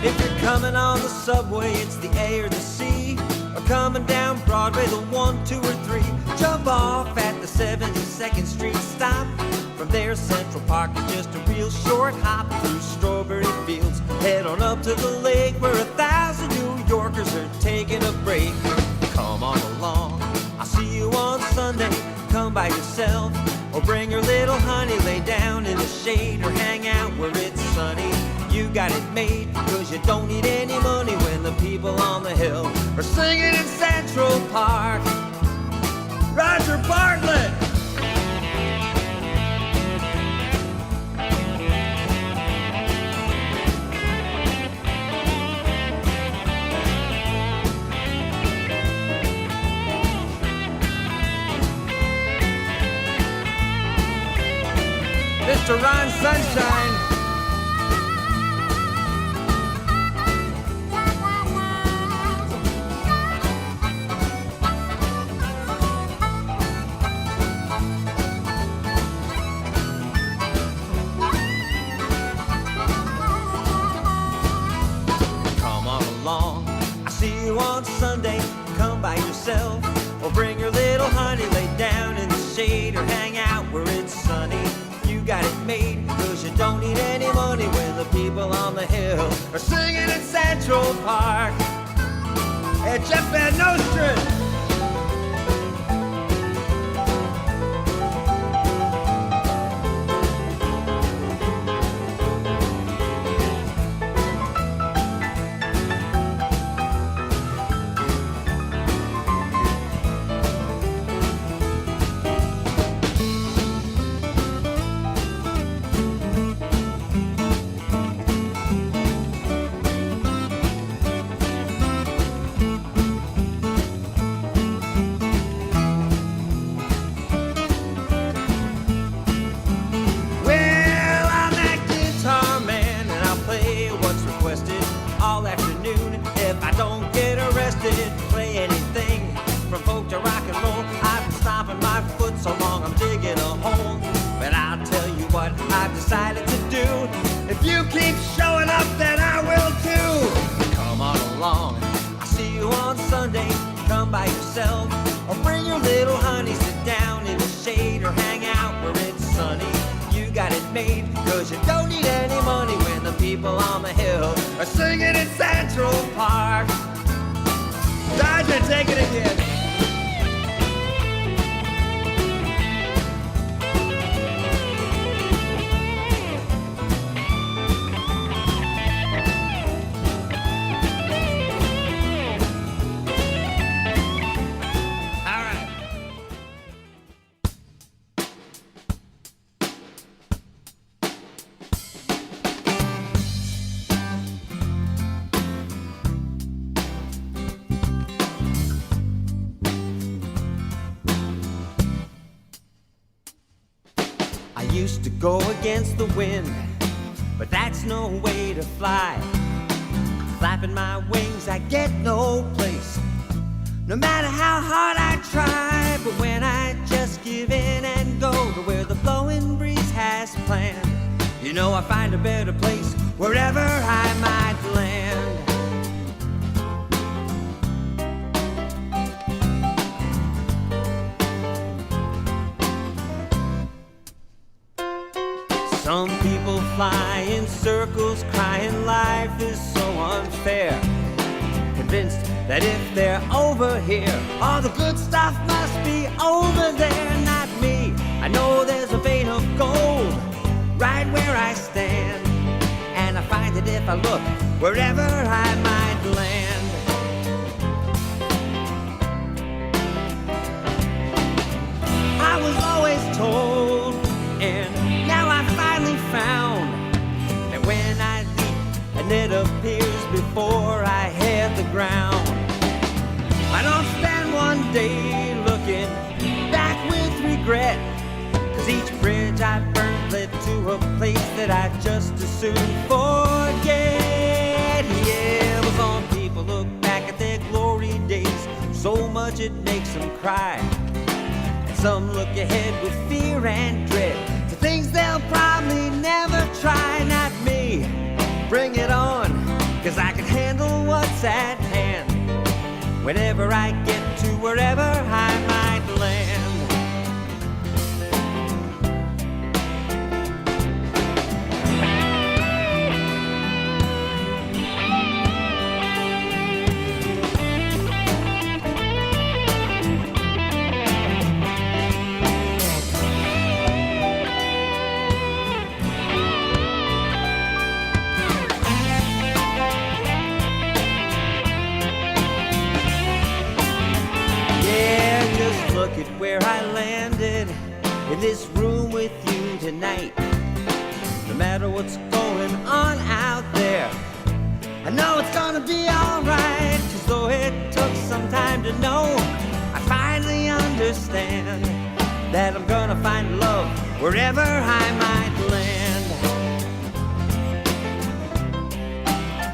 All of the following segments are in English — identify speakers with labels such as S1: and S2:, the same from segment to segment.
S1: If you're coming on the subway, it's the A or the C. Or coming down Broadway, the 1, 2, or 3. Jump off at the 72nd Street stop. From there, Central Park is just a real short hop through strawberry fields. Head on up to the lake where 1,000 New Yorkers are taking a break. Come on along, I'll see you on Sunday. Come by yourself, or bring your little honey. Lay down in the shade or hang out where it's sunny. You got it made, cause you don't need any money when the people on the hill are singing in Central Park. Roger Bartlett! Mr. Ron Sunshine. Come on along, I see you on Sunday. Come by yourself, or bring your little honey. Lay down in the shade or hang out where it's sunny. You got it made, cause you don't need any money when the people on the hill are singing in Central Park. Hey, Jeff Van Nostrand! All afternoon, if I don't get arrested, play anything from folk to rock and roll. I've been stomping my foot so long I'm digging a hole. But I'll tell you what I've decided to do. If you keep showing up, then I will too. Come on along, I'll see you on Sunday. Come by yourself, or bring your little honey. Sit down in the shade or hang out where it's sunny. You got it made, cause you don't need any money when the people on the hill are singing in Central Park. Dodger, take it again. I used to go against the wind, but that's no way to fly. Flapping my wings, I get no place, no matter how hard I try. But when I just give in and go to where the blowing breeze has planned, you know I find a better place wherever I might land. Some people fly in circles, crying life is so unfair. Convinced that if they're over here, all the good stuff must be over there. Not me, I know there's a vein of gold right where I stand, and I find that if I look wherever I might land. I was always told, and now I finally found, that when I leap and it appears before I hit the ground, I don't spend one day looking back with regret, cause each bridge I burned led to a place that I just as soon forget. Yeah, it was on people look back at their glory days, so much it makes them cry. Some look ahead with fear and dread to things they'll probably never try. Not me, bring it on, cause at hand. Whenever I get to wherever I might land. Look at where I landed in this room with you tonight. No matter what's going on out there, I know it's gonna be alright. Cause though it took some time to know, I finally understand that I'm gonna find love wherever I might land.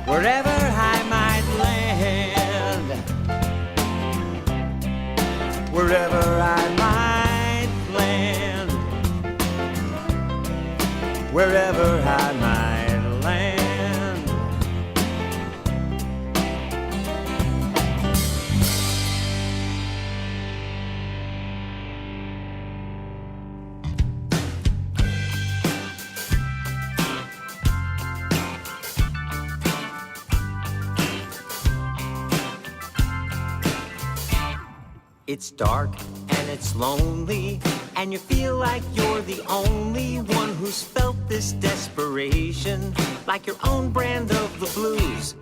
S1: Wherever I might land. Wherever I might land. Wherever I might land. It's dark and it's lonely, and you feel like you're the only one who's felt this desperation, like your own brand of the blues.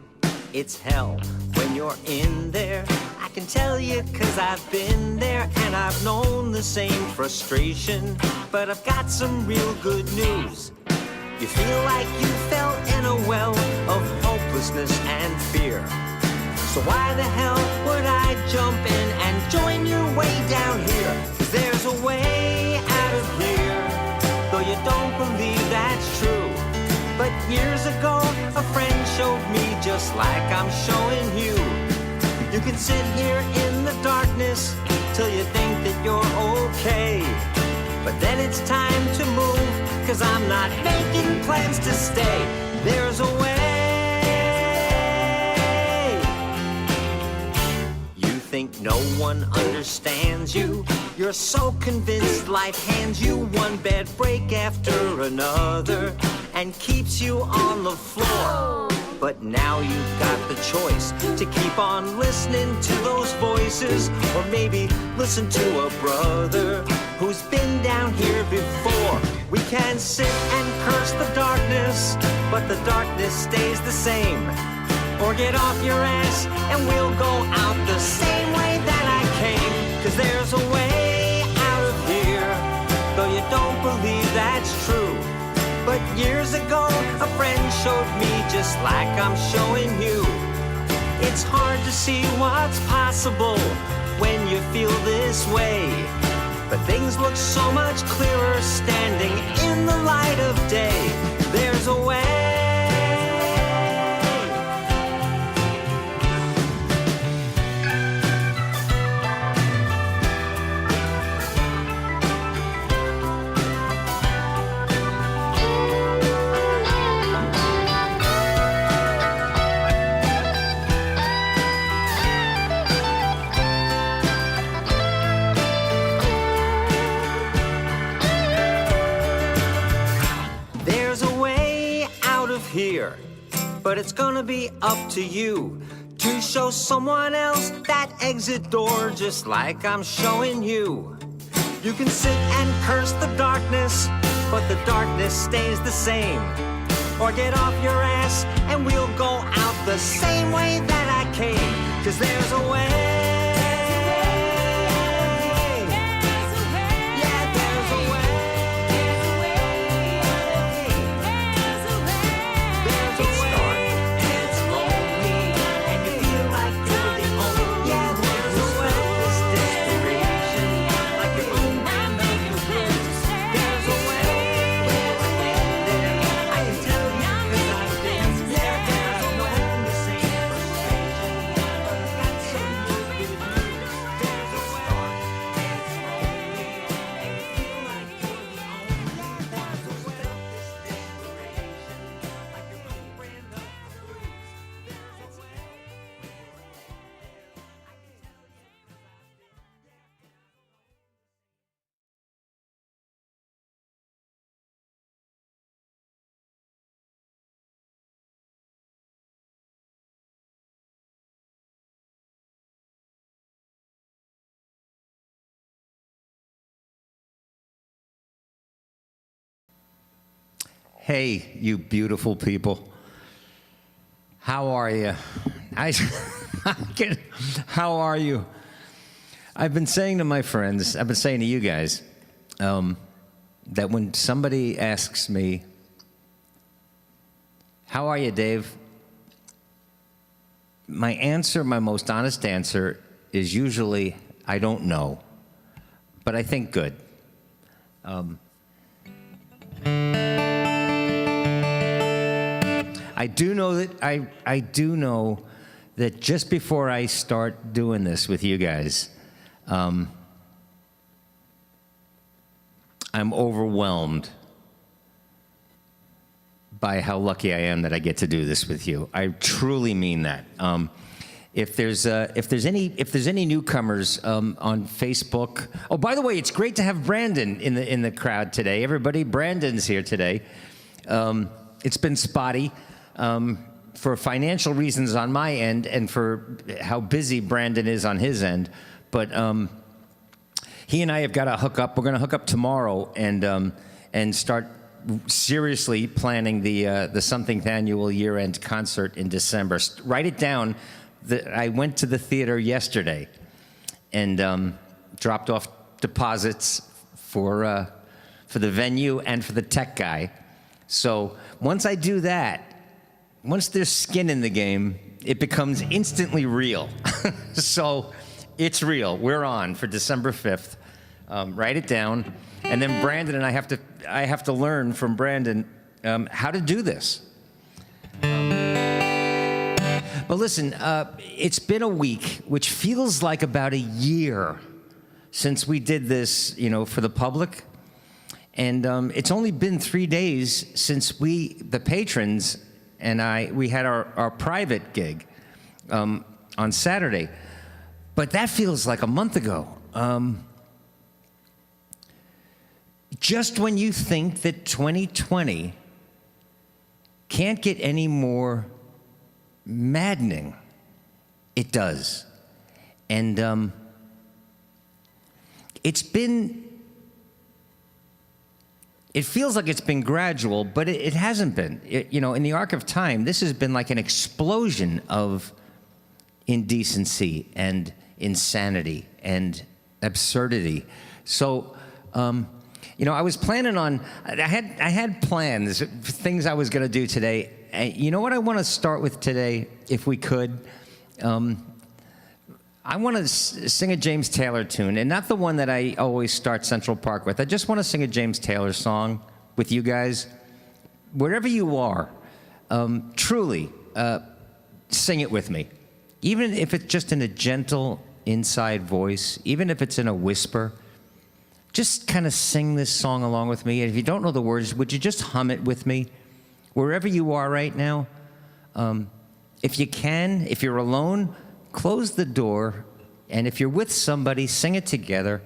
S1: It's hell when you're in there, I can tell you cause I've been there, and I've known the same frustration. But I've got some real good news. You feel like you fell in a well of hopelessness and fear. So why the hell would I jump in and join you way down here? Cause there's a way out of here, though you don't believe that's true. But years ago, a friend showed me just like I'm showing you. You can sit here in the darkness till you think that you're okay. But then it's time to move, cause I'm not making plans to stay. There's a way. Think no one understands you. You're so convinced life hands you one bad break after another and keeps you on the floor. But now you've got the choice to keep on listening to those voices, or maybe listen to a brother who's been down here before. We can sit and curse the darkness, but the darkness stays the same. Or get off your ass and we'll go out the same way that I came. Cause there's a way out of here, though you don't believe that's true. But years ago, a friend showed me just like I'm showing you. It's hard to see what's possible when you feel this way. But things look so much clearer standing in the light of day. There's a way. Here, but it's gonna be up to you to show someone else that exit door just like I'm showing you. You can sit and curse the darkness, but the darkness stays the same. Or get off your ass and we'll go out the same way that I came. Cause there's a way.
S2: Hey, you beautiful people. How are you? How are you? I've been saying to my friends, I've been saying to you guys, that when somebody asks me, how are you, Dave? My answer, my most honest answer, is usually, I don't know, but I think good. I do know that just before I start doing this with you guys, I'm overwhelmed by how lucky I am that I get to do this with you. I truly mean that. If there's any newcomers on Facebook, oh, by the way, it's great to have Brandon in the crowd today. Everybody, Brandon's here today. It's been spotty for financial reasons on my end, and for how busy Brandon is on his end. But he and I have got to hook up. We're going to hook up tomorrow and start seriously planning the Something Annual year-end concert in December. Write it down. I went to the theater yesterday and dropped off deposits for the venue and for the tech guy. So once I do that, once there's skin in the game, it becomes instantly real. So it's real. We're on for December 5th. Write it down. And then Brandon and I have to learn from Brandon how to do this. But listen, it's been a week, which feels like about a year since we did this, for the public. And it's only been 3 days since the patrons and we had our private gig on Saturday. But that feels like a month ago. Just when you think that 2020 can't get any more maddening, it does. And it feels like it's been gradual, but it hasn't been. In the arc of time, this has been like an explosion of indecency and insanity and absurdity. So, I was planning on, I had plans, things I was going to do today. You know what I want to start with today, if we could? I want to sing a James Taylor tune, and not the one that I always start Central Park with. I just want to sing a James Taylor song with you guys. Wherever you are, truly, sing it with me. Even if it's just in a gentle inside voice, even if it's in a whisper, just kind of sing this song along with me. And if you don't know the words, would you just hum it with me? Wherever you are right now, if you can, if you're alone, close the door. And if you're with somebody, sing it together.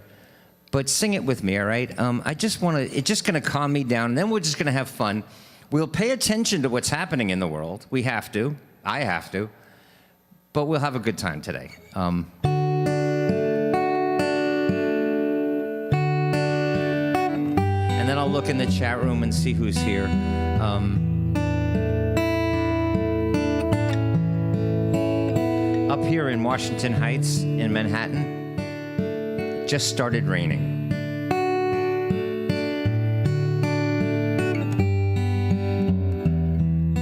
S2: But sing it with me, all right? it's just going to calm me down. And then we're just going to have fun. We'll pay attention to what's happening in the world. We have to. I have to. But we'll have a good time today. And then I'll look in the chat room and see who's here. Up here in Washington Heights in Manhattan, it just started raining.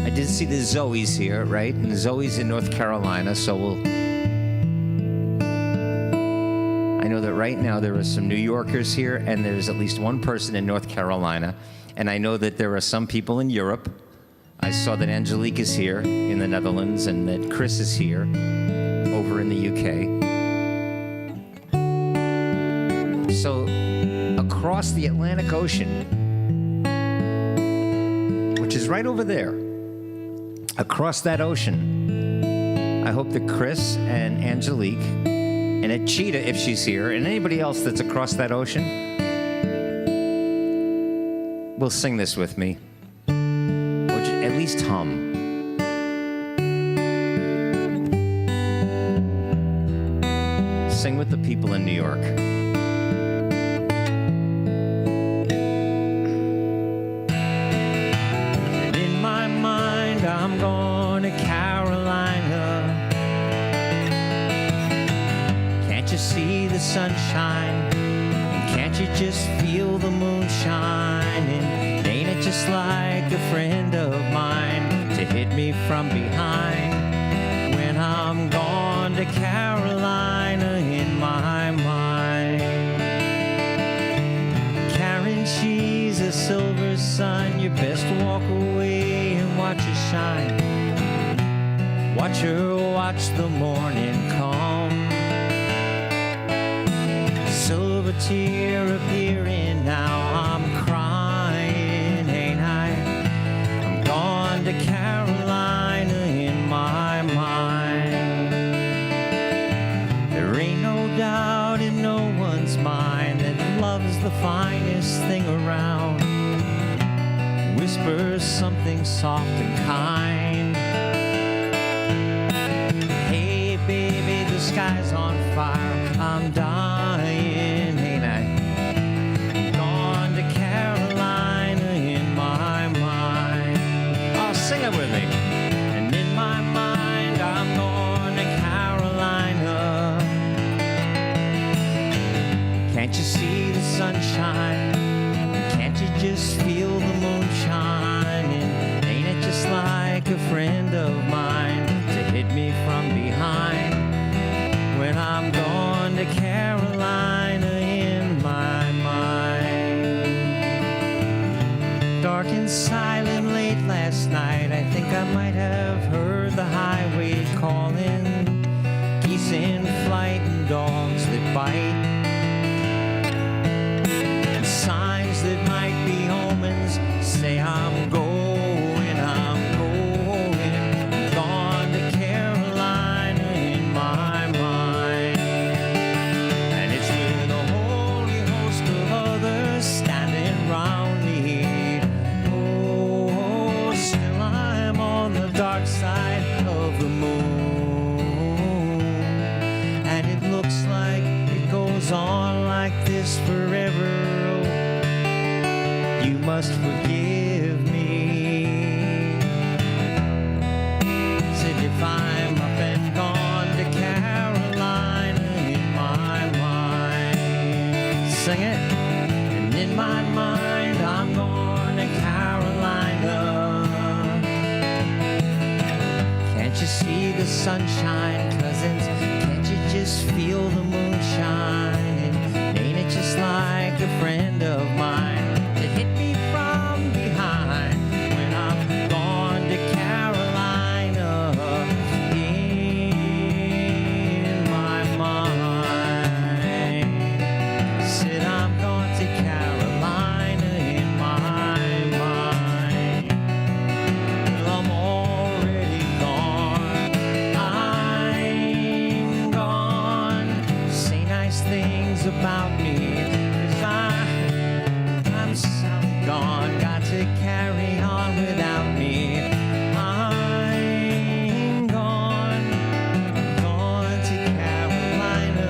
S2: I did see the Zoes here, right? And the Zoe's in North Carolina, so I know that right now there are some New Yorkers here, and there's at least one person in North Carolina. And I know that there are some people in Europe. I saw that Angelique is here in the Netherlands, and that Chris is here over in the UK. So across the Atlantic Ocean, which is right over there, across that ocean, I hope that Chris and Angelique and at Cheetah, if she's here, and anybody else that's across that ocean, will sing this with me, or at least hum. Sing with the people in New York. see the sunshine? Can't you just feel the moon shining? Ain't it just like a friend of mine to hit me from behind when I'm gone to Carolina in my mind? Karen, she's a silver sun. You best walk away and watch her shine. Watch her watch the morning come. Silver tear appearing now. I'm crying, ain't I? I'm gone to Carolina in my mind. There ain't no doubt in no one's mind that love's the finest thing around. Whispers something soft and kind. Hey baby, the sky's on fire. I'm dying, ain't I? I'm gone to Carolina in my mind. Oh, sing it with me. And in my mind, I'm going to Carolina. Can't you see the sunshine? Can't you just feel the moon shining? Ain't it just like a friend of mine to hit me from behind when I'm gone to Carolina in my mind? Dark and silent late last night, I think I might have heard the highway calling. Geese in flight and dogs that bite. Signs that might be omens say I'm going, I'm gone to Carolina in my mind. And it's with a holy host of others standing round me. Oh, still I'm on the dark side of the moon. And it looks like it goes on like this forever. You must forgive me. Said if I'm up and gone to Carolina in my mind. Sing it. And in my mind I'm going to Carolina. Can't you see the sunshine, cousins? Can't you just feel the moon shining? Ain't it just like a friend of mine? About me, 'cause I'm so gone, got to carry on without me. I'm gone to Carolina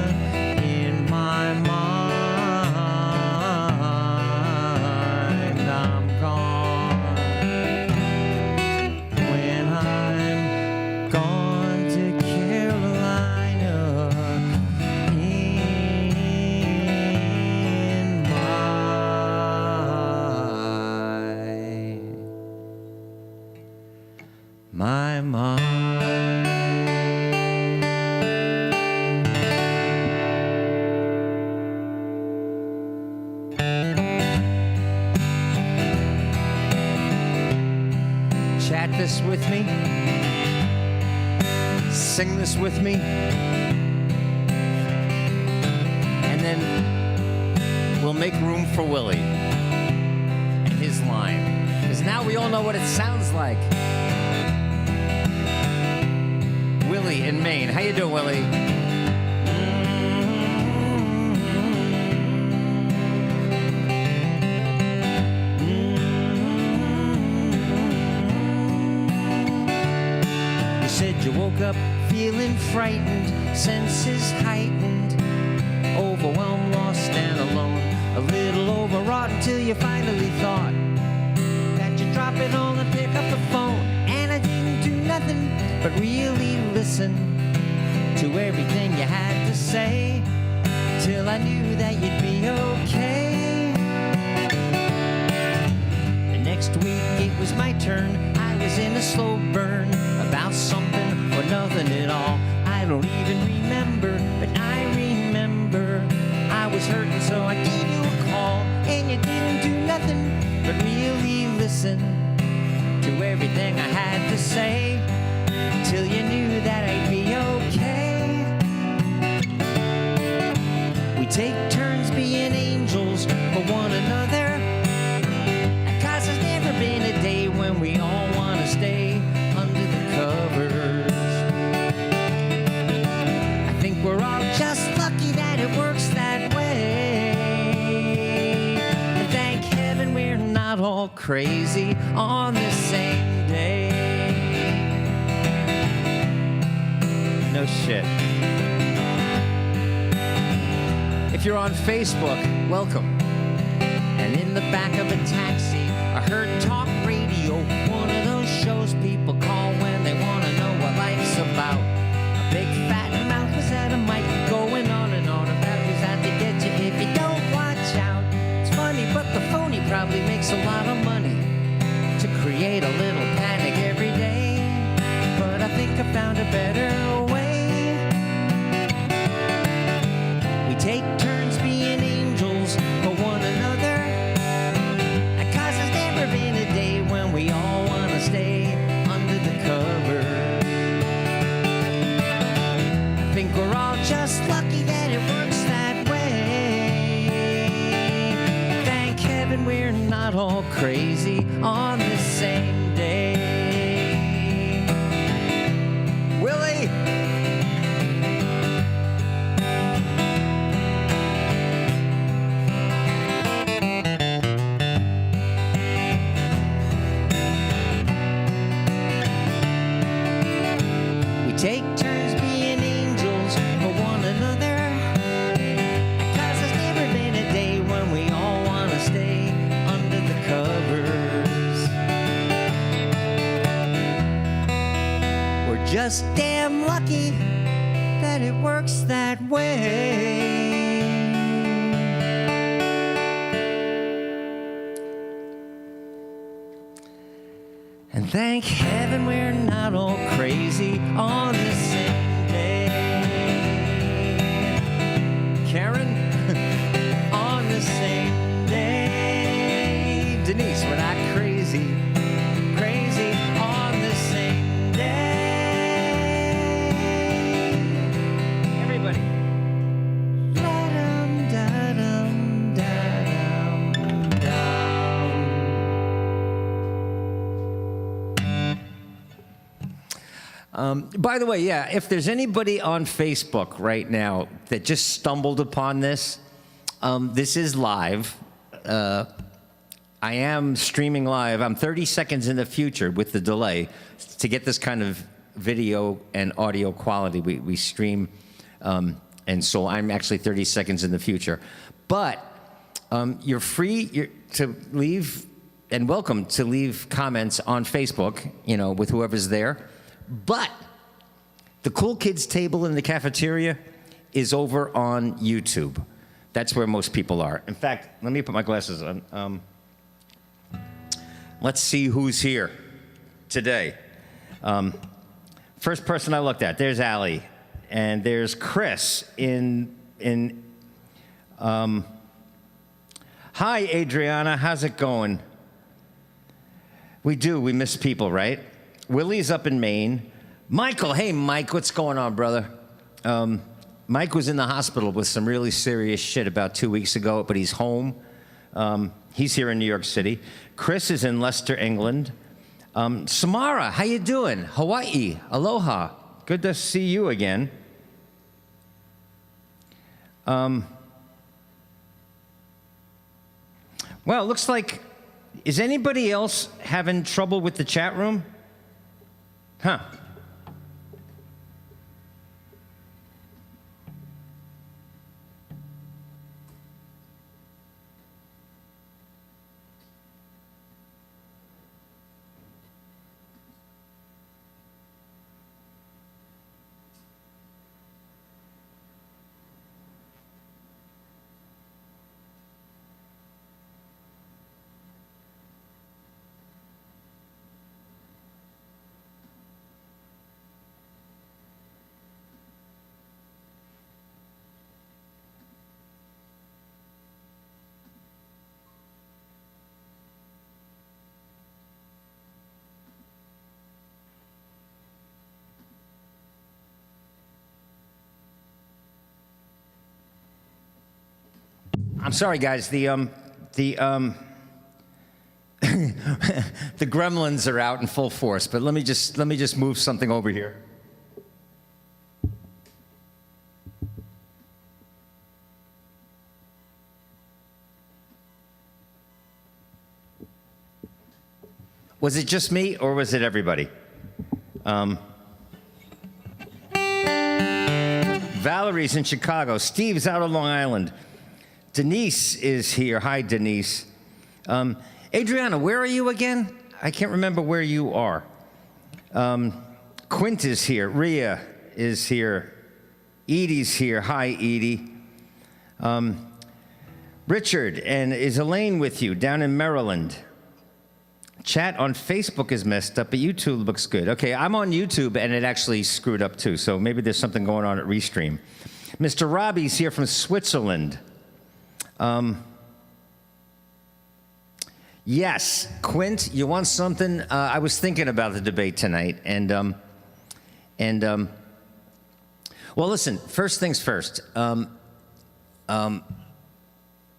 S2: in my mind. I'm gone when I'm gone to Carolina. My mind. Chat this with me. Sing this with me. And then we'll make room for Willie and his line. Because now we all know what it sounds like. Willie in Maine. How you doing, Willie? You said you woke up feeling frightened, senses heightened, overwhelmed, lost and alone, a little overwrought until you finally thought that you'd drop it on and pick up the phone. And I didn't do nothing but really listen to everything you had to say.
S1: till I knew that you'd be okay. The next week it was my turn. I was in a slow burn about something or nothing at all. I don't even remember, but I remember I was hurting, so I gave you a call, and you didn't do nothing but really listen to everything I had to say, till you knew that I'd be okay. We take turns being angels for one another, 'cause there's never been a day when we all want to stay under the covers. I think we're all just lucky that it works that way. And thank heaven we're not all crazy on the same day. No shit. If you're on Facebook, welcome. And in the back of a taxi, I heard talk radio, one of those shows people call when they want to know what life's about. A big fat mouth was at a mic, going on and on about who's out to get you if you don't watch out. It's funny, but the phony probably makes a lot of money to create a little panic every day. But I think I found a better way. We take turns being angels for one another, 'cause there's never been a day when we all want to stay under the covers. I think we're all just lucky that it works that way. Thank heaven we're not all crazy on the same day. Willie! Take turns being angels for one another, 'cause there's never been a day when we all want to stay under the covers. We're just damn lucky that it works that way. And thank heaven we're not all crazy on the same day. Karen, on the same day. Denise, we're not crazy. Crazy on the same day. Everybody. Da-dum, da-dum, da-dum, dum. By the way, yeah, if there's anybody on Facebook right now that just stumbled upon this, this is live. I am streaming live. I'm 30 seconds in the future with the delay. To get this kind of video and audio quality, we stream, and so I'm actually 30 seconds in the future. But you're free to leave, and welcome to leave comments on Facebook, with whoever's there. But the Cool Kids table in the cafeteria is over on YouTube. That's where most people are. In fact, let me put my glasses on. Let's see who's here today. First person I looked at, there's Allie. And there's Chris Hi, Adriana, how's it going? We miss people, right? Willie's up in Maine. Michael, hey, Mike, what's going on, brother? Mike was in the hospital with some really serious shit about 2 weeks ago, but he's home. He's here in New York City. Chris is in Leicester, England. Samara, how you doing? Hawaii, aloha. Good to see you again. Well, it looks like, is anybody else having trouble with the chat room? Huh.
S2: I'm sorry, guys. The the gremlins are out in full force. But let me just move something over here. Was it just me, or was it everybody? Valerie's in Chicago. Steve's out on Long Island. Denise is here. Hi, Denise. Adriana, where are you again? I can't remember where you are. Quint is here. Rhea is here. Edie's here. Hi, Edie. Richard, and is Elaine with you down in Maryland? Chat on Facebook is messed up, but YouTube looks good. Okay, I'm on YouTube, and it actually screwed up too, so maybe there's something going on at Restream. Mr. Robbie's here from Switzerland. Yes, Quint, you want something? I was thinking about the debate tonight, well, listen, first things first.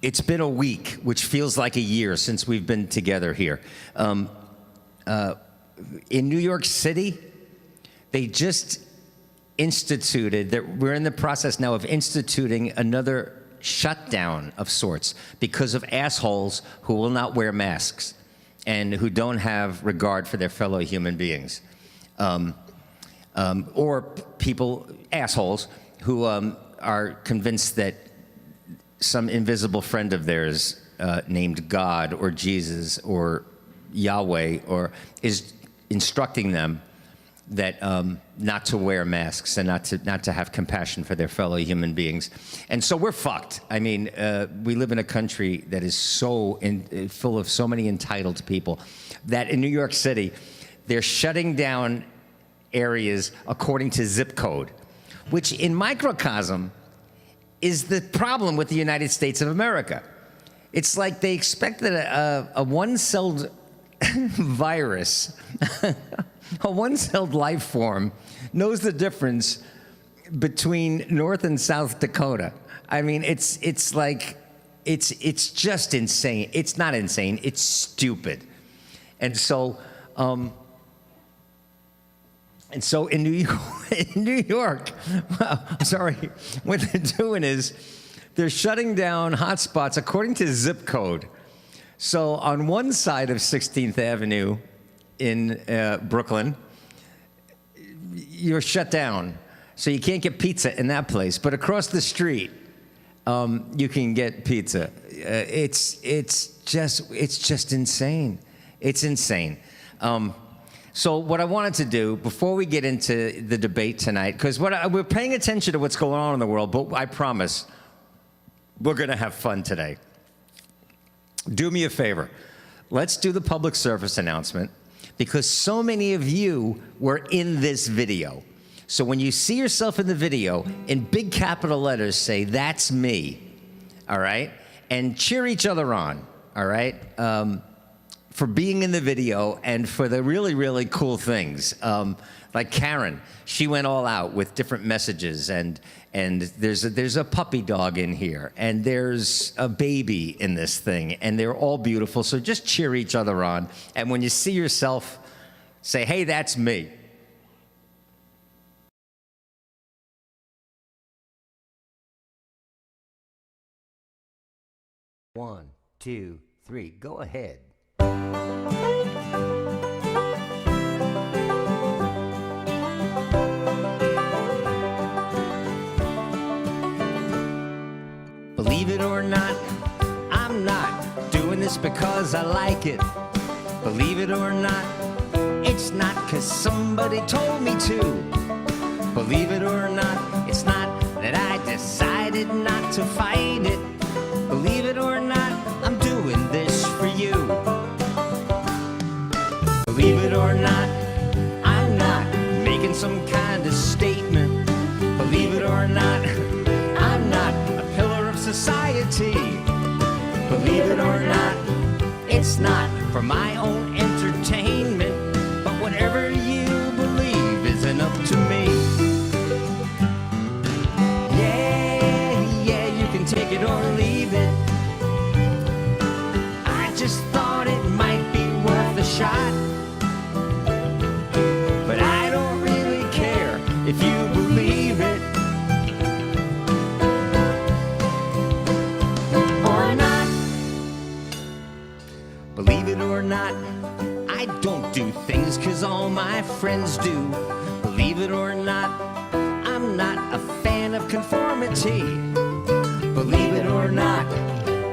S2: It's been a week, which feels like a year since we've been together here. In New York City, they just instituted, that we're in the process now of instituting another shutdown of sorts because of assholes who will not wear masks and who don't have regard for their fellow human beings. Or people, assholes, who are convinced that some invisible friend of theirs named God or Jesus or Yahweh or is instructing them that not to wear masks and not to have compassion for their fellow human beings. And so we're fucked. I mean, we live in a country that is so full of so many entitled people that in New York City, they're shutting down areas according to zip code, which in microcosm is the problem with the United States of America. It's like they expect that a one-celled virus, a one-celled life form, knows the difference between North and South Dakota. I mean, it's just insane. It's not insane. It's stupid. And so in New York, what they're doing is they're shutting down hotspots according to zip code. So on one side of 16th Avenue in Brooklyn, you're shut down. So you can't get pizza in that place. But across the street, you can get pizza. It's just insane. It's insane. So what I wanted to do before we get into the debate tonight, because we're paying attention to what's going on in the world, but I promise we're going to have fun today. Do me a favor. Let's do the public service announcement, because so many of you were in this video. So when you see yourself in the video, in big capital letters, say, "That's me," all right? And cheer each other on, all right? For being in the video and for the really, really cool things. Like Karen, she went all out with different messages, and there's a puppy dog in here, and there's a baby in this thing, and they're all beautiful. So just cheer each other on. And when you see yourself, say, "Hey, that's me." One, two, three, go ahead. Believe it or not, I'm not doing this because I like it. Believe it or not, it's not 'cause somebody told me to. Believe it or not, it's not that I decided not to fight it. Believe it or not, I'm doing this for you. Believe it or not, I'm not making some kind of statement. Believe it or not, I'm not a pillar of society. Believe it or not, it's not for my own entertainment. But whatever you believe isn't up to me. Yeah, you can take it or leave it. shot. But I don't really care if you believe it or not. Believe it or not, I don't do things 'cause all my friends do. Believe it or not, I'm not a fan of conformity. Believe it or not,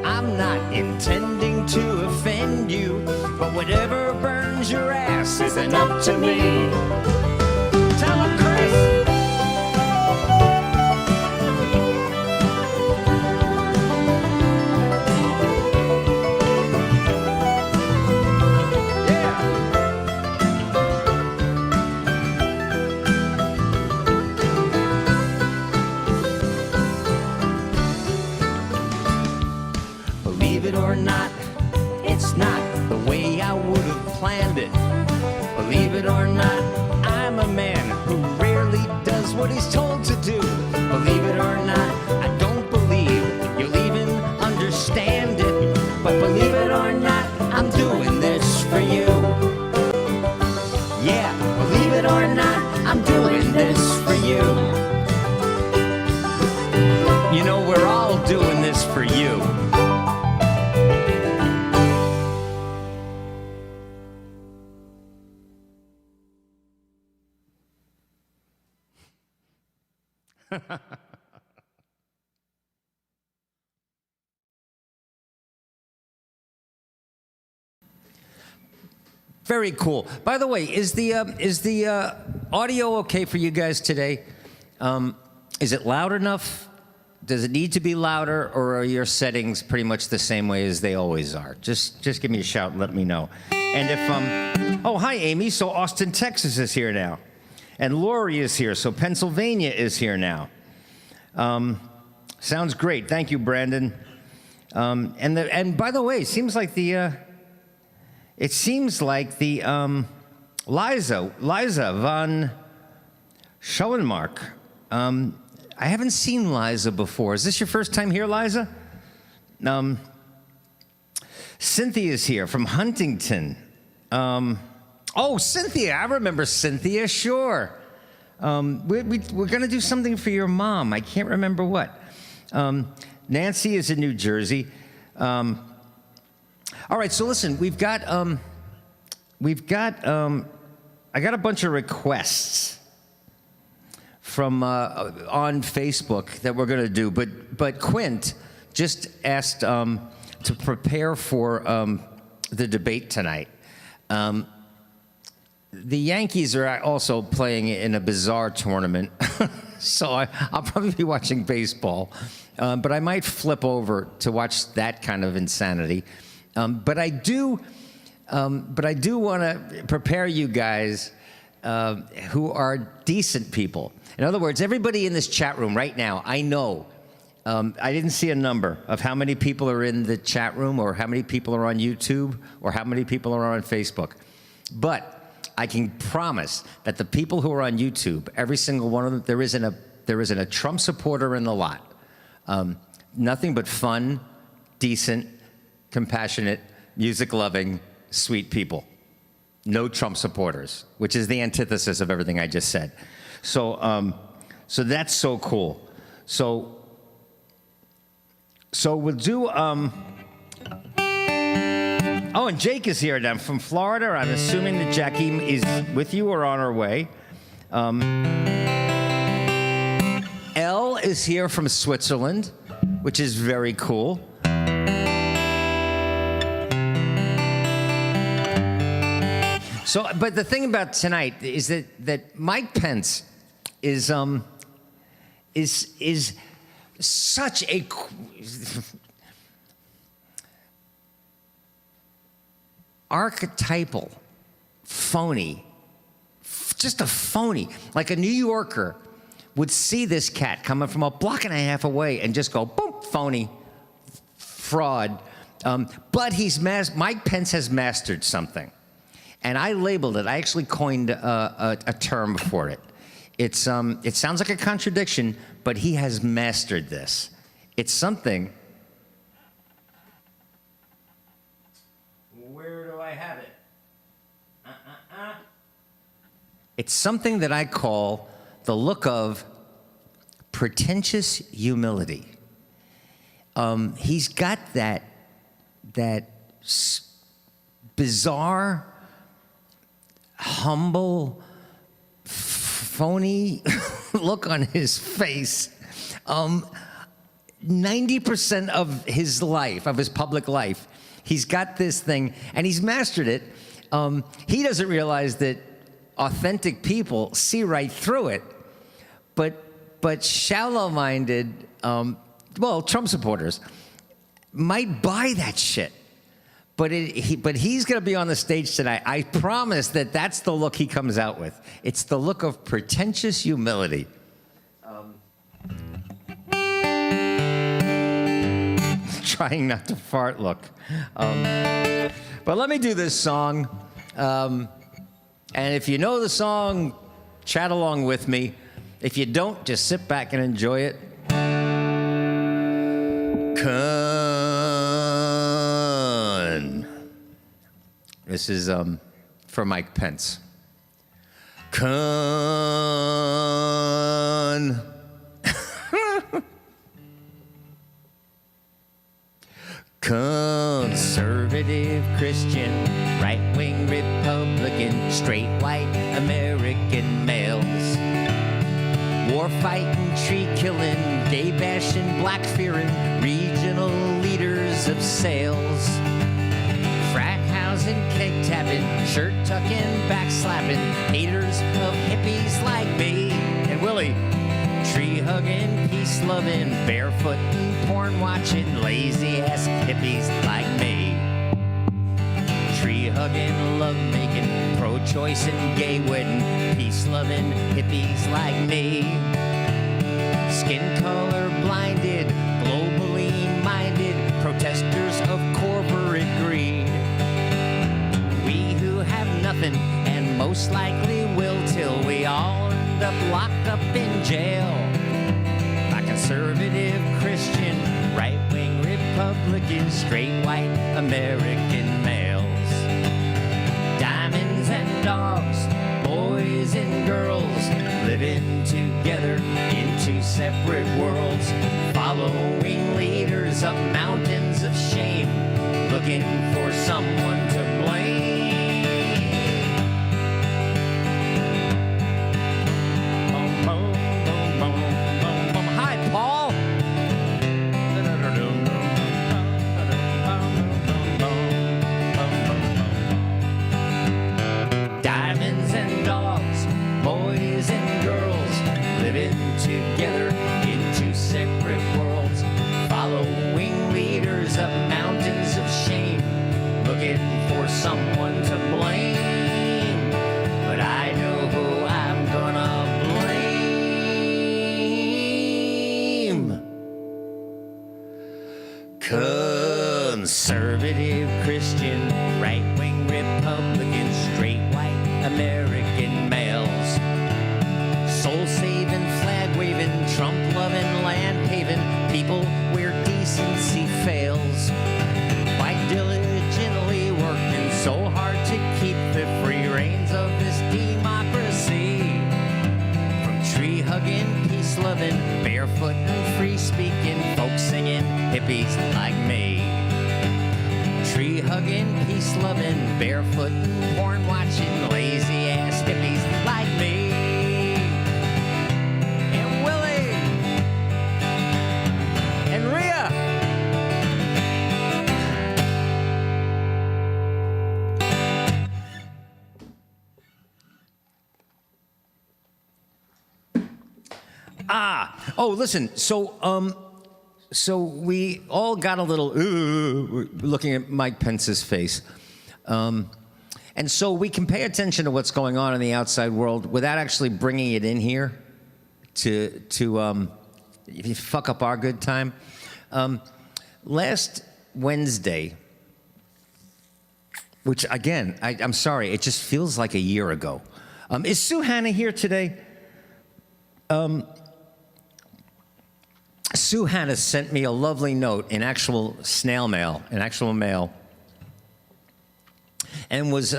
S2: I'm not intending to offend you, but whatever burns your ass isn't up to me. Tell 'em, Chris. Believe it or not, it's not the way I would have planned it. Believe it or not, I'm a man who rarely does what he's told to do. Believe it or not, I don't believe you'll even understand it. But believe it or not, I'm doing this for you. Yeah, believe it or not, I'm doing this for you. You know, we're all doing this for you. Very cool. By the way, is the audio okay for you guys today? Is it loud enough? Does it need to be louder, or are your settings pretty much the same way as they always are? Just give me a shout and let me know. And if oh, hi Amy. So Austin, Texas is here now, and Lori is here. So Pennsylvania is here now. Sounds great. Thank you, Brandon. And by the way, it seems like the Liza von Schoenmark. I haven't seen Liza before. Is this your first time here, Liza? Cynthia's here from Huntington. Oh, Cynthia, I remember Cynthia, sure. We're going to do something for your mom. I can't remember what. Nancy is in New Jersey. All right, so listen, I got a bunch of requests from on Facebook that we're going to do, but Quint just asked to prepare for the debate tonight. The Yankees are also playing in a bizarre tournament, so I'll probably be watching baseball, but I might flip over to watch that kind of insanity. But I do want to prepare you guys who are decent people. In other words, everybody in this chat room right now, I know, I didn't see a number of how many people are in the chat room or how many people are on YouTube or how many people are on Facebook. But I can promise that the people who are on YouTube, every single one of them, there isn't a Trump supporter in the lot. Nothing but fun, decent, compassionate, music-loving, sweet people. No Trump supporters, which is the antithesis of everything I just said. So, so that's so cool. So we'll do. Oh, and Jake is here now from Florida. I'm assuming that Jackie is with you or on her way. Elle is here from Switzerland, which is very cool. So, but the thing about tonight is that Mike Pence is such a archetypal phony, just a phony. Like a New Yorker would see this cat coming from a block and a half away and just go, boom, phony, fraud. But Mike Pence has mastered something. And I labeled it, I actually coined a term for it. It sounds like a contradiction, but he has mastered this. It's something. Where do I have it? It's something that I call the look of pretentious humility. He's got that bizarre, humble, phony look on his face. 90% of his life, of his public life, he's got this thing, and he's mastered it. He doesn't realize that authentic people see right through it, but shallow-minded, Trump supporters might buy that shit. But he's going to be on the stage tonight. I promise that that's the look he comes out with. It's the look of pretentious humility. Trying not to fart look. But let me do this song. And if you know the song, chat along with me. If you don't, just sit back and enjoy it. This is for Mike Pence. Conservative Christian, right-wing Republican, straight white American males, war-fighting, tree-killing, gay-bashing, black-fearing, regional leaders of sales, frat-housing, keg-tapping, shirt-tucking, back-slapping, haters of hippies like me and Willie, tree-hugging, peace-loving, barefoot-and porn-watching, lazy-ass hippies like me. Tree-hugging, love-making, pro-choice and gay wedding, peace-loving hippies like me. Skin color blinded, globally minded, protesters of corporate greed. We who have nothing and most likely will till we all end up locked up in jail. My conservative Christian, right-wing Republican, straight white American males. Diamonds and dogs, boys and girls, living together in two separate worlds, following leaders up mountains of shame, looking for someone to blame. Hi, Paul. Diamonds and dogs, boys and girls, living together in two separate worlds, following leaders up mountains of shame, looking for someone to blame. But I know who I'm gonna blame. Conservative Christian, right-wing Republican, straight white American males, soul-saving, flag-waving, Trump-loving, land-paving people where decency fails, quite diligently working so hard to keep the free reins of this democracy. From tree-hugging, peace-loving, barefoot and free-speaking, folks singing, hippies like me. Tree-hugging, peace-loving, barefoot and porn-watching, lazy-ass hippies like me. And Willie. And Rhea. Oh, listen. So we all got a little looking at Mike Pence's face, and so we can pay attention to what's going on in the outside world without actually bringing it in here to fuck up our good time. Last Wednesday, which again, I'm sorry, it just feels like a year ago. Is Sue Hannah here today? Sue Hannah sent me a lovely note in actual snail mail, and was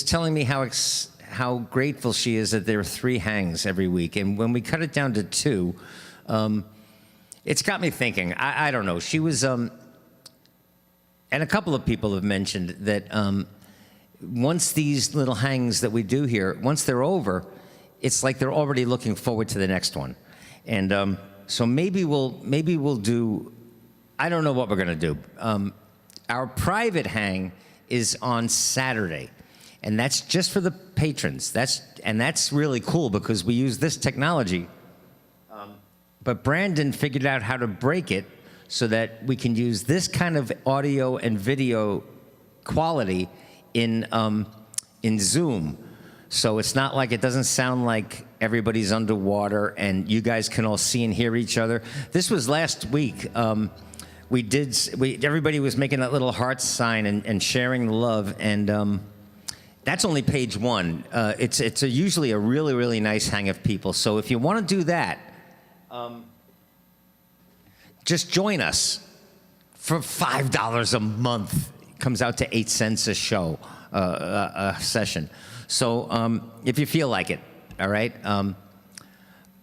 S2: telling me how how grateful she is that there are 3 hangs every week. And when we cut it down to 2, it's got me thinking. I don't know. She was, and a couple of people have mentioned that once these little hangs that we do here, once they're over, it's like they're already looking forward to the next one. And so maybe we'll do, I don't know what we're going to do. Our private hang is on Saturday, and that's just for the patrons. That's really cool because we use this technology. But Brandon figured out how to break it so that we can use this kind of audio and video quality in Zoom. So it's not like, it doesn't sound like everybody's underwater and you guys can all see and hear each other. This was last week. Everybody was making that little heart sign and sharing the love, and that's only page 1. It's usually a really, really nice hang of people. So if you want to do that, just join us for $5 a month. It comes out to 8 cents a show, a session. So if you feel like it, all right?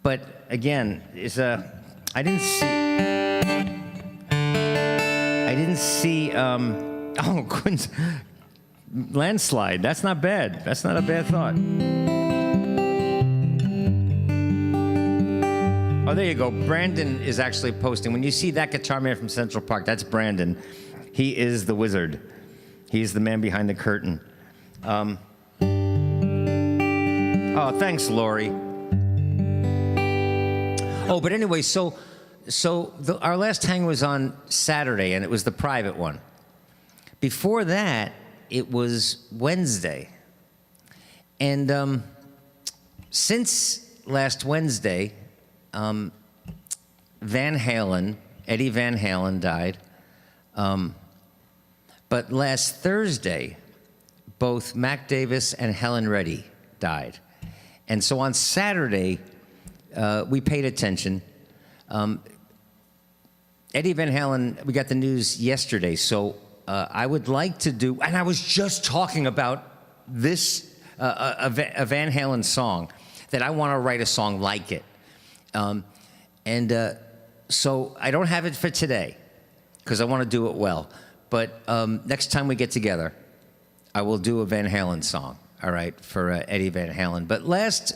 S2: But again, I didn't see, oh, Quinn's landslide. That's not bad. That's not a bad thought. Oh, there you go. Brandon is actually posting. When you see that guitar man from Central Park, that's Brandon. He is the wizard. He's the man behind the curtain. Oh, thanks, Lori. Oh, but anyway, our last hang was on Saturday, and it was the private one. Before that, it was Wednesday. And since last Wednesday, Eddie Van Halen died. But last Thursday, both Mac Davis and Helen Reddy died. And so on Saturday, we paid attention. Eddie Van Halen, we got the news yesterday, so I would like to do, and I was just talking about this, a Van Halen song, that I want to write a song like it. So I don't have it for today, because I want to do it well. But next time we get together, I will do a Van Halen song, all right, for Eddie Van Halen. But last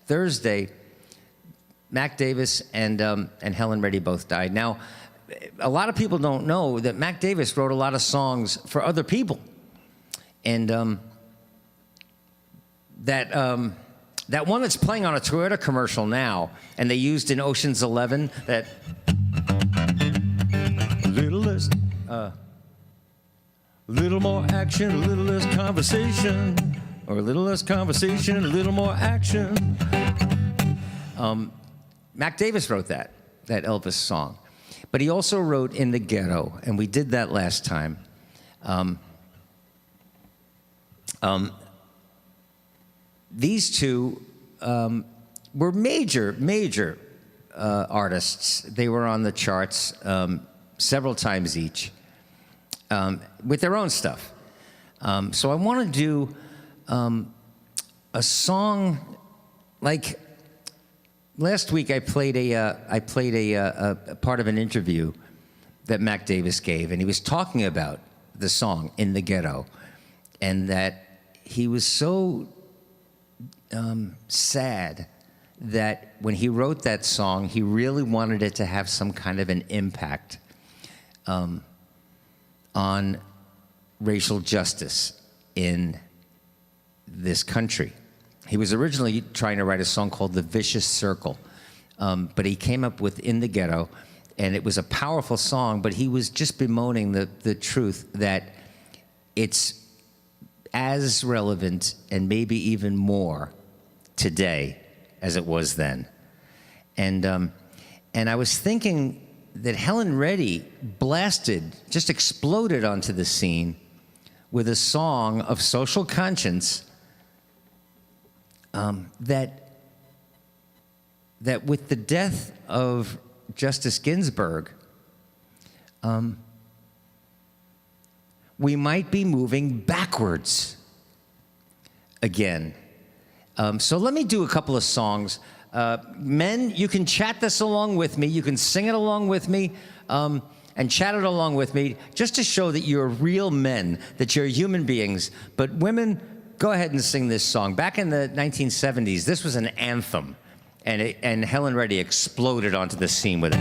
S2: Thursday, Mac Davis and Helen Reddy both died. Now, a lot of people don't know that Mac Davis wrote a lot of songs for other people. And that one that's playing on a Toyota commercial now, and they used in Ocean's 11, that little more action, a little less conversation, or a little less conversation, a little more action. Mac Davis wrote that Elvis song. But he also wrote In the Ghetto, and we did that last time. These two were major artists. They were on the charts several times each with their own stuff. So I want to do a song like last week. I played a part of an interview that Mac Davis gave, and he was talking about the song In the Ghetto, and that he was so sad that when he wrote that song, he really wanted it to have some kind of an impact on racial justice in this country. He was originally trying to write a song called The Vicious Circle, but he came up with In the Ghetto, and it was a powerful song, but he was just bemoaning the truth that it's as relevant and maybe even more today as it was then. And I was thinking that Helen Reddy just exploded onto the scene with a song of social conscience that with the death of Justice Ginsburg, we might be moving backwards again. So let me do a couple of songs. Men, you can chat this along with me. You can sing it along with me and chat it along with me just to show that you're real men, that you're human beings. But women, go ahead and sing this song. Back in the 1970s, this was an anthem, and Helen Reddy exploded onto the scene with it.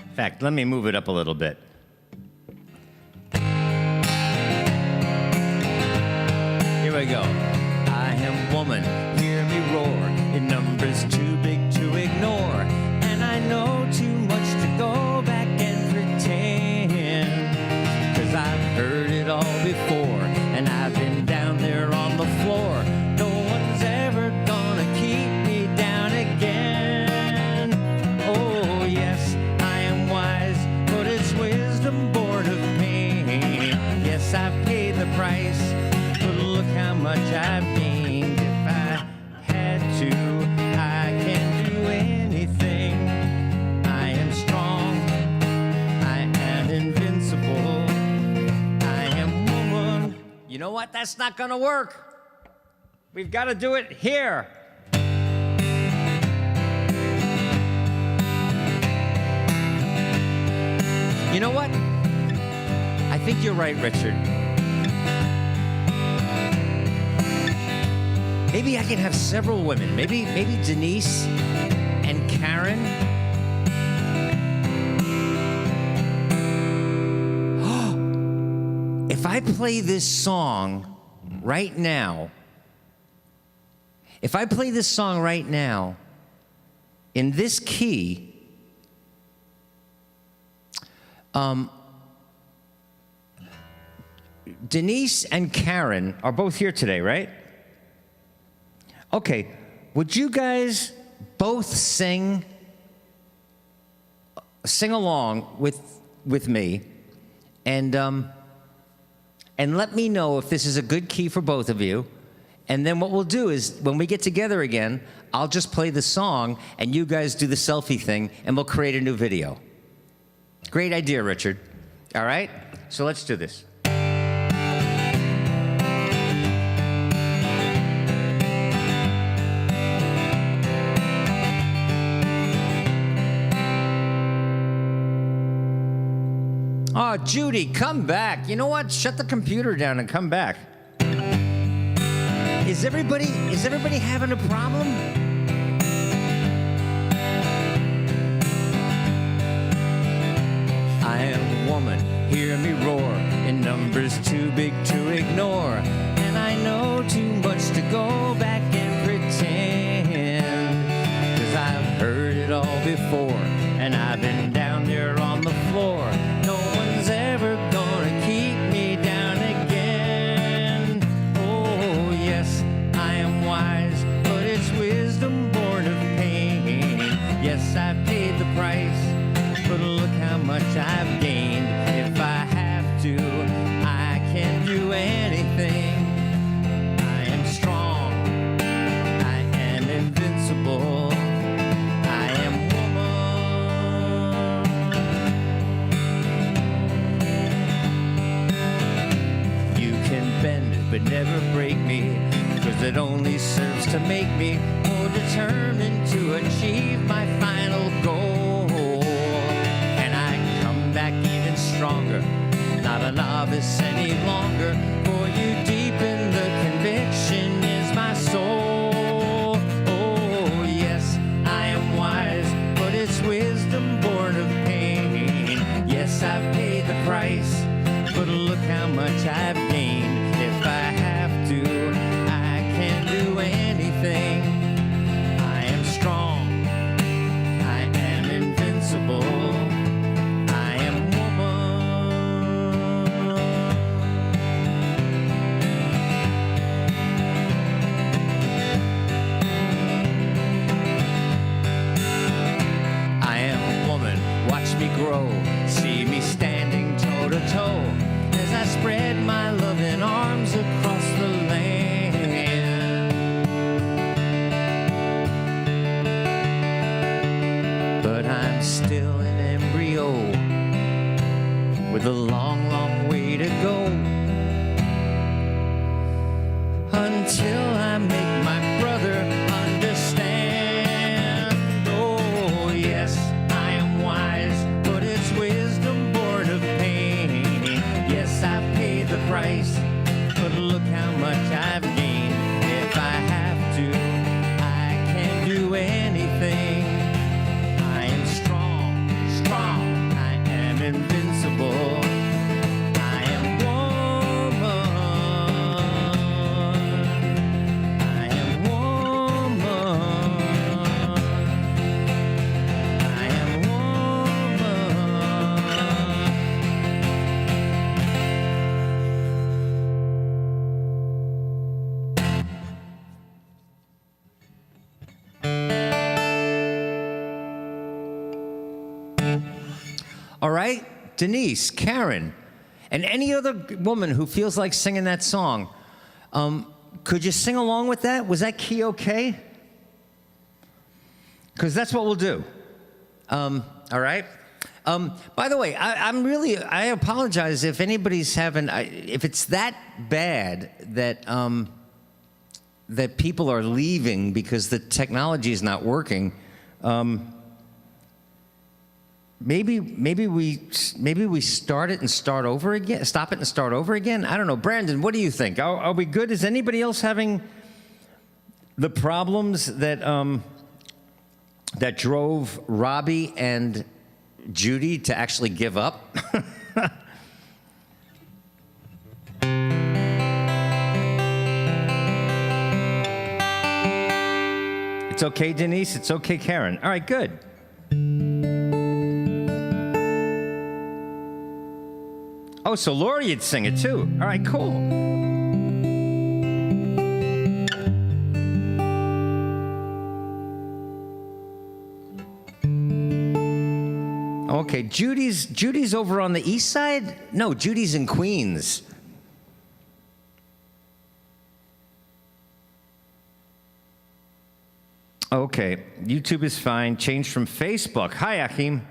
S2: In fact, let me move it up a little bit. Here we go. I am woman, hear me roar, in numbers too big to ignore, and I know too much to go back and pretend, 'cause I've heard it all before, and I've been down there on the floor. No one's ever gonna keep me down again. Oh yes, but it's wisdom born of pain. Yes, I've paid the price, but look how much I've gained. If I had to, I can do anything. I am strong, I am invincible, I am woman. You know what? That's not gonna work. We've got to do it here. You know what? I think you're right, Richard. Maybe I can have several women. Maybe Denise and Karen. If I play this song right now, in this key, Denise and Karen are both here today, right? Okay, would you guys both sing along with me, and let me know if this is a good key for both of you. And then what we'll do is, when we get together again, I'll just play the song, and you guys do the selfie thing, and we'll create a new video. Great idea, Richard. All right? So let's do this. Oh, Judy, come back. You know what? Shut the computer down and come back. Is everybody having a problem? I am a woman, hear me roar, in numbers too big to ignore, and I know too much to go back and pretend, 'cause I've heard it all before, and I've been down there on the floor. No one's ever gonna keep me down again. Oh yes, I am wise, but it's wisdom born of pain. Yes, I paid the price, but look how much I've gained. If I have to, I can do anything. I am strong, I am invincible, I am woman. You can bend but never break me, 'cause it only serves to make me more determined to achieve my final goal. Back even stronger, not a novice any longer. For you deep in the conviction is my soul. Oh yes, I am wise, but it's wisdom born of pain. Yes, I've paid the price, but look how much I've gained. If I have to, I can do anything. I am strong, I am invincible. Grow, see me standing toe to toe as I spread my loving arms across with a long, long way to go until I make my brother understand. Oh, yes, I am wise, but it's wisdom born of pain. Yes, I pay the price, but look how much I've gained. If I have to, I can do anything. I am strong, strong, I am invincible. I am woman, I am woman, I am All right, Denise, Karen, and any other woman who feels like singing that song, could you sing along with that? Was that key okay? Because that's what we'll do. All right? By the way, I apologize if anybody's having, if it's that bad that, that people are leaving because the technology is not working. Maybe we start it and start over again. Stop it and start over again. I don't know, Brandon. What do you think? Are we good? Is anybody else having the problems that that drove Robbie and Judy to actually give up? It's okay, Denise. It's okay, Karen. All right, good. Oh, so Lori, you'd sing it too. All right, cool. Okay, Judy's over on the east side? No, Judy's in Queens. Okay, YouTube is fine. Changed from Facebook. Hi, Achim.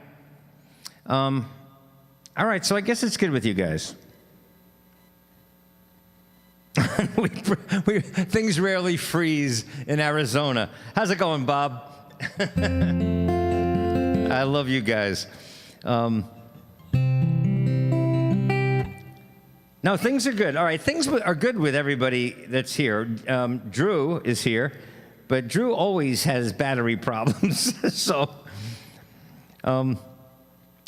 S2: All right, so I guess it's good with you guys. Things rarely freeze in Arizona. How's it going, Bob? I love you guys. No, things are good. All right, things are good with everybody that's here. Drew is here, but Drew always has battery problems. So,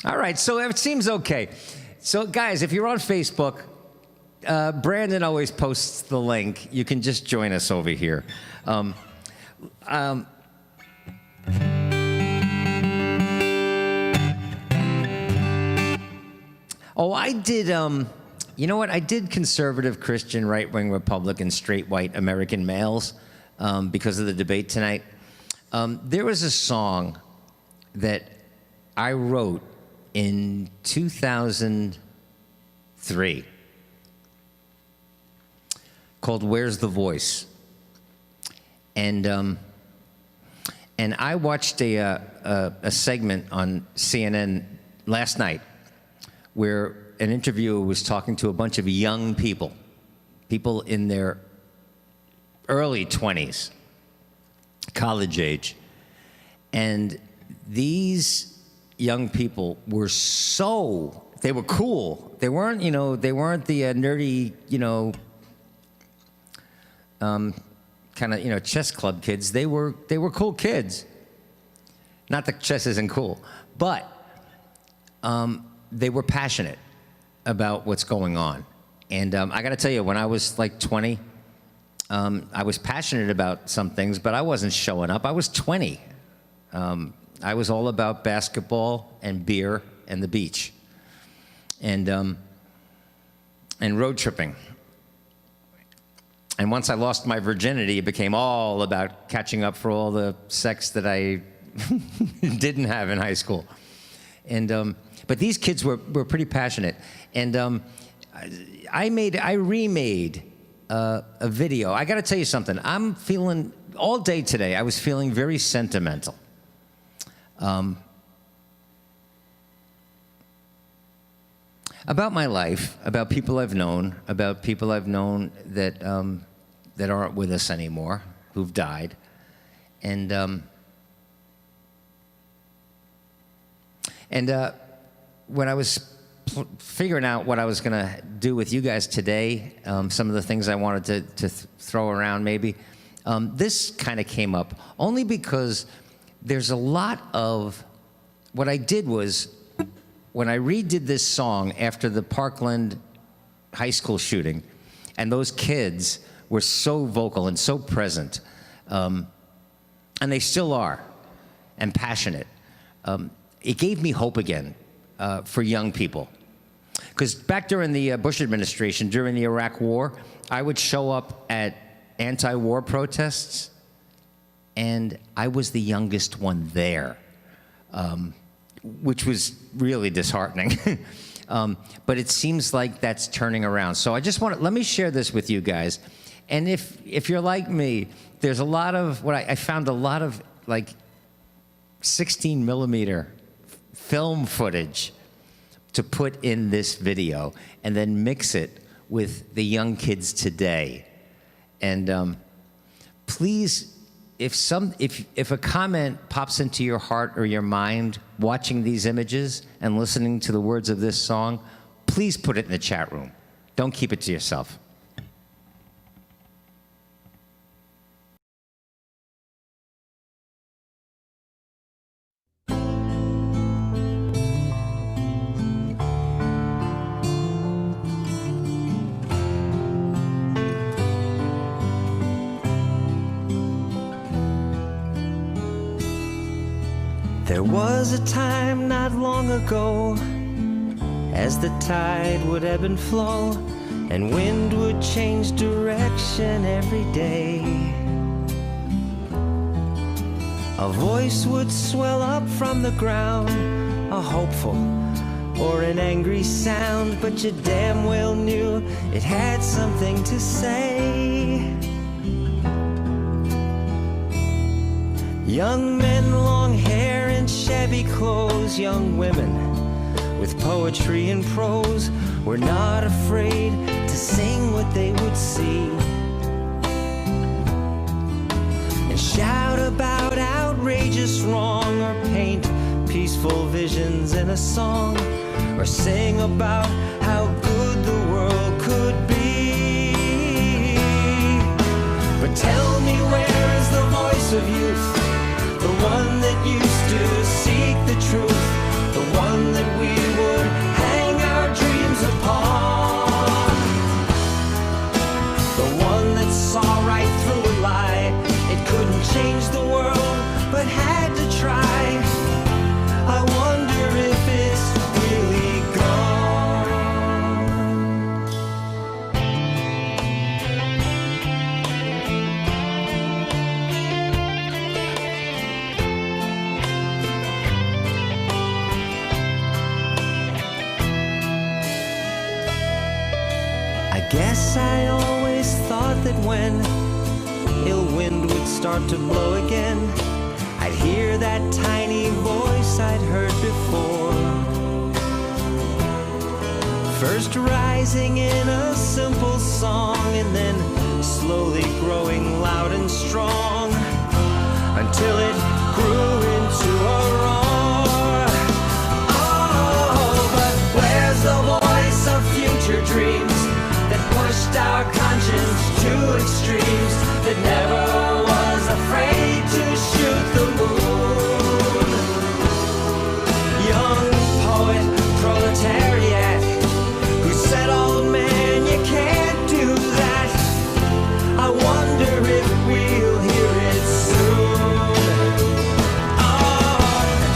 S2: all right, so it seems okay. So, guys, if you're on Facebook, Brandon always posts the link. You can just join us over here. Oh, I did, you know what? I did conservative, Christian, right-wing, Republican, straight, white, American males because of the debate tonight. There was a song that I wrote in 2003 called "Where's the Voice," and I watched a segment on CNN last night where an interviewer was talking to a bunch of young people in their early 20s, college age, and these young people were they were cool. They weren't, the nerdy, kind of, chess club kids. They were cool kids. Not that chess isn't cool, but they were passionate about what's going on. And I got to tell you, when I was like 20, I was passionate about some things, but I wasn't showing up. I was 20. I was all about basketball and beer and the beach, and road tripping. And once I lost my virginity, it became all about catching up for all the sex that I didn't have in high school. And but these kids were pretty passionate, and I remade a video. I got to tell you something. I'm feeling all day today. I was feeling very sentimental. about my life, about people I've known that that aren't with us anymore, who've died, and when I was figuring out what I was going to do with you guys today, some of the things I wanted to throw around maybe, this kind of came up only because there's a lot of, what I did was, when I redid this song after the Parkland high school shooting, and those kids were so vocal and so present, and they still are, and passionate, it gave me hope again for young people. Because back during the Bush administration, during the Iraq War, I would show up at anti-war protests, and I was the youngest one there, which was really disheartening. But it seems like that's turning around. So I just let me share this with you guys. And if you're like me, there's a lot of, I found a lot of like 16 millimeter film footage to put in this video and then mix it with the young kids today. And please, if a comment pops into your heart or your mind watching these images and listening to the words of this song, please put it in the chat room. Don't keep it to yourself.
S1: There was a time not long ago, as the tide would ebb and flow, and wind would change direction every day. A voice would swell up from the ground, a hopeful or an angry sound, but you damn well knew it had something to say. Young men, long hair and shabby clothes, young women with poetry and prose were not afraid to sing what they would see and shout about outrageous wrong, or paint peaceful visions in a song, or sing about how good the world could be. But tell me, where is the voice of youth? The one that used to seek the truth, the one that we would hang our dreams upon, the one that saw right through a lie. It couldn't change the world, but had to try. I wonder if it's really gone. I guess I always thought that when ill wind would start to blow again, I'd hear that tiny voice I'd heard before, first rising in a simple song, and then slowly growing loud and strong, until it grew into a roar. Oh, but where's the voice of future dreams that pushed our conscience to extremes, that never was afraid to shoot the moon? Young poet proletariat who said, old man, you can't do that. I wonder if we'll hear it soon. Oh,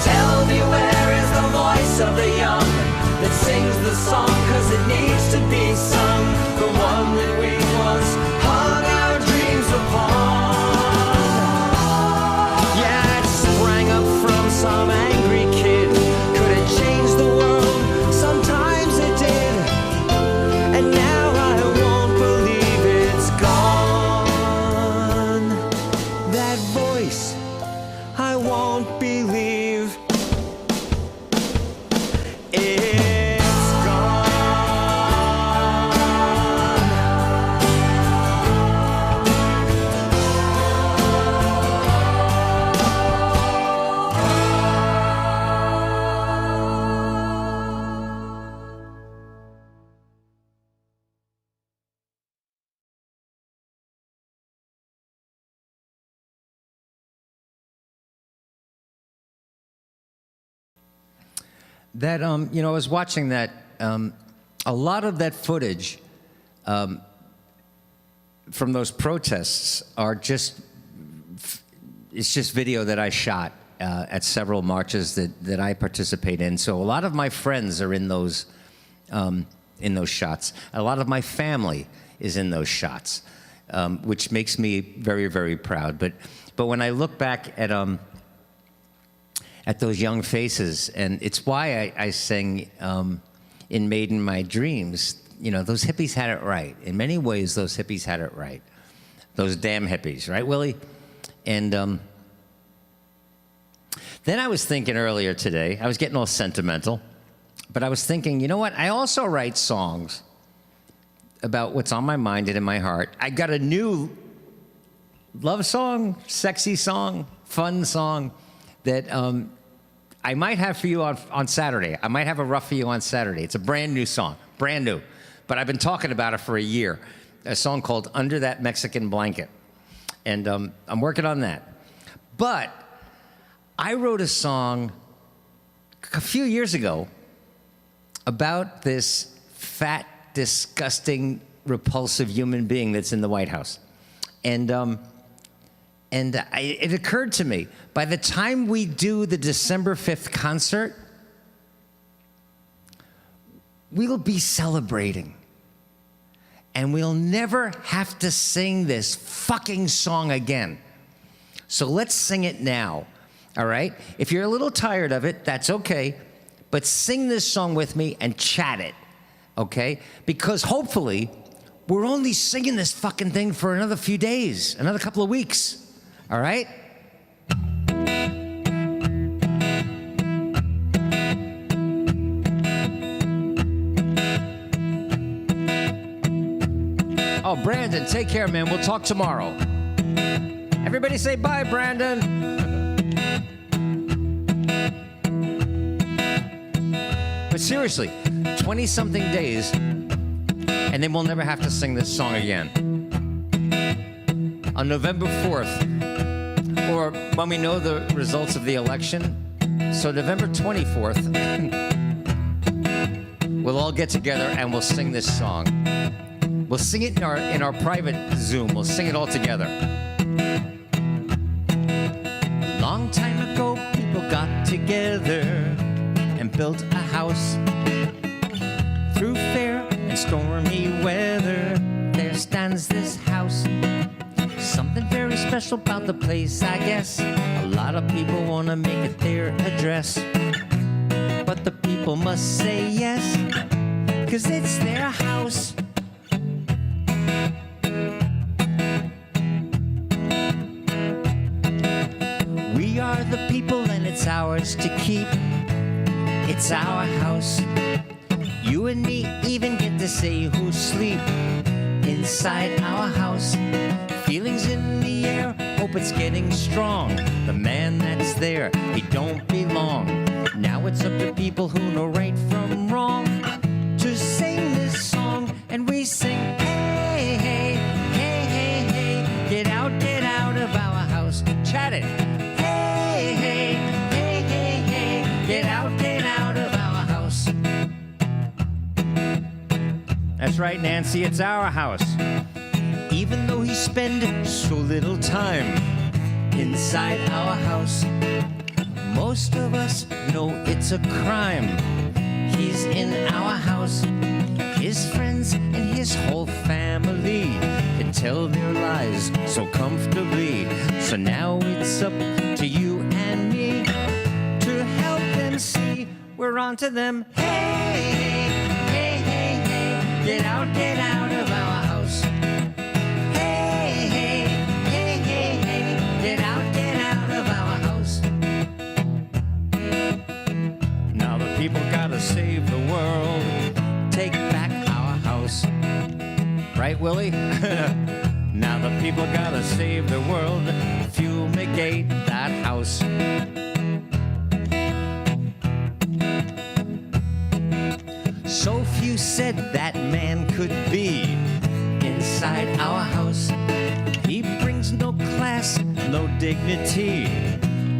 S1: tell me, where is the voice of the young that sings the song 'cause it needs to be sung, the one that we once hung our dreams upon? Yeah, it sprang up from some angry kid. Could it change the world? Sometimes it did. And now I won't believe it's gone. That voice, I won't believe it's gone.
S2: That I was watching that. A lot of that footage from those protests are it's just video that I shot at several marches that I participate in. So a lot of my friends are in those shots. A lot of my family is in those shots, which makes me very, very proud. But when I look back at those young faces, and it's why I sing in Made in My Dreams, those hippies had it right. In many ways, those hippies had it right. Those damn hippies, right, Willie? And then I was thinking earlier today, I was getting all sentimental, but I was thinking, you know what? I also write songs about what's on my mind and in my heart. I got a new love song, sexy song, fun song that I might have for you on Saturday. I might have a rough for you on Saturday. It's a brand new song, brand new. But I've been talking about it for a year. A song called Under That Mexican Blanket. And I'm working on that. But I wrote a song a few years ago about this fat, disgusting, repulsive human being that's in the White House. And it occurred to me, by the time we do the December 5th concert, we'll be celebrating. And we'll never have to sing this fucking song again. So let's sing it now, all right? If you're a little tired of it, that's okay. But sing this song with me and chat it, okay? Because hopefully, we're only singing this fucking thing for another few days, another couple of weeks, all right? Oh, Brandon, take care, man. We'll talk tomorrow. Everybody say bye, Brandon. But seriously, 20-something days, and then we'll never have to sing this song again. On November 4th, or when we know the results of the election, so November 24th, we'll all get together and we'll sing this song. We'll sing it in our private Zoom. We'll sing it all together. Long time ago, people got together and built a house. Through fair and stormy weather, there stands this house. Something very special about the place, I guess. A lot of people want to make it their address. But the people must say yes, 'cause it's their house. We are the people and it's ours to keep. It's our house. You and me even get to say who's sleep inside our house. Feelings in the air, hope it's getting strong. The man that's there, he don't belong. Now it's up to people who know right from wrong to sing this song, and we sing, hey, hey, hey, hey, hey, get out of our house. Chat it. Hey, hey, hey, hey, hey, get out of our house. That's right, Nancy, it's our house. Even though he spend so little time inside our house, most of us know it's a crime. He's in our house. His friends and his whole family can tell their lies so comfortably. So now it's up to you and me to help them see we're onto them. Hey, hey, hey, hey, get out of our house. Hey, hey, hey, hey, hey, get out of our house. Now the people gotta save the world, take back our house. Right, Willie? Now the people gotta save the world, fumigate that house. So few said that man could be inside our house. He brings no class, no dignity.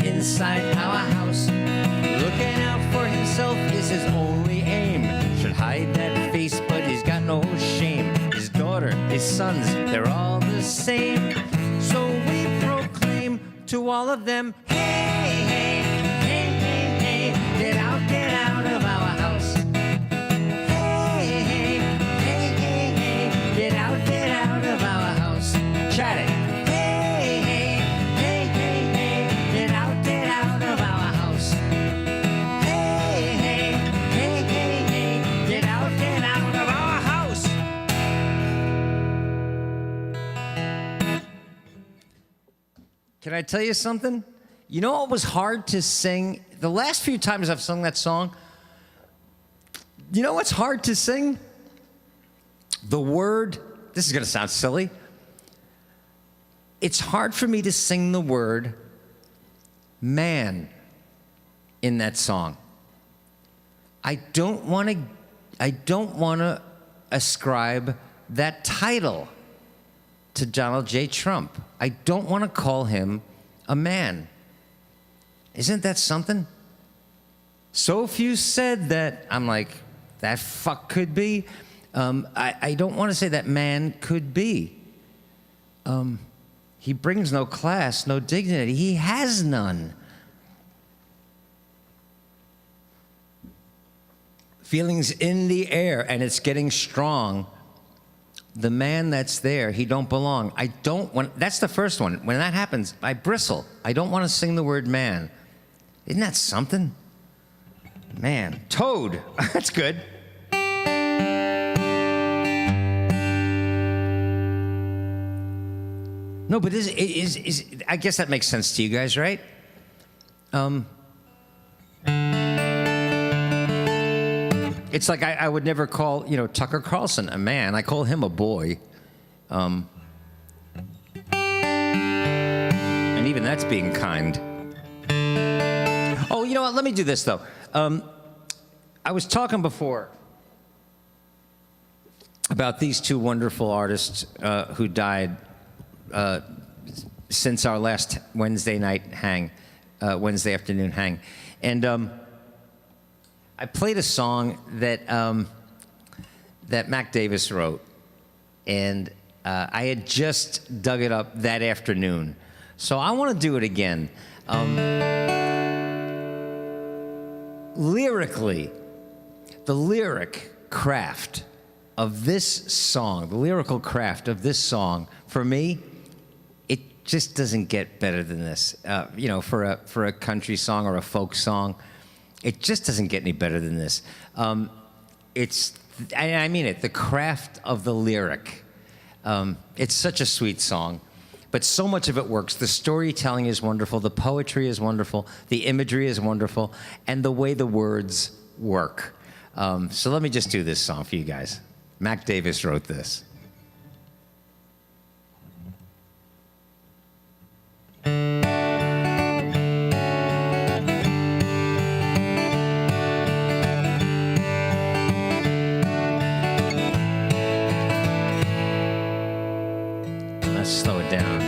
S2: inside our house. Looking out for himself is his only aim. Should hide that face, but he's got no shame. His daughter, his sons, they're all the same. So we proclaim to all of them, hey, hey, hey, hey, hey, get out of our house. Hey, hey, hey, hey, hey, get out of our house. Chat it. Hey, hey, hey, hey, hey, get out of our house. Hey, hey, hey, hey, hey, get out of our house. Can I tell you something? You know what was hard to sing? The last few times I've sung that song, you know what's hard to sing? The word, this is going to sound silly. It's hard for me to sing the word man in that song. I don't want to ascribe that title to Donald J. Trump. I don't want to call him a man. Isn't that something? So few said that. I'm like, that fuck could be. I don't want to say that man could be. He brings no class, no dignity. He has none. Feelings in the air, and it's getting strong. The man that's there, he don't belong. I don't want, that's the first one. When that happens, I bristle. I don't want to sing the word man. Isn't that something? Man, Toad, that's good. No, but I guess that makes sense to you guys, right? It's like I would never call, Tucker Carlson a man. I call him a boy. And even that's being kind. Oh, you know what? Let me do this, though. I was talking before about these two wonderful artists who died since our last Wednesday afternoon hang. And I played a song that that Mac Davis wrote, and I had just dug it up that afternoon. So I want to do it again. Lyrically, the lyric craft of this song, the lyrical craft of this song, for me, it just doesn't get better than this. For a country song or a folk song, it just doesn't get any better than this. I mean it, the craft of the lyric. It's such a sweet song, but so much of it works. The storytelling is wonderful, the poetry is wonderful, the imagery is wonderful, and the way the words work. So let me just do this song for you guys. Mac Davis wrote this. Let's slow it down.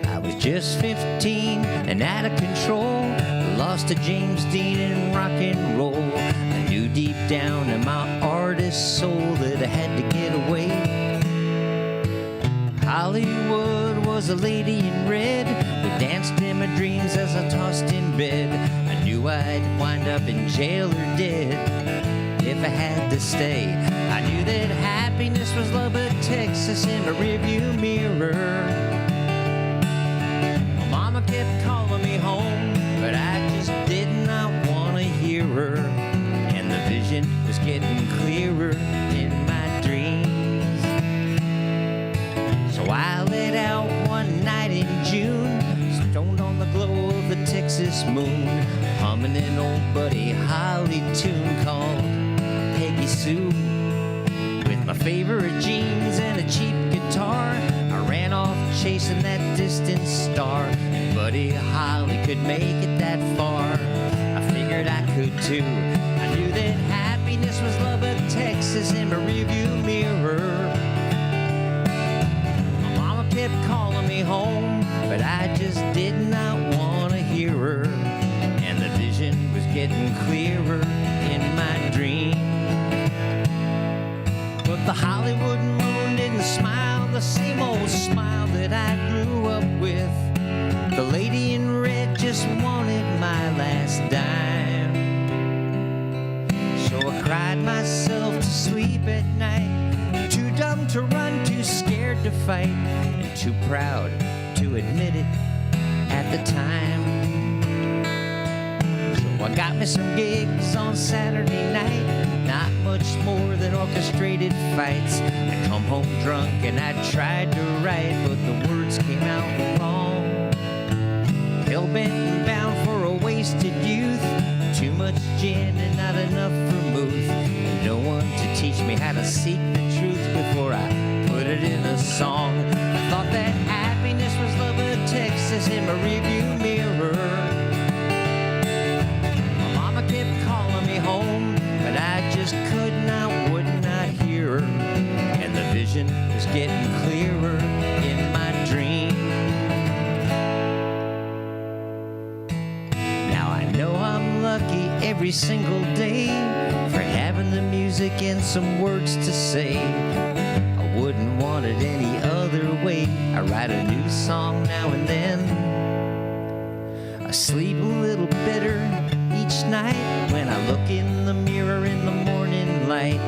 S2: I was just 15 and out of control, lost to James Dean and rock and roll. I knew deep down in my artist soul that I had to get away. Hollywood was a lady in red who danced in my dreams as I tossed in bed. I knew I'd wind up in jail or dead if I had to stay. I knew that happiness was Lubbock, Texas in my rearview mirror. My mama kept calling me home, but I just did not want to hear her. And the vision was getting clearer in my dreams. So I let out one night in June, stoned on the glow of the Texas moon, humming an old Buddy Holly tune called Peggy Sue. With my favorite jeans and a cheap guitar, I ran off chasing that distant star. If Buddy Holly could make it that far, I figured I could too. I knew Texas in my rearview mirror. My mama kept calling me home, but I just did not want to hear her. And the vision was getting clearer in my dream. But the Hollywood moon didn't smile the same old smile that I grew up with. The lady in red just wanted my last dime. So I cried myself to sleep at night, too dumb to run, too scared to fight, and too proud to admit it at the time. So I got me some gigs on Saturday night, not much more than orchestrated fights. I come home drunk and I tried to write, but the words came out wrong. Hell-bent and bound for a wasted youth, too much gin and not enough vermouth, and no one to teach me how to seek the truth before I put it in a song. I thought that happiness was Lubbock, Texas in my rearview mirror. My mama kept calling me home, but I just would not hear her. And the vision was getting clearer in my dream. Now I know I'm lucky every single day for having the music and some words to say. I wouldn't want it any other way. I write a new song now and then. I sleep a little better each night when I look in the mirror in the morning light.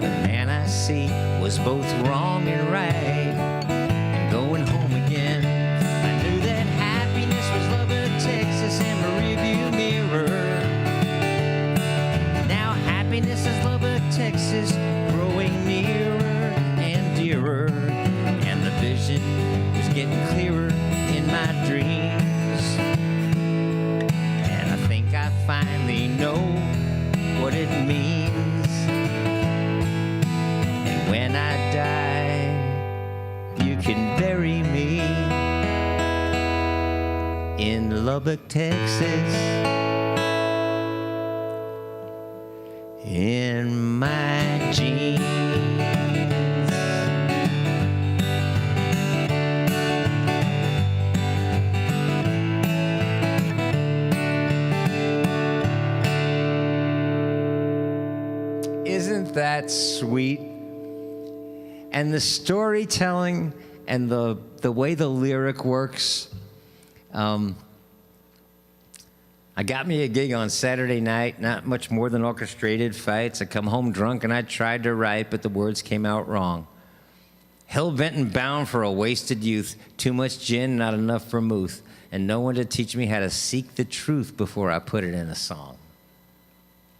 S2: The man I see was both wrong and right, and going home again. I knew that happiness was Lubbock, Texas in my rearview mirror. Now happiness is Lubbock, Texas, growing nearer and dearer, and the vision was getting clearer in my dreams. And I think I finally know what it means. And when I die, you can bury me in Lubbock, Texas, in my jeans. Isn't that sweet? And the storytelling and the way the lyric works. I got me a gig on Saturday night, not much more than orchestrated fights. I come home drunk and I tried to write, but the words came out wrong. Hell-bent and bound for a wasted youth, too much gin, not enough vermouth, and no one to teach me how to seek the truth before I put it in a song.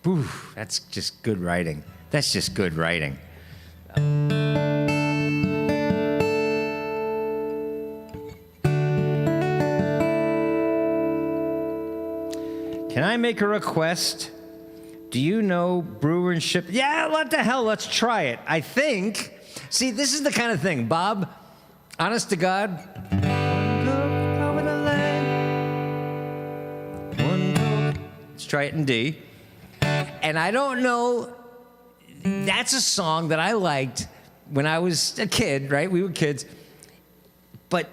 S2: Whew, that's just good writing. That's just good writing. Can I make a request? Do you know Brewer and Ship? Yeah, what the hell? Let's try it. I think. See, this is the kind of thing, Bob. Honest to God. One look over the land. One look. Let's try it in D. And I don't know. That's a song that I liked when I was a kid, right? We were kids. But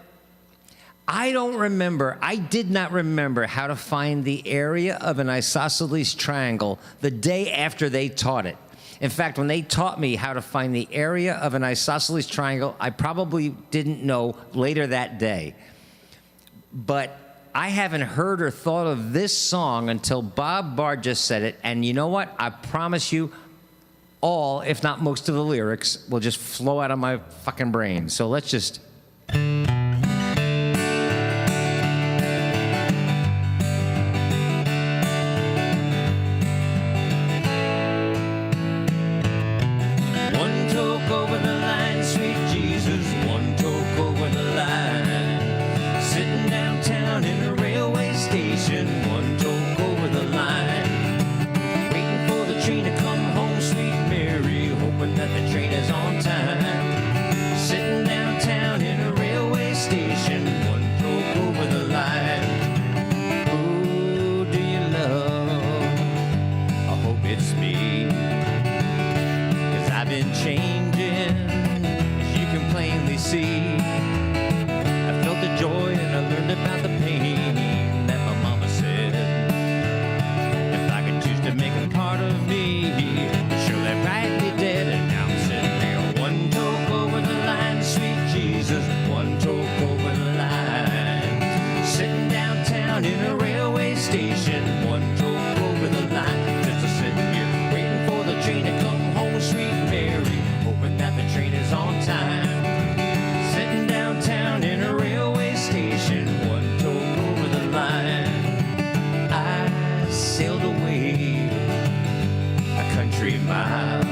S2: I did not remember how to find the area of an isosceles triangle the day after they taught it. In fact, when they taught me how to find the area of an isosceles triangle, I probably didn't know later that day. But I haven't heard or thought of this song until Bob Barr just said it. And you know what? I promise you, all, if not most of the lyrics, will just flow out of my fucking brain. So let's just... That the train is on time. Sitting downtown in a railway 3 mile.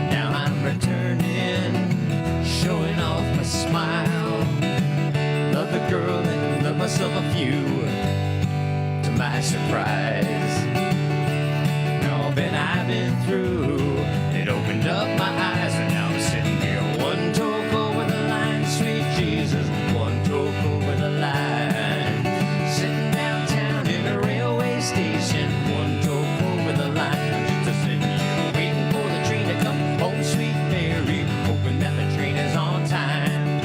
S2: Now I'm returning, showing off my smile. Love the girl and love myself a few, to my surprise. All that I've been through, it opened up my eyes, and now I'm sitting here, one toke over the line, sweet Jesus, one toke over the line. Sitting downtown in a railway station, one toke over the line. I'm just sitting here waiting for the train to come home, sweet Mary, hoping that the train is on time.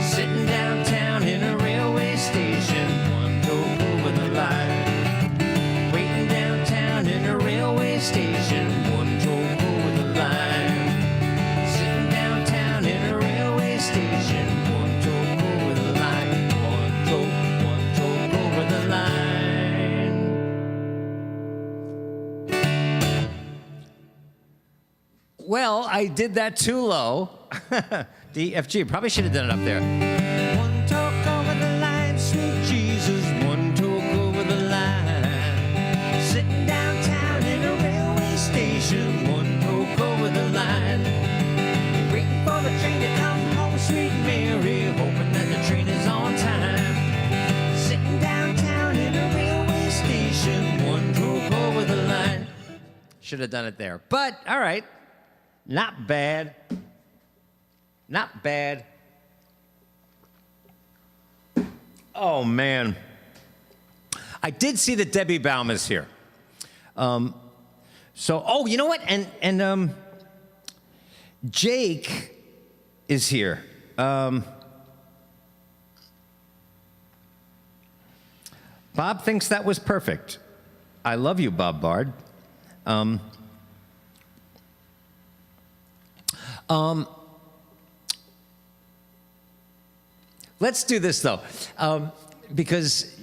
S2: Sitting downtown in a railway station, one toke over the line. Waiting downtown in a railway station, one toke over the line. Sitting downtown in a railway station, one toke over the line. One toke over the line. Well, I did that too low. D, F, G. Probably should have done it up there. One toke over the line, sweet Jesus, one toke over the line. Sitting downtown in a railway station, one toke over the line. Waiting for the train to come home, sweet Mary, hoping that the train is on time. Sitting downtown in a railway station, one toke over the line. Should have done it there. But, all right. Not bad. Not bad. Oh, man. I did see that Debbie Baum is here. Oh, you know what? And Jake is here. Bob thinks that was perfect. I love you, Bob Bard. Let's do this, though, because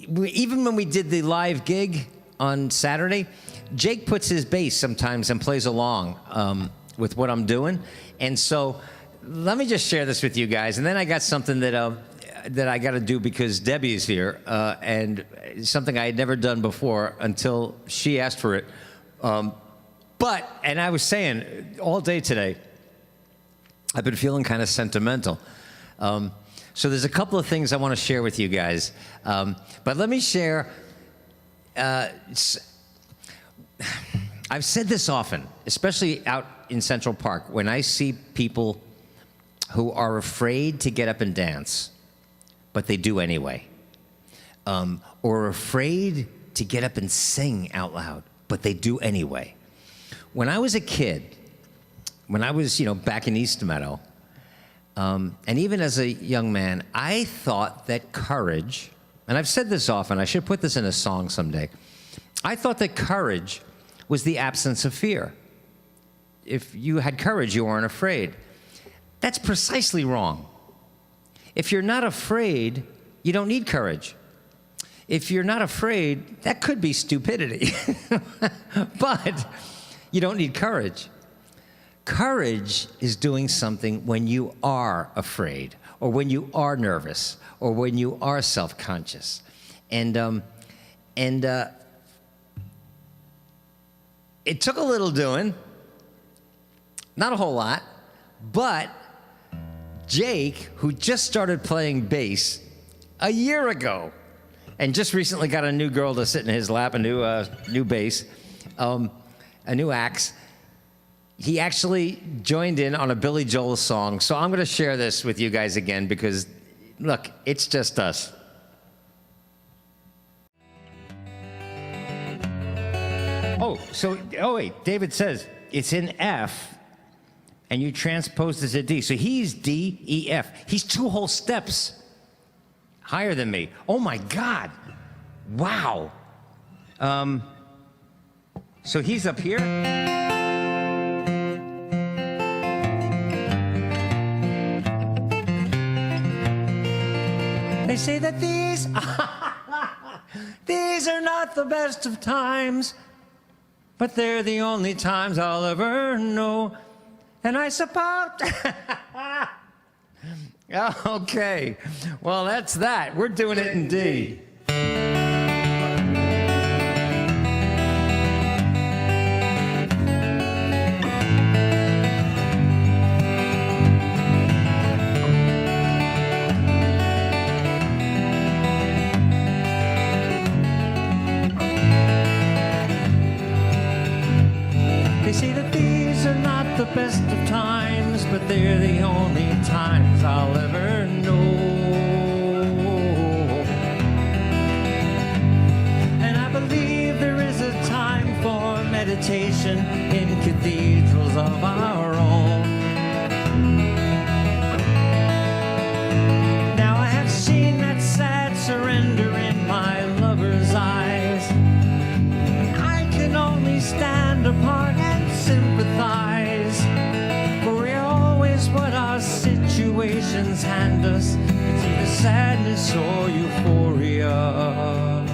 S2: even when we did the live gig on Saturday, Jake puts his bass sometimes and plays along with what I'm doing. And so let me just share this with you guys. And then I got something that I got to do because Debbie is here, and something I had never done before until she asked for it. And I was saying all day today, I've been feeling kind of sentimental. So there's a couple of things I want to share with you guys. But let me share. I've said this often, especially out in Central Park, when I see people who are afraid to get up and dance, but they do anyway. Or afraid to get up and sing out loud, but they do anyway. When I was a kid, when I was, back in East Meadow, and even as a young man, I thought that courage, and I've said this often, I should put this in a song someday. I thought that courage was the absence of fear. If you had courage, you weren't afraid. That's precisely wrong. If you're not afraid, you don't need courage. If you're not afraid, that could be stupidity. But you don't need courage. Courage is doing something when you are afraid, or when you are nervous, or when you are self-conscious. And it took a little doing, not a whole lot, but Jake, who just started playing bass a year ago, and just recently got a new girl to sit in his lap, a new bass, a new axe. He actually joined in on a Billy Joel song. So I'm going to share this with you guys again because, look, it's just us. Oh, wait, David says it's in F, and you transposed it to D. So he's D, E, F. He's 2 whole steps higher than me. Oh, my God. Wow. So he's up here. They say that these are not the best of times, but they're the only times I'll ever know. And I suppose... Okay, well, that's that. We're doing it in D. they're the only times I'll ever know. And I believe there is a time for meditation in cathedrals of our own. Now I have seen that sad surrender in my lover's eyes. I can only stand apart and sympathize, for we're always what our situations hand us. It's either sadness or euphoria.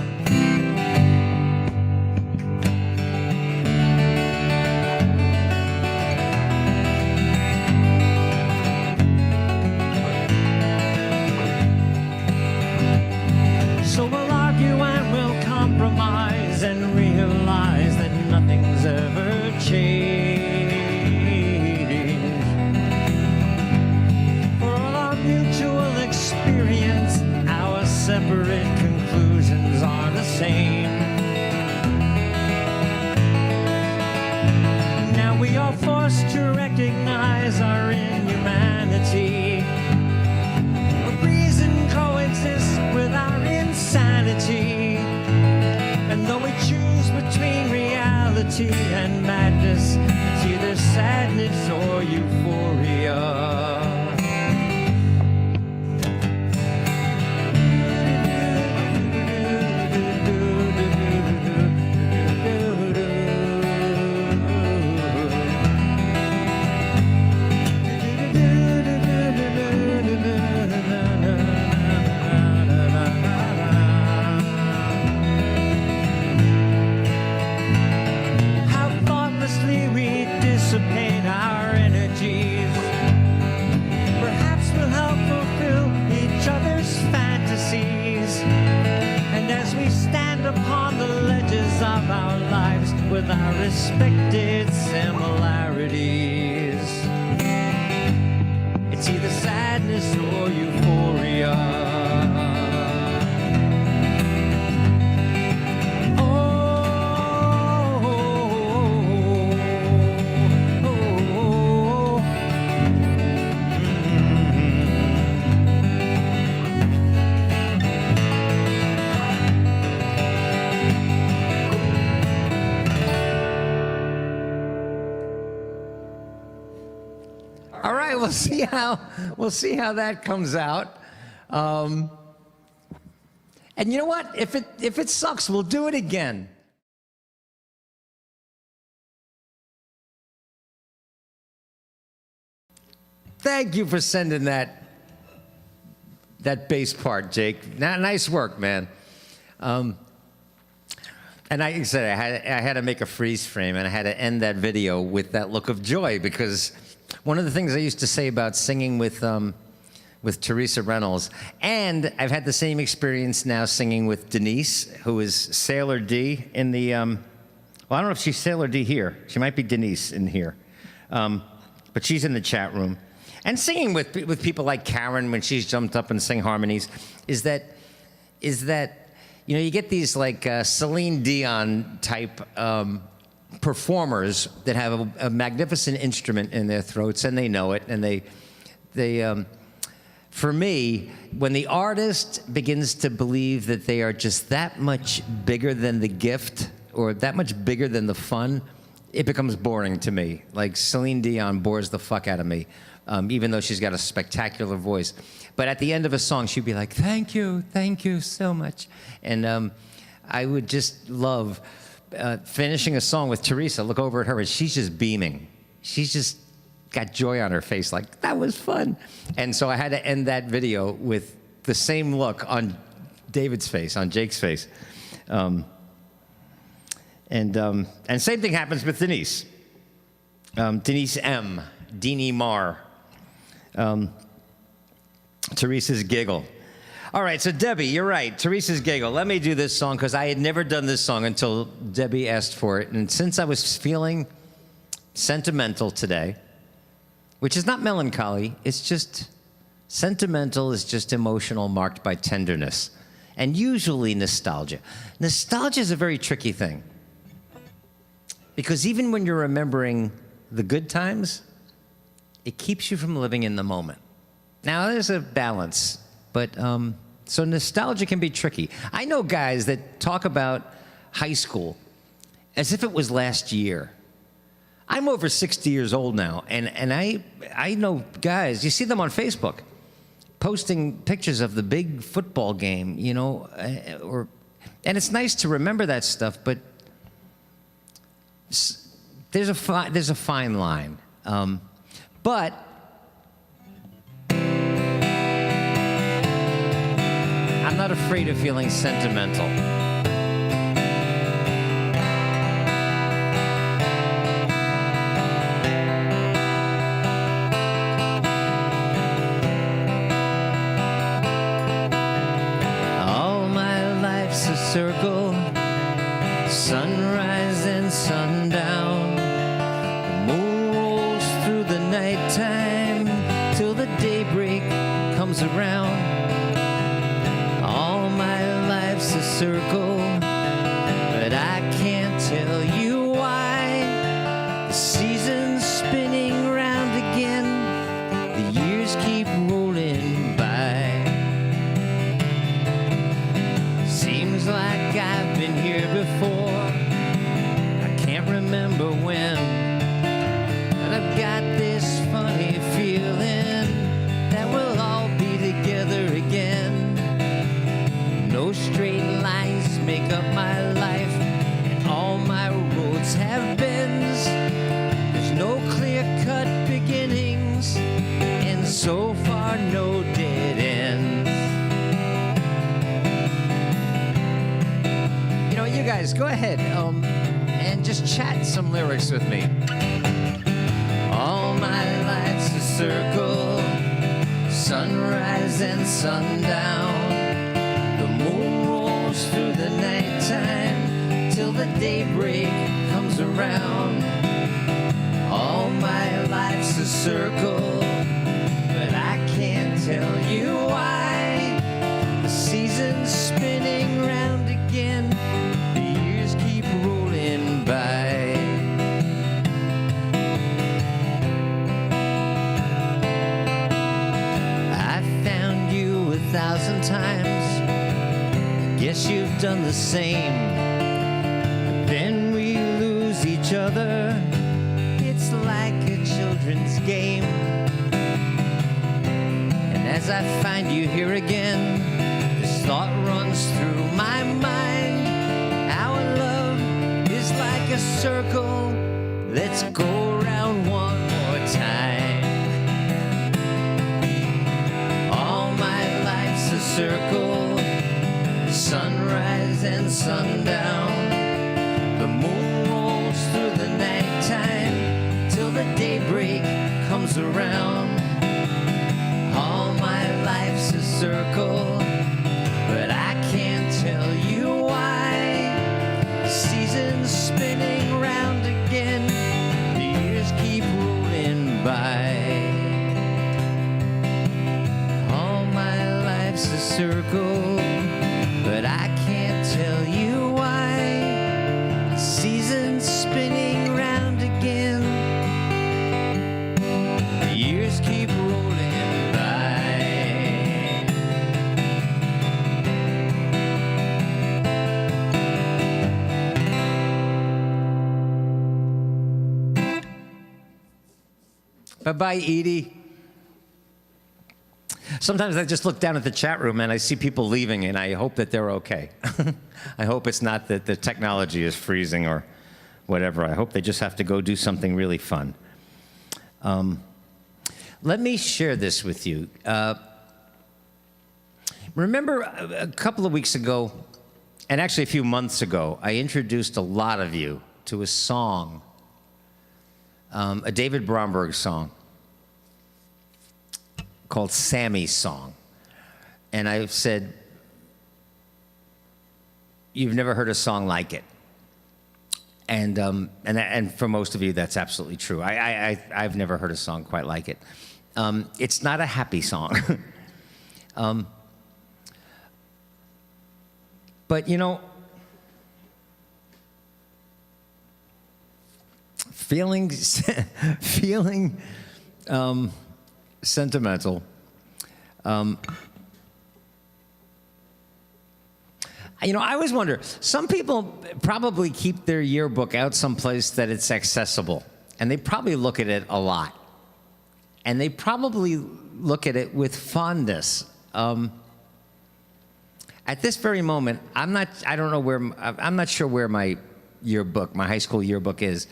S2: So we'll argue and we'll compromise and realize that nothing's ever changed. For all our mutual experience, our separate conclusions are the same. Now we are forced to recognize our inhumanity. Reason coexists with our insanity. And though we choose between reality and madness, it's either sadness or euphoria. Dissipate our energies. Perhaps we'll help fulfill each other's fantasies. And as we stand upon the ledges of our lives with our respected similarities, it's either sadness or euphoria. All right, we'll see how that comes out. And you know what? If it sucks, we'll do it again. Thank you for sending that bass part, Jake. Nice work, man. And like I said, I had to make a freeze frame, and I had to end that video with that look of joy, because one of the things I used to say about singing with Teresa Reynolds, and I've had the same experience now singing with Denise, who is Sailor D in the, well, I don't know if she's Sailor D here. She might be Denise in here. But she's in the chat room. And singing with people like Karen when she's jumped up and sing harmonies is that, you know, you get these like Celine Dion type performers that have a magnificent instrument in their throats, and they know it, and they for me, when the artist begins to believe that they are just that much bigger than the gift or that much bigger than the fun, it becomes boring to me. Like Celine Dion bores the fuck out of me, even though she's got a spectacular voice. But at the end of a song, she'd be like, thank you so much. And I would just love finishing a song with Teresa, look over at her, and she's just beaming. She's just got joy on her face, like, that was fun. And so I had to end that video with the same look on David's face, on Jake's face. And same thing happens with Denise. Denise M., Deanie Marr, Teresa's Giggle. All right, so Debbie, you're right, Teresa's Giggle. Let me do this song, because I had never done this song until Debbie asked for it. And since I was feeling sentimental today, which is not melancholy, it's just sentimental, is just emotional, marked by tenderness, and usually nostalgia. Nostalgia is a very tricky thing, because even when you're remembering the good times, it keeps you from living in the moment. Now, there's a balance, but so nostalgia can be tricky. I know guys that talk about high school as if it was last year. I'm over 60 years old now, and I know guys, you see them on Facebook, posting pictures of the big football game, you know, and it's nice to remember that stuff, but there's a fine line. But I'm not afraid of feeling sentimental. All my life's a circle, sunrise and sundown. The moon rolls through the nighttime till the daybreak comes around. All my life's a circle, but I can't tell you why. The season's spinning round again, the years keep rolling by. Seems like I've been here before, I can't remember when, but I've got this funny feeling that we'll all be together again. No straight lines make up my life, and all my roads have bends. There's no clear-cut beginnings, and so far no dead ends. You know, you guys, go ahead and just chat some lyrics with me. All my life's a circle, sunrise and sundown. The moon rolls through the nighttime till the daybreak comes around. All my life's a circle, but I can't tell you why. The season's spinning round again, the years keep rolling by. I found you 1,000 times, guess you've done the same. But then we lose each other, it's like a children's game. And as I find you here again, this thought runs through my mind. Our love is like a circle, let's go around one more time. All my life's a circle, sunrise and sundown. The moon rolls through the nighttime till the daybreak comes around. All my life's a circle, but I can't tell you why. The season's spinning round again, the years keep rolling by. All my life's a circle, but I can't tell you why. The season's spinning round again, the years keep rolling by. Bye-bye, Edie. Sometimes I just look down at the chat room and I see people leaving, and I hope that they're okay. I hope it's not that the technology is freezing or whatever. I hope they just have to go do something really fun. Let me share this with you. Remember a couple of weeks ago, and actually a few months ago, I introduced a lot of you to a song, a David Bromberg song called Sammy's Song. And I've said, you've never heard a song like it. And for most of you, that's absolutely true. I've never heard a song quite like it. It's not a happy song. But, you know, feeling Sentimental. I always wonder, some people probably keep their yearbook out someplace that it's accessible, and they probably look at it a lot. And they probably look at it with fondness. At this very moment, I'm not sure where my yearbook, my high school yearbook is.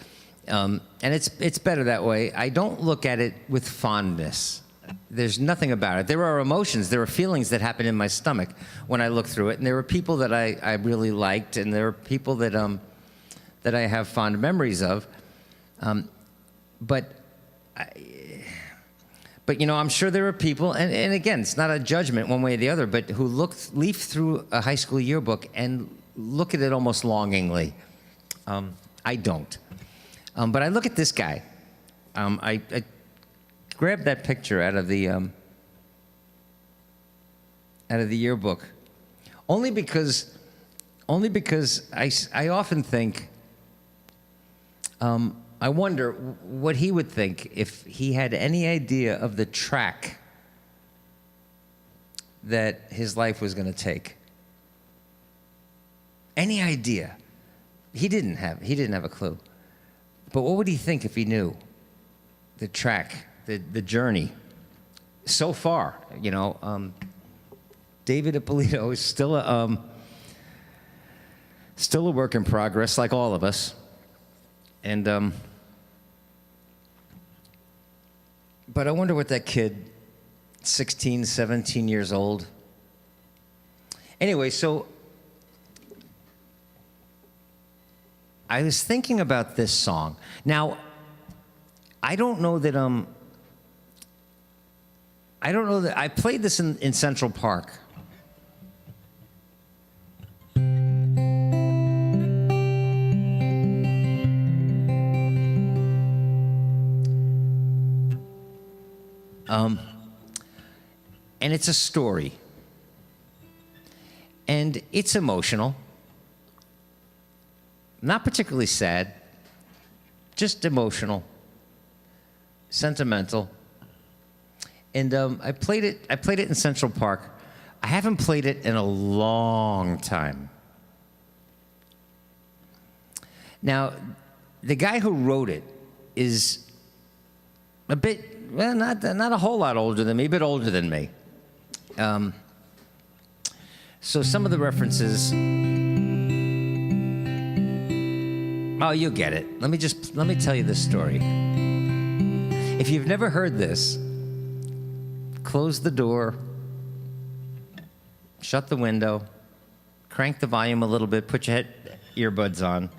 S2: And it's better that way. I don't look at it with fondness. There's nothing about it. There are emotions, there are feelings that happen in my stomach when I look through it, and there were people that I really liked, and there are people that I have fond memories of. But I'm sure there are people, and again, it's not a judgment one way or the other, but who leaf through a high school yearbook and look at it almost longingly. I don't. But I look at this guy. I grabbed that picture out of the yearbook, only because I often think, I wonder what he would think if he had any idea of the track that his life was going to take. Any idea? He didn't have a clue. But what would he think if he knew the track, the journey so far? David Ippolito is still a work in progress, like all of us. And but I wonder what that kid, 16, 17 years old. Anyway, so I was thinking about this song. Now, I don't know that I played this in Central Park. And it's a story. And it's emotional. Not particularly sad, just emotional, sentimental. And I played it in Central Park. I haven't played it in a long time. Now, the guy who wrote it is a bit, well, not a whole lot older than me, a bit older than me. So some of the references, oh, you'll get it. Let me tell you this story. If you've never heard this, close the door, shut the window, crank the volume a little bit, put your earbuds on.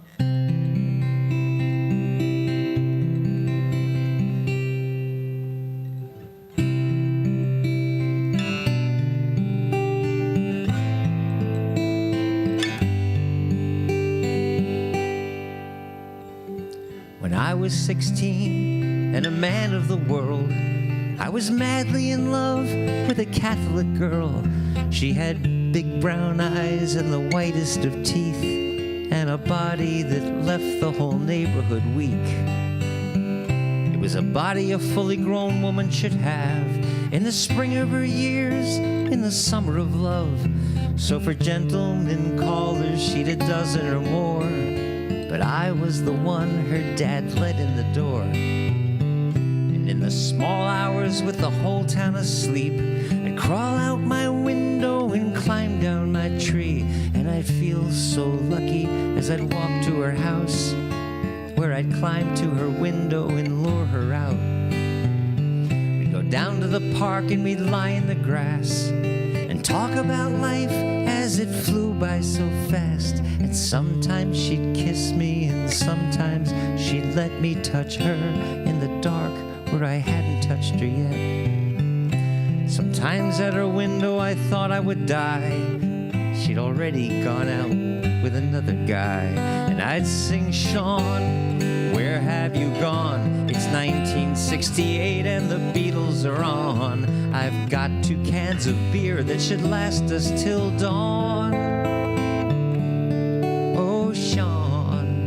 S2: When I was 16 and a man of the world, I was madly in love with a Catholic girl. She had big brown eyes and the whitest of teeth, and a body that left the whole neighborhood weak. It was a body a fully grown woman should have in the spring of her years, in the summer of love. So for gentlemen callers she'd a dozen or more, but I was the one her dad let in the door. In the small hours with the whole town asleep, I'd crawl out my window and climb down my tree, and I'd feel so lucky as I'd walk to her house, where I'd climb to her window and lure her out. We'd go down to the park and we'd lie in the grass and talk about life as it flew by so fast. And sometimes she'd kiss me and sometimes she'd let me touch her in the dark where I hadn't touched her yet. Sometimes at her window I thought I would die. She'd already gone out with another guy. And I'd sing, Sean, where have you gone? It's 1968 and the Beatles are on. I've got 2 cans of beer that should last us till dawn. Oh, Sean,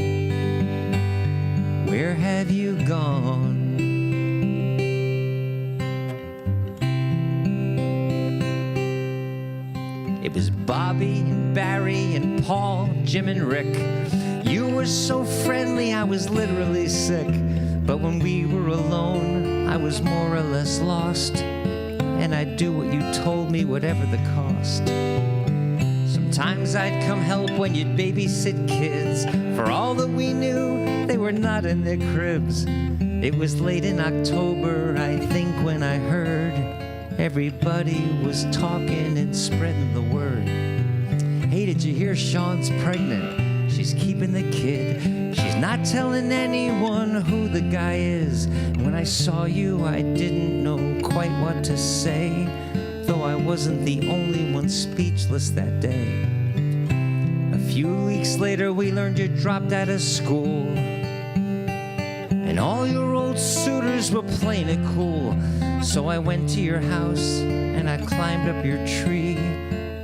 S2: where have you gone? Bobby and Barry and Paul, Jim and Rick. You were so friendly, I was literally sick. But when we were alone, I was more or less lost. And I'd do what you told me, whatever the cost. Sometimes I'd come help when you'd babysit kids. For all that we knew, they were not in their cribs. It was late in October, I think, when I heard everybody was talking and spreading the word. Hey, did you hear Sean's pregnant? She's keeping the kid. She's not telling anyone who the guy is. When I saw you, I didn't know quite what to say, though I wasn't the only one speechless that day. A few weeks later, we learned you dropped out of school, and all your old suitors were playing it cool. So I went to your house and I climbed up your tree,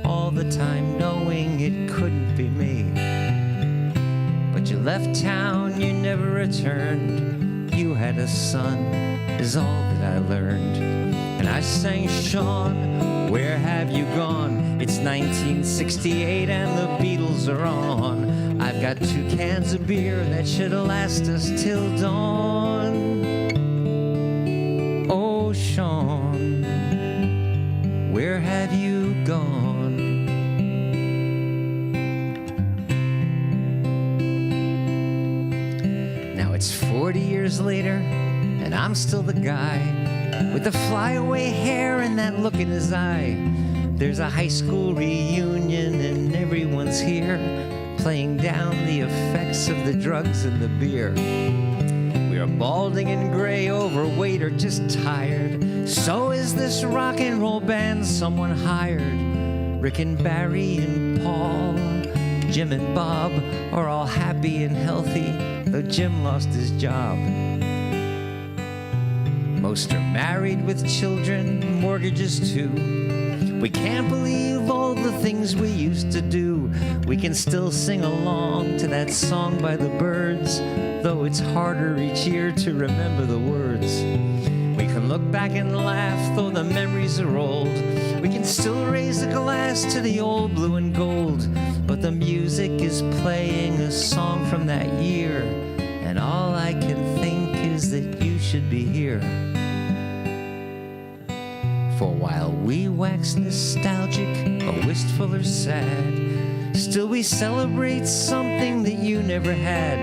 S2: all the time knowing it couldn't be me. But you left town, you never returned. You had a son, is all that I learned. And I sang, Sean, where have you gone? It's 1968 and the Beatles are on. I've got 2 cans of beer that should last us till dawn. Oh, Sean, where have you gone? Now it's 40 years later, and I'm still the guy with the flyaway hair and that look in his eye. There's a high school reunion and everyone's here, playing down the effects of the drugs and the beer. We are balding and gray, overweight or just tired. So is this rock and roll band someone hired. Rick and Barry and Paul, Jim and Bob are all happy and healthy, though Jim lost his job. Most are married with children, mortgages too. We can't believe all the things we used to do. We can still sing along to that song by the Byrds, though it's harder each year to remember the words. We can look back and laugh, though the memories are old. We can still raise a glass to the old blue and gold, but the music is playing a song from that year, and all I can think is that you should be here. For while we wax nostalgic or wistful or sad, still we celebrate something that you never had.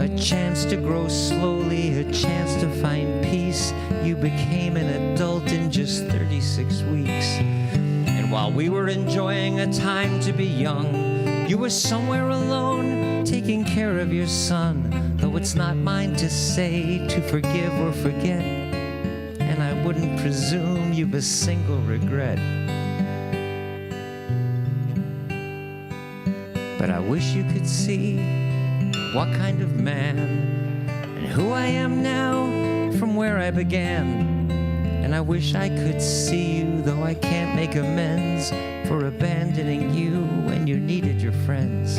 S2: A chance to grow slowly, a chance to find peace. You became an adult in just 36 weeks. And while we were enjoying a time to be young, you were somewhere alone, taking care of your son. Though it's not mine to say to forgive or forget, and I wouldn't presume you've a single regret. But I wish you could see what kind of man and who I am now from where I began. And I wish I could see you, though I can't make amends for abandoning you when you needed your friends.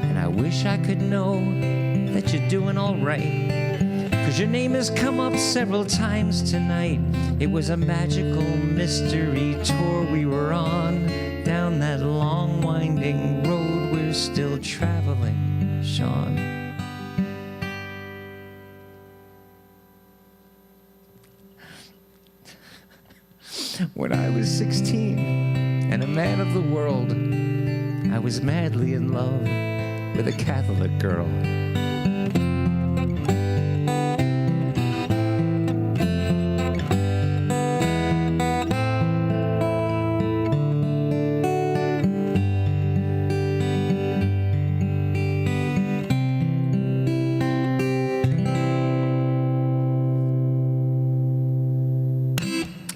S2: And I wish I could know that you're doing all right, 'cause your name has come up several times tonight. It was a magical mystery tour we were on, down that long winding road we're still traveling, Sean. When I was 16 and a man of the world, I was madly in love with a Catholic girl.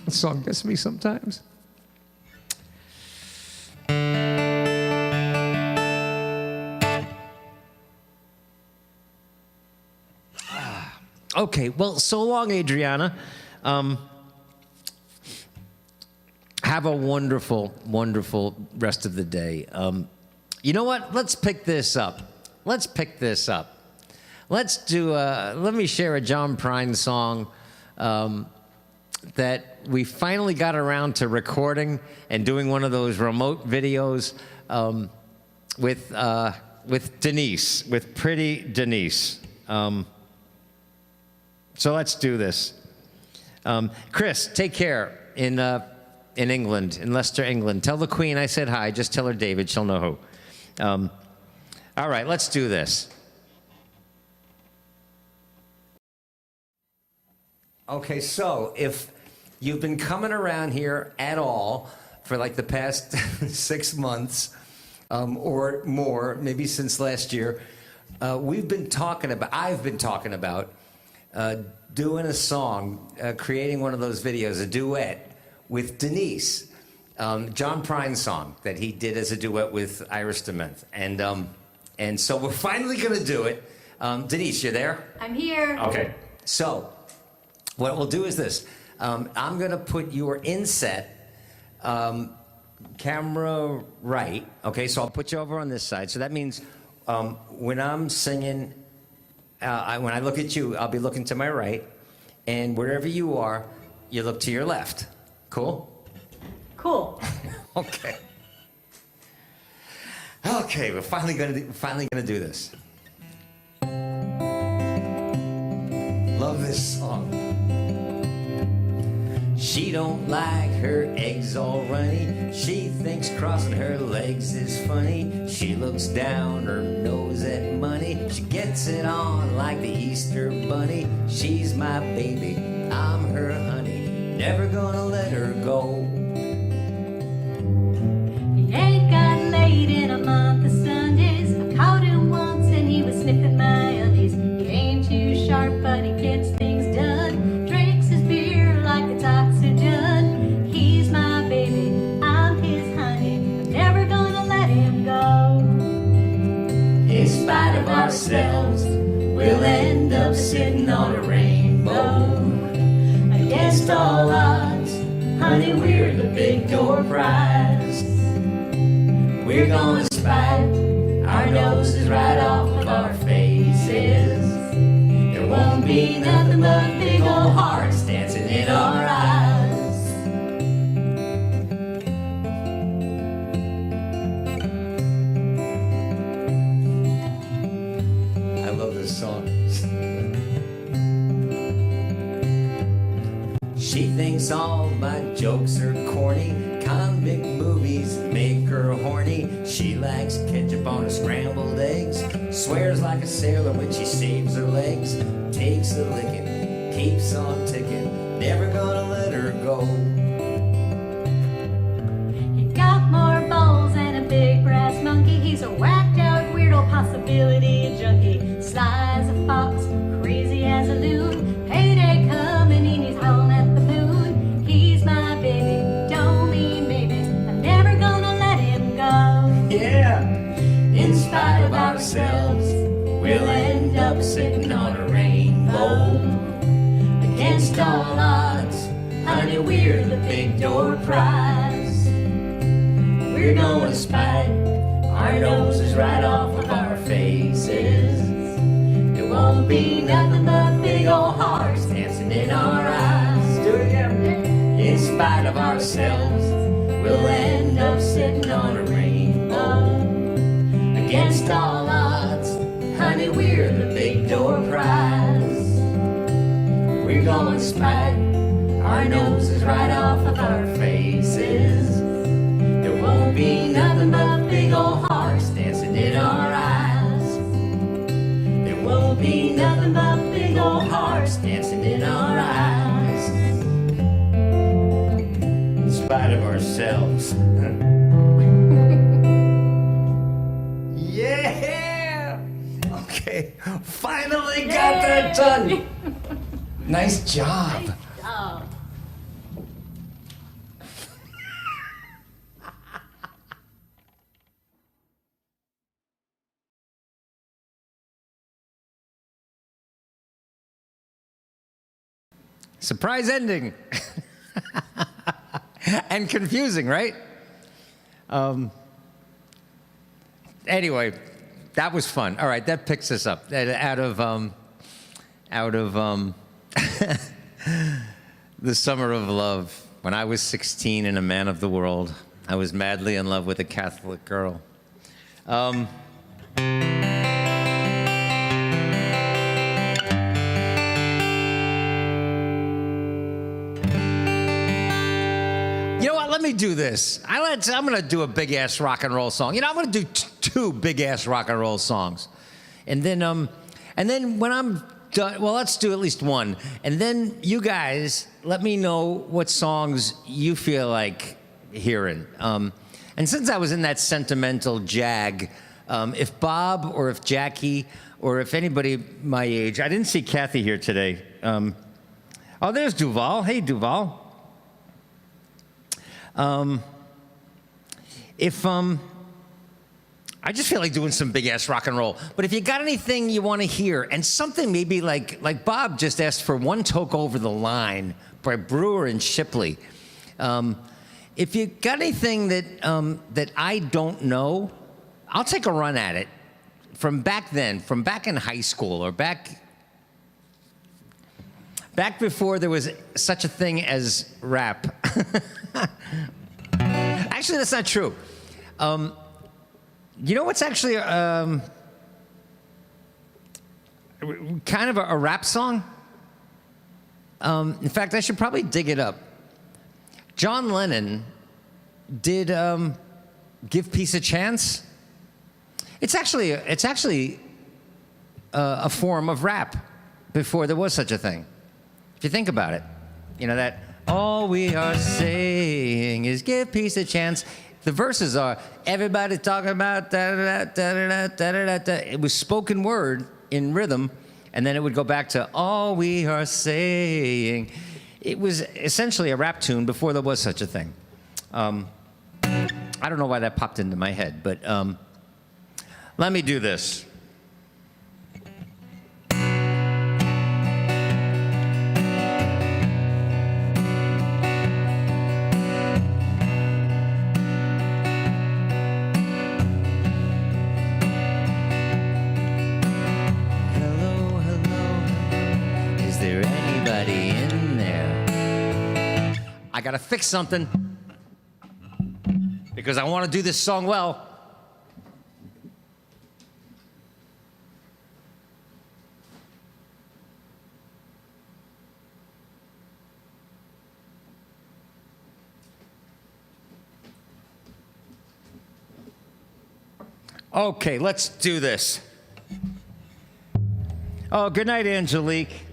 S2: That song gets me sometimes. Okay, well, so long, Adriana. Have a wonderful, wonderful rest of the day. You know what? Let's pick this up. Let's do, let me share a John Prine song that we finally got around to recording and doing one of those remote videos with Denise, with pretty Denise. So let's do this. Chris, take care in England, in Leicester, England. Tell the Queen I said hi. Just tell her David. She'll know who. All right, let's do this. Okay, so if you've been coming around here at all for like the past 6 months or more, maybe since last year, I've been talking about doing a song, creating one of those videos, a duet with Denise, John Prine's song that he did as a duet with Iris DeMent. And so we're finally going to do it. Denise, you there?
S3: I'm here.
S2: Okay. So what we'll do is this. I'm going to put your inset camera right. Okay, so I'll put you over on this side. So that means when I'm singing, when I look at you, I'll be looking to my right. And wherever you are, you look to your left. Cool?
S3: Cool.
S2: Okay. Okay, we're finally gonna do this. Love this song. She don't like her eggs all runny. She thinks crossing her legs is funny. She looks down her nose at money. She gets it on like the Easter bunny. She's my baby, I'm her honey. Never gonna let her go.
S3: He ain't got laid in a month of Sundays. I caught him once and he was sniffing my undies. He ain't too sharp, but he gets things done. Drinks his beer like it's oxygen. He's my baby, I'm his honey. I'm never gonna let him go.
S2: In spite of ourselves, we'll end up sitting on a rainbow. Against all odds, honey, we're the big door prize. We're gonna spite our noses right off of our faces. There won't be nothing but big old hearts dancing in our eyes. I love this song. She thinks all my jokes are corny. Convict movies make her horny. She likes ketchup on her scrambled eggs. Swears like a sailor when she saves her legs. Takes a licking, keeps on ticking. Never gonna let her go.
S3: He got more balls than a big brass monkey. He's a whacked out weirdo possibility junkie. Sly as a fox, crazy as a loon. Payday coming and he's howling at the moon. He's my baby, don't mean maybe. I'm never gonna let him go.
S2: Yeah! In spite of ourselves, we'll end up sitting on a rainbow. Against all odds, honey, we're the big door prize. We're gonna spite our noses right off of our faces. There won't be nothing but big old hearts dancing in our eyes. Do it again. In spite of ourselves, we'll end up sitting on a rainbow. Against all odds, honey, we're the big door prize. We're gonna spite our noses right off of our faces. There won't be nothing but big old hearts dancing in our eyes. There won't be nothing but big old hearts dancing in our eyes. In spite of ourselves. Yeah! Okay, finally got that done. Nice job.
S3: Oh.
S2: Surprise ending. And confusing, right? Anyway, that was fun. All right, that picks us up out of The summer of love. When I was 16 and a man of the world, I was madly in love with a Catholic girl. You know what? Let me do this. I'm going to do a big-ass rock and roll song. You know, I'm going to do two big-ass rock and roll songs. And then when I'm done, well, let's do at least one. And then you guys let me know what songs you feel like hearing. And since I was in that sentimental jag, if Bob or if Jackie or if anybody my age, I didn't see Kathy here today. Oh, there's Duval. Hey, Duval. I just feel like doing some big ass rock and roll. But if you got anything you want to hear, and something maybe like Bob just asked for One Toke Over the Line by Brewer and Shipley. If you got anything that I don't know, I'll take a run at it. From back then, from back in high school, or back before there was such a thing as rap. Actually, that's not true. You know what's actually kind of a rap song? In fact, I should probably dig it up. John Lennon did Give Peace a Chance. It's actually a form of rap before there was such a thing. If you think about it, you know that all we are saying is give peace a chance. The verses are everybody talking about da da da da da da da. It was spoken word in rhythm, and then it would go back to all we are saying. It was essentially a rap tune before there was such a thing. I don't know why that popped into my head, but let me do this. I gotta fix something because I want to do this song well. Okay, let's do this. Oh, good night, Angelique.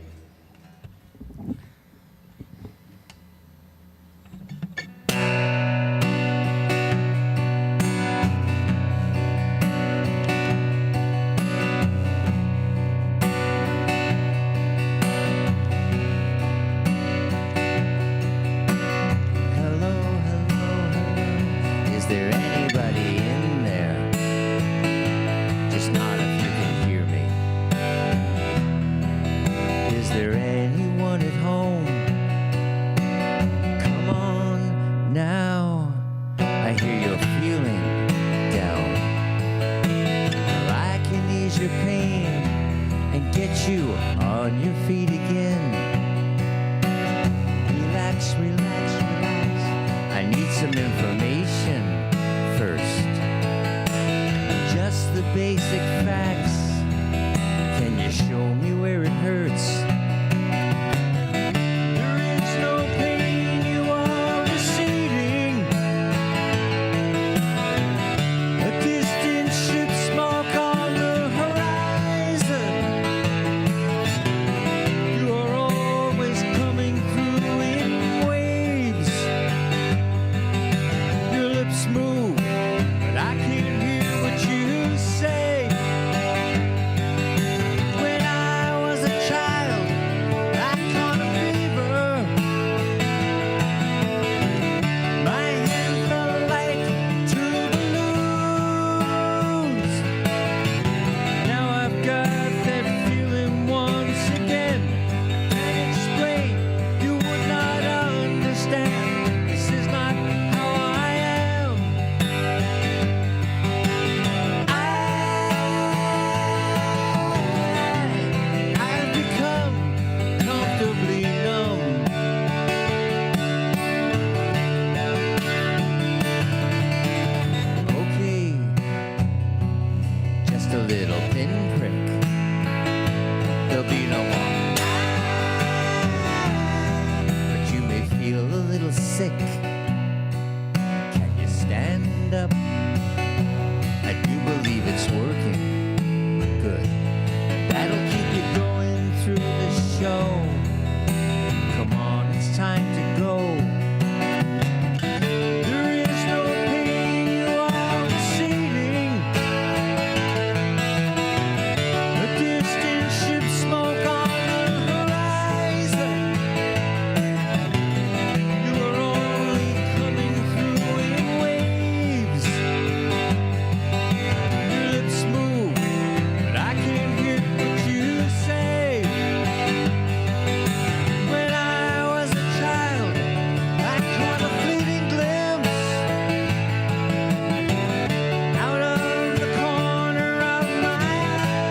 S1: Move, but I can't hear what you say.
S2: pinprick. There'll be no more. But you may feel a little sick. Can you stand up? I do believe it's working. Good. That'll keep you going through the show. Come on, it's time to go. There is no pain, you are receding. A distant ship smoke on the horizon. You are only coming through in waves. Your lips move, but I can't hear what you say. When I was a child, I caught a fleeting glimpse out of the corner of my eye.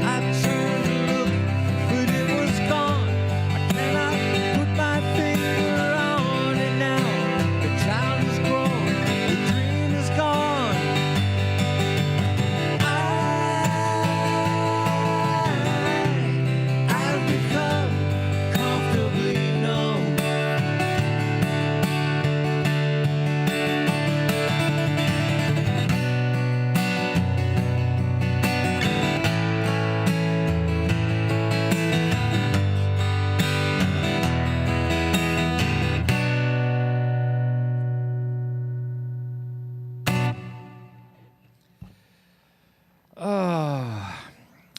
S2: I turned to look, but it was gone. I cannot put my finger on it now. The child is grown, the dream is gone. I've become comfortably numb.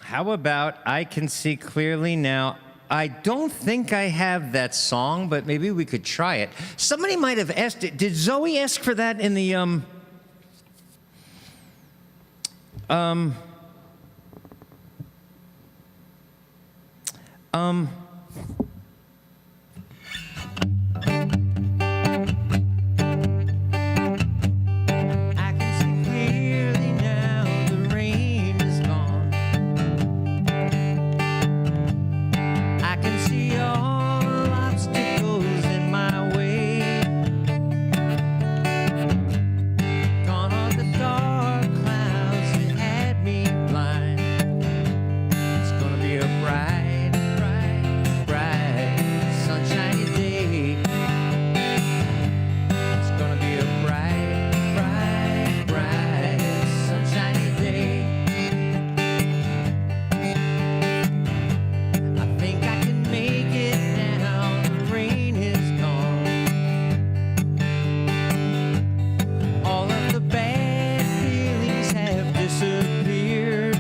S2: How about I Can See Clearly Now? I don't think I have that song, but maybe we could try it. Somebody might have asked it. Did Zoe ask for that in the I can see clearly now, the rain is gone. I can see all the obstacles in my way. Gone are the dark clouds that had me blind. It's gonna be a bright, bright, bright, sunshiny day. It's gonna be a bright, bright, bright, sunshiny day. I think I can make it now. The rain is gone. All of the bad feelings have disappeared.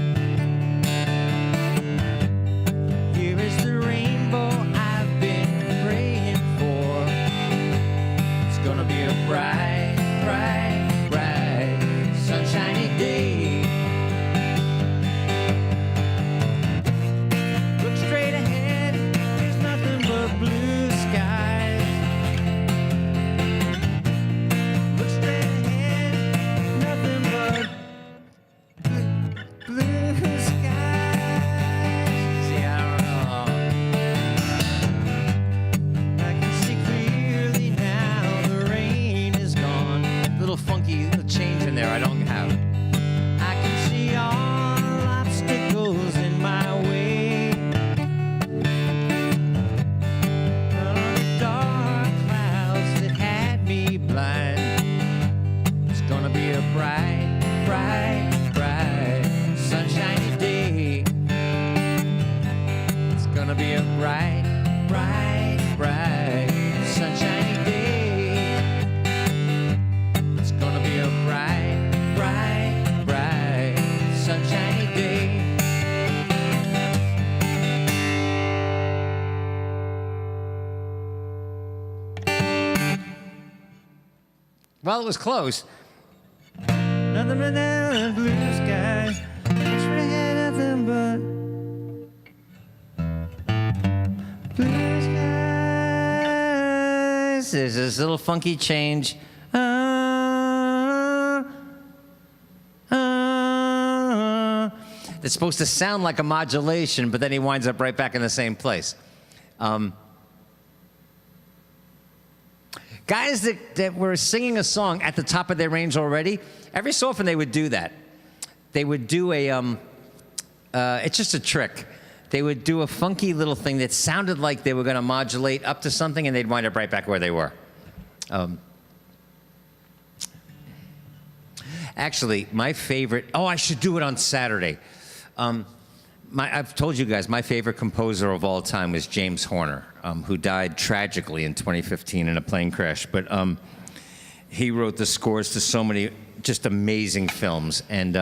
S2: Here is the rainbow I've been praying for. It's gonna be a bright, bright, bright, sunshiny day. Look straight ahead, there's nothing but blue skies. Look straight ahead, nothing but blue skies. See, I don't know. I can see clearly now, the rain is gone. Little funky little change in there I don't have. I can see all obstacles in my way. All the dark clouds that had me blind. It's gonna be a bright, bright, bright, sunshiny day. It's gonna be a bright, bright, bright, sunshiny day. It's gonna be a bright, bright, bright, sunshiny day. Well, it was close. Nothing but the blue skies. Straight ahead, nothing but blue skies. There's this little funky change. It's supposed to sound like a modulation, but then he winds up right back in the same place. Guys that were singing a song at the top of their range already, every so often they would do that. They would do it's just a trick. They would do a funky little thing that sounded like they were going to modulate up to something, and they'd wind up right back where they were. Actually, my favorite, I should do it on Saturday. I've told you guys, my favorite composer of all time was James Horner, who died tragically in 2015 in a plane crash. But he wrote the scores to so many just amazing films, and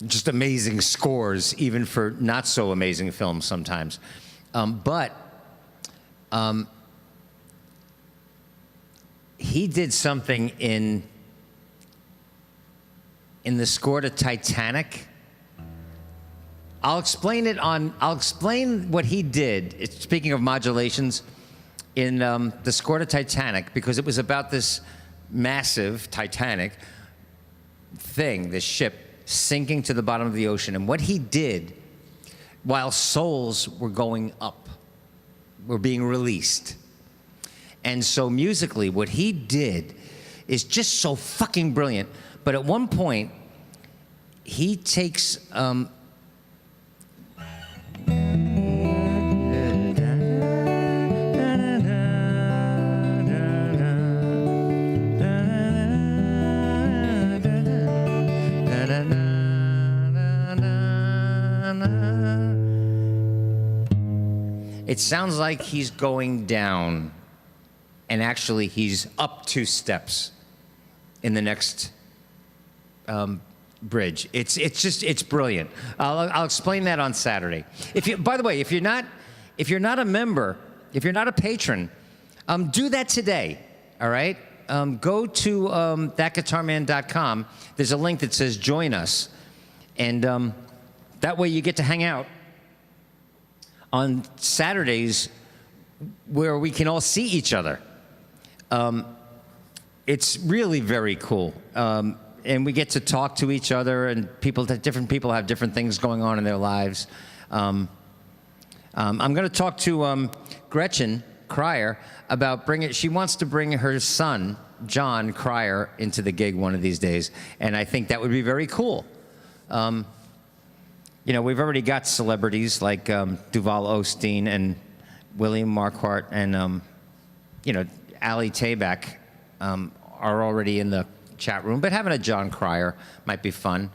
S2: just amazing scores, even for not so amazing films sometimes. But he did something in the score to Titanic. I'll explain what he did. Speaking of modulations, in the score to Titanic, because it was about this massive Titanic thing, this ship sinking to the bottom of the ocean. And what he did, while souls were going up, were being released. And so musically, what he did is just so fucking brilliant. But at one point, he takes it sounds like he's going down, and actually he's up 2 steps in the next bridge. It's brilliant. I'll explain that on Saturday. By the way, if you're not a member, if you're not a patron, do that today. All right. Go to thatguitarman.com. There's a link that says join us, and that way you get to hang out on Saturdays where we can all see each other. It's really very cool. And we get to talk to each other, and different people have different things going on in their lives. I'm going to talk to Gretchen Cryer about she wants to bring her son, John Cryer, into the gig one of these days, and I think that would be very cool. We've already got celebrities like Duval Osteen and William Marquardt and, Ali Tabak are already in the chat room, but having a John Cryer might be fun.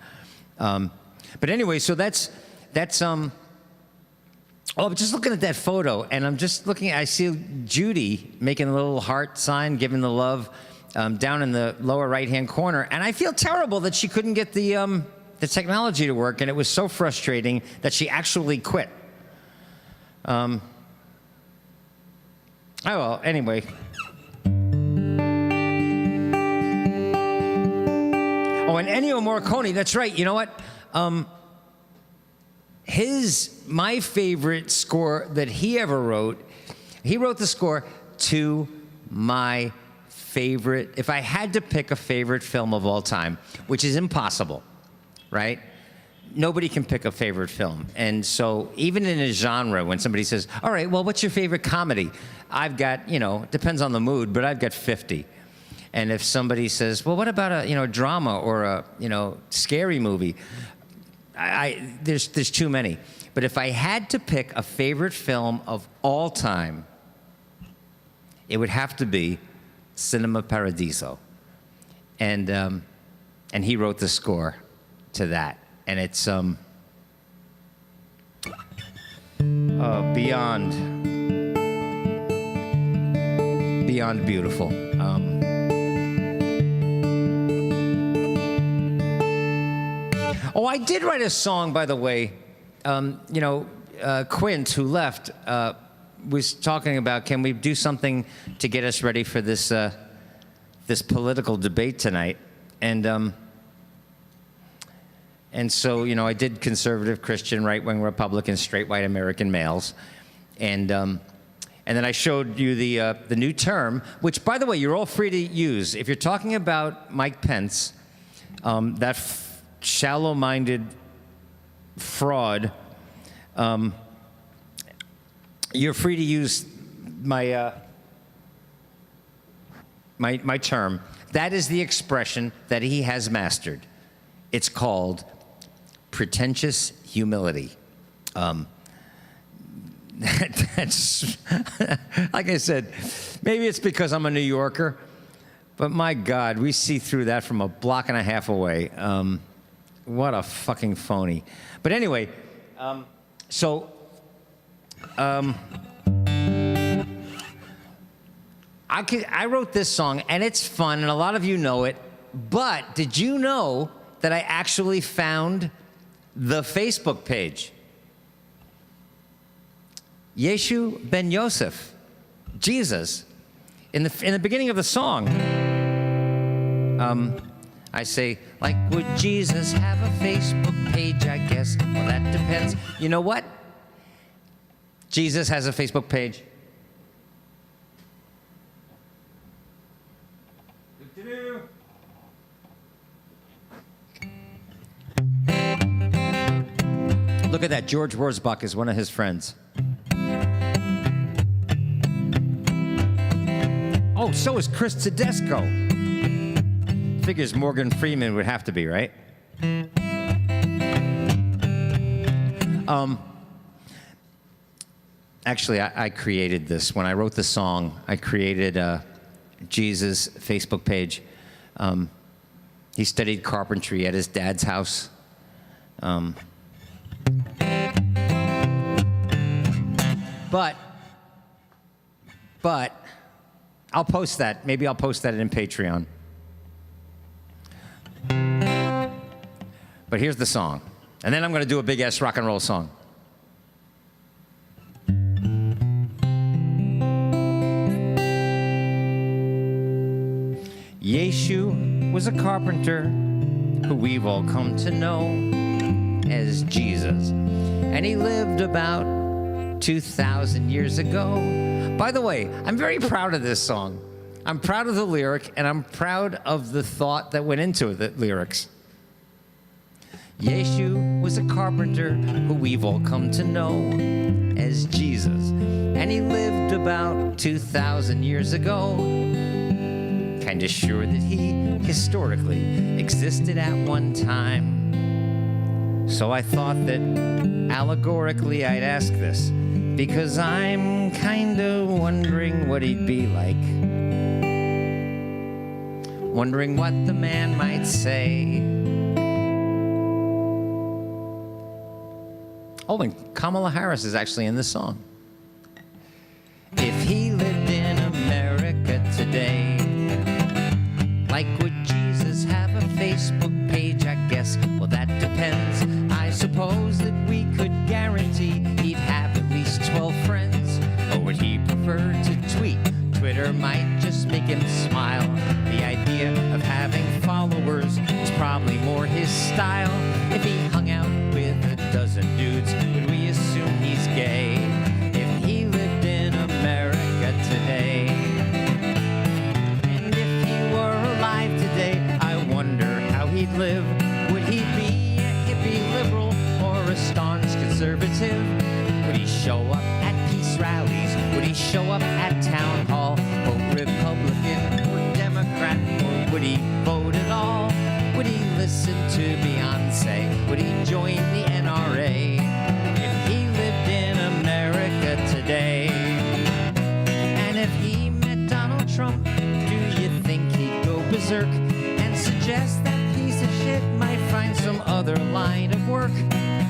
S2: But anyway, so that's I'm just looking at that photo, and I'm just looking, I see Judy making a little heart sign, giving the love down in the lower right-hand corner, and I feel terrible that she couldn't get the technology to work, and it was so frustrating that she actually quit. Oh, well, anyway. Oh, and Ennio Morricone, that's right. You know what? My favorite score that he ever wrote, he wrote the score to my favorite, if I had to pick a favorite film of all time, which is impossible, right? Nobody can pick a favorite film. And so even in a genre, when somebody says, all right, well, what's your favorite comedy? I've got, it depends on the mood, but I've got 50. And if somebody says, well, what about a, drama or a, scary movie? There's too many. But if I had to pick a favorite film of all time, it would have to be Cinema Paradiso. And he wrote the score to that. And it's beyond beautiful. I did write a song, by the way. Quint, who left, was talking about, can we do something to get us ready for this political debate tonight? And so, I did conservative, Christian, right-wing Republican, straight white American males. And then I showed you the new term, which, by the way, you're all free to use. If you're talking about Mike Pence, that shallow-minded fraud, you're free to use my term. That is the expression that he has mastered. It's called pretentious humility. That's like I said, maybe it's because I'm a New Yorker, but my God, we see through that from a block and a half away. What a fucking phony. But anyway, I wrote this song, and it's fun, and a lot of you know it, but did you know that I actually found the Facebook page? Yeshu ben Yosef, Jesus, in the beginning of the song, I say, like, would Jesus have a Facebook page, I guess? Well, that depends. You know what? Jesus has a Facebook page. Look at that. George Wurzbach is one of his friends. Oh, so is Chris Tedesco. Figures Morgan Freeman would have to be, right? Actually, I created this. When I wrote the song, I created Jesus' Facebook page. He studied carpentry at his dad's house. But I'll post that. Maybe I'll post that in Patreon. But here's the song. And then I'm going to do a big-ass rock and roll song. Yeshu was a carpenter who we've all come to know as Jesus. And he lived about 2,000 years ago. By the way, I'm very proud of this song. I'm proud of the lyric, and I'm proud of the thought that went into the lyrics. Yeshu was a carpenter who we've all come to know as Jesus. And he lived about 2,000 years ago. Kinda sure that he historically existed at one time. So I thought that allegorically I'd ask this, because I'm kinda wondering what he'd be like. Wondering what the man might say. Oh, and Kamala Harris is actually in this song. If he lived in America today, like, would Jesus have a Facebook page, I guess? Well, that depends. I suppose that we could guarantee he'd have at least 12 friends. Or would he prefer to tweet? Twitter might just make him smile. The idea of having followers is probably more his style. If he hung out with a dozen dudes, would we assume he's gay? If he lived in America today, and if he were alive today, I wonder how he'd live. Would he be a hippie liberal or a staunch conservative? Would he show up at peace rallies? Would he show up at town hall? Vote Republican or Democrat? Or would he vote at all? Would he listen to Beyonce? Would he join the NRA? If he lived in America today, and if he met Donald Trump, do you think he'd go berserk and suggest that piece of shit might find some other line of work?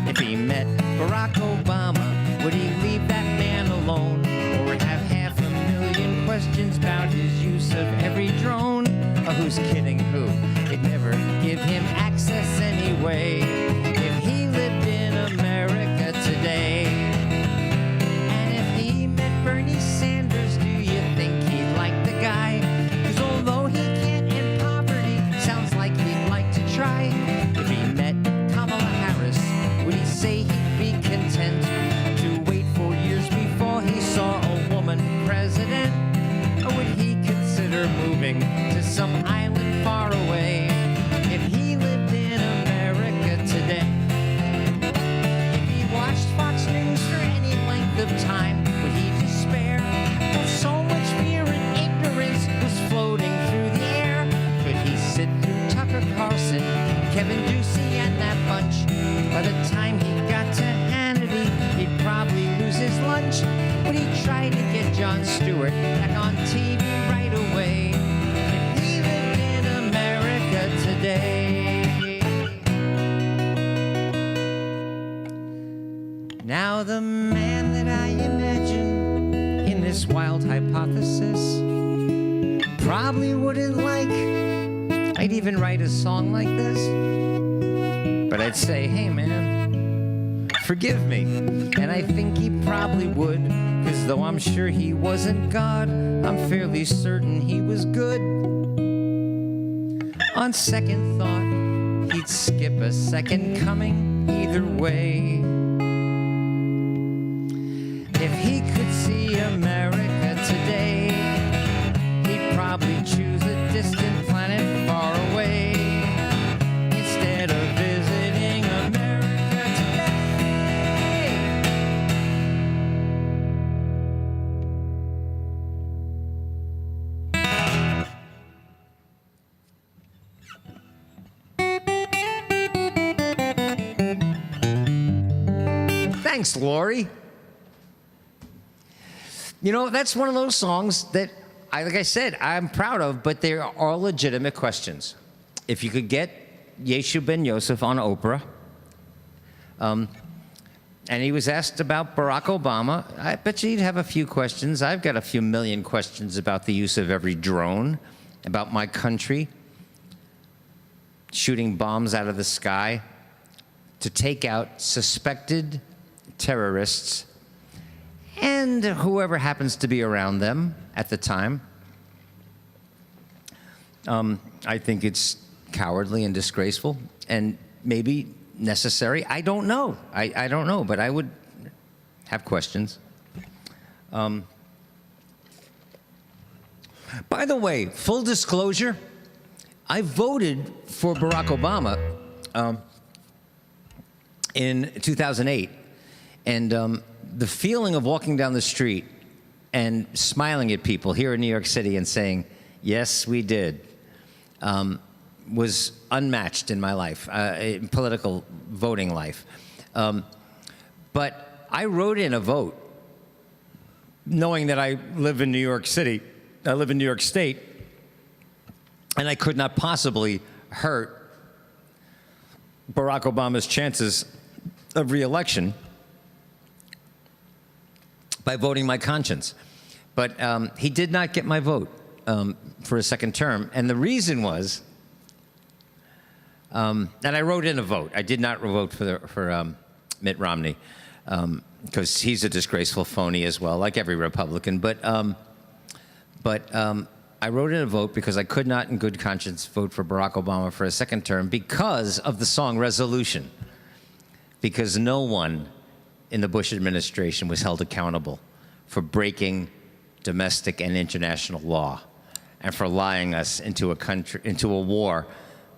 S2: If he met Barack Obama, would he leave that man alone? Or have 500,000 questions about his use of every drone? Or who's kidding who? They'd never give him access anyway. If he lived in America today, and if he met Bernie Sanders, do you think he'd like the guy? 'Cause although he can't end poverty, sounds like he'd like to try. If he met Kamala Harris, would he say he'd be content to wait 4 years before he saw a woman president? Or would he consider moving to some island far away? If he lived in America today, Jon Stewart back on TV right away. If he lived in America today. Now the man that I imagine in this wild hypothesis probably wouldn't like I'd even write a song like this. But I'd say, hey man, forgive me. And I think he probably would, because though I'm sure he wasn't God, I'm fairly certain he was good. On second thought, he'd skip a second coming either way. If he could see America today, he'd probably choose a distant planet far away instead of visiting America today. Thanks, Lori. You know, that's one of those songs that, like I said, I'm proud of, but there are legitimate questions. If you could get Yeshu Ben Yosef on Oprah, and he was asked about Barack Obama, I bet you he'd have a few questions. I've got a few million questions about the use of every drone, about my country, shooting bombs out of the sky to take out suspected terrorists and whoever happens to be around them at the time. I think it's cowardly and disgraceful and maybe necessary. I don't know. I don't know, but I would have questions. By the way, full disclosure, I voted for Barack Obama in 2008. And the feeling of walking down the street and smiling at people here in New York City and saying, yes, we did, was unmatched in my life, in political voting life. But I wrote in a vote, knowing that I live in New York City, I live in New York State, and I could not possibly hurt Barack Obama's chances of re-election by voting my conscience. But he did not get my vote for a second term. And the reason was, and I wrote in a vote. I did not vote for Mitt Romney, because he's a disgraceful phony as well, like every Republican. But I wrote in a vote because I could not in good conscience vote for Barack Obama for a second term because of the song Resolution. Because no one in the Bush administration was held accountable for breaking domestic and international law and for lying us into a war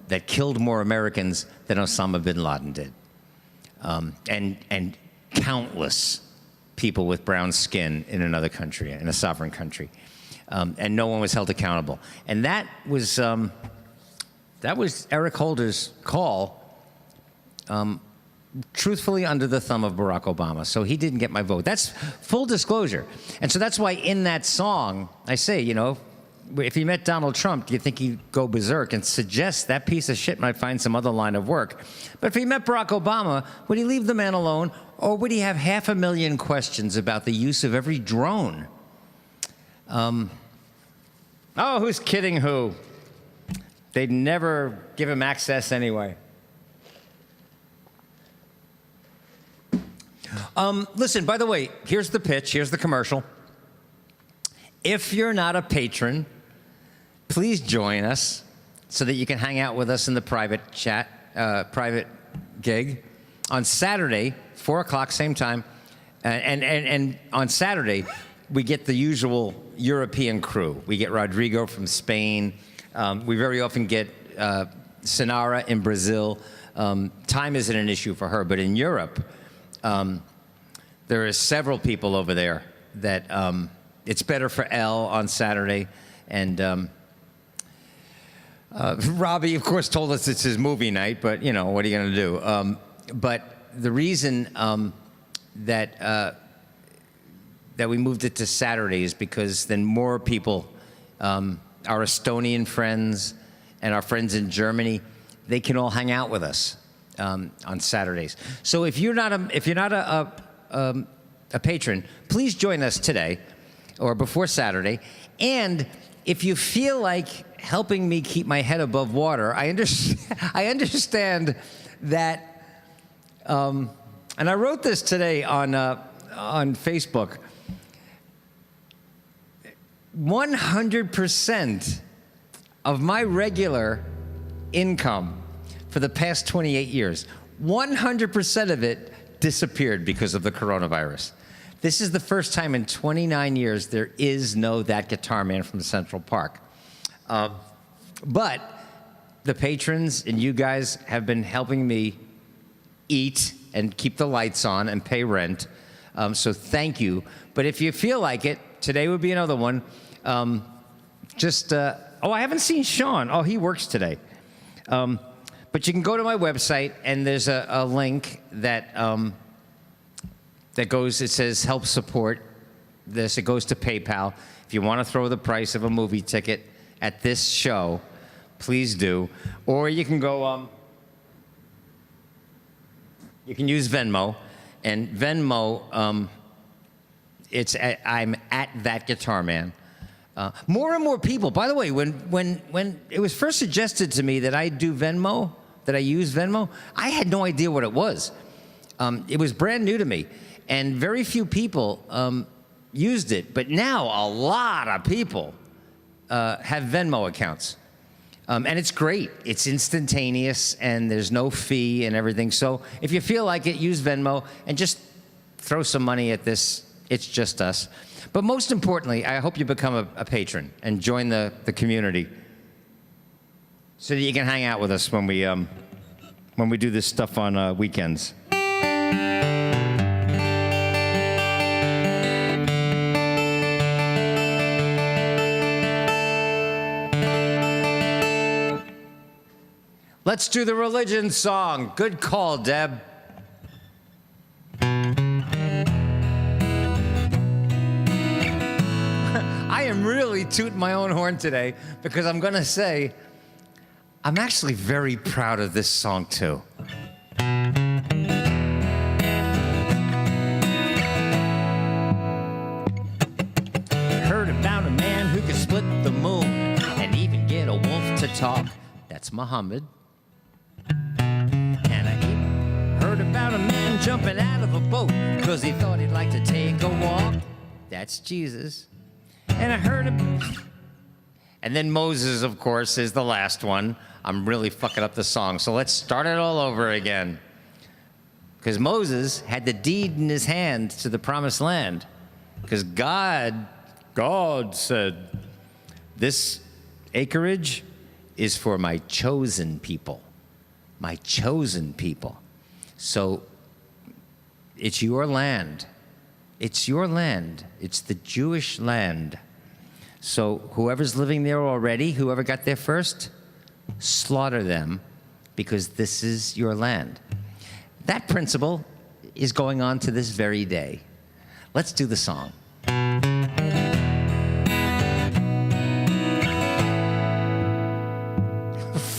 S2: that killed more Americans than Osama bin Laden did. And countless people with brown skin in another country, in a sovereign country. And no one was held accountable. And that was Eric Holder's call, truthfully under the thumb of Barack Obama. So he didn't get my vote. That's full disclosure. And so that's why in that song, I say, you know, if he met Donald Trump, do you think he'd go berserk and suggest that piece of shit might find some other line of work? But if he met Barack Obama, would he leave the man alone, or would he have 500,000 questions about the use of every drone? Oh, who's kidding who? They'd never give him access anyway. Listen, by the way, here's the pitch, here's the commercial. If you're not a patron, please join us so that you can hang out with us in the private chat, private gig on Saturday, 4 o'clock, same time. And on Saturday, we get the usual European crew. We get Rodrigo from Spain. We very often get Sinara in Brazil. Time isn't an issue for her, but in Europe, there are several people over there that it's better for Elle on Saturday. And Robbie, of course, told us it's his movie night, but, you know, what are you going to do? But the reason that that we moved it to Saturdays because then more people, our Estonian friends and our friends in Germany, they can all hang out with us on Saturdays. So if you're not a patron, please join us today or before Saturday. And if you feel like helping me keep my head above water, I understand that. And I wrote this today on Facebook. 100% of my regular income for the past 28 years, 100% of it disappeared because of the coronavirus. This is the first time in 29 years there is no That Guitar Man from Central Park. But the patrons and you guys have been helping me eat and keep the lights on and pay rent. So thank you. But if you feel like it, today would be another one. I haven't seen Sean. Oh, he works today. But you can go to my website, and there's a link that goes, it says help support this. It goes to PayPal. If you want to throw the price of a movie ticket at this show, please do. Or you can go, you can use Venmo. And Venmo, I'm at That Guitar Man. More and more people, by the way, when it was first suggested to me that I do Venmo, that I use Venmo, I had no idea what it was. It was brand new to me, and very few people used it. But now a lot of people have Venmo accounts. And it's great. It's instantaneous, and there's no fee and everything. So if you feel like it, use Venmo and just throw some money at this. It's just us. But most importantly, I hope you become a patron and join the community so that you can hang out with us when we do this stuff on weekends. Let's do the religion song. Good call, Deb. I am really tooting my own horn today because I'm going to say I'm actually very proud of this song, too. Heard about a man who could split the moon and even get a wolf to talk. That's Muhammad. And I even heard about a man jumping out of a boat because he thought he'd like to take a walk. That's Jesus. And I heard him. And then Moses, of course, is the last one. I'm really fucking up the song, so let's start it all over again. Because Moses had the deed in his hand to the promised land. Because God said, this acreage is for my chosen people. My chosen people. So it's your land. It's your land. It's the Jewish land. So whoever's living there already, whoever got there first, slaughter them because this is your land. That principle is going on to this very day. Let's do the song.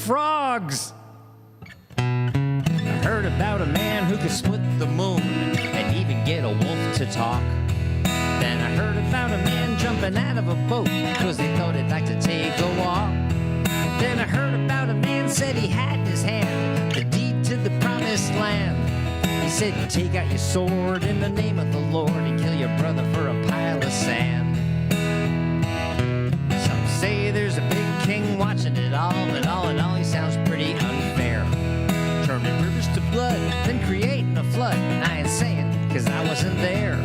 S2: Frogs! I heard about a man who could split the moon and even get a wolf to talk. Then I heard about a man jumping out of a boat because he thought he'd like to take a walk. Then I heard about a man said he had in his hand the deed to the promised land. He said, take out your sword in the name of the Lord and kill your brother for a pile of sand. Some say there's a big king watching it all, but all in all he sounds pretty unfair. Turning rivers to blood, then creating a flood. I ain't saying, cause I wasn't there.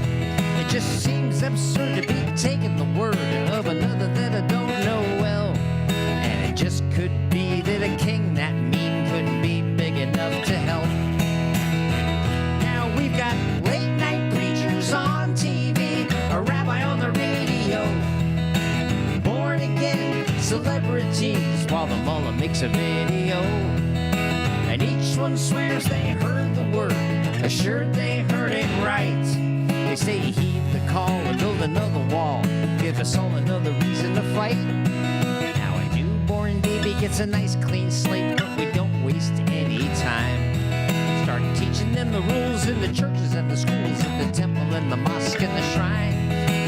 S2: It just seems absurd to be taking the word of another that I don't know well. And it just could be that a king that mean couldn't be big enough to help. Now we've got late night preachers on TV, a rabbi on the radio, born again celebrities while the mullah makes a video. And each one swears they heard the word, assured they heard it right. They say heed the call and build another wall. Give us all another reason to fight. Now a newborn baby gets a nice clean slate, but we don't waste any time. Start teaching them the rules in the churches and the schools, in the temple and the mosque and the shrine.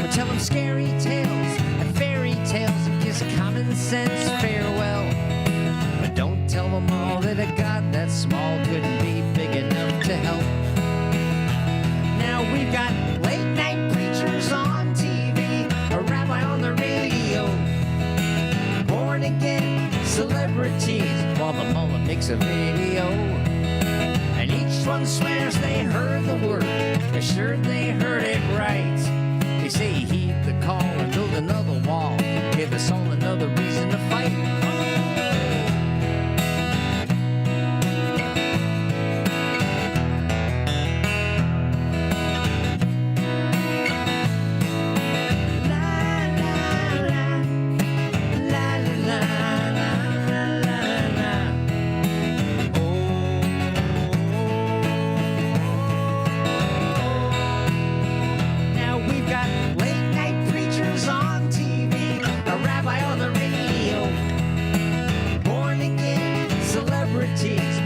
S2: We tell them scary tales and fairy tales and kiss common sense farewell. But don't tell them all that a God that small couldn't be big enough to help. Now we've got late night preachers on TV, a rabbi on the radio, born again celebrities, while the mullah makes a video. And each one swears they heard the word, assured they heard it right. They say heed the call and build another wall, give us all another reason to fight.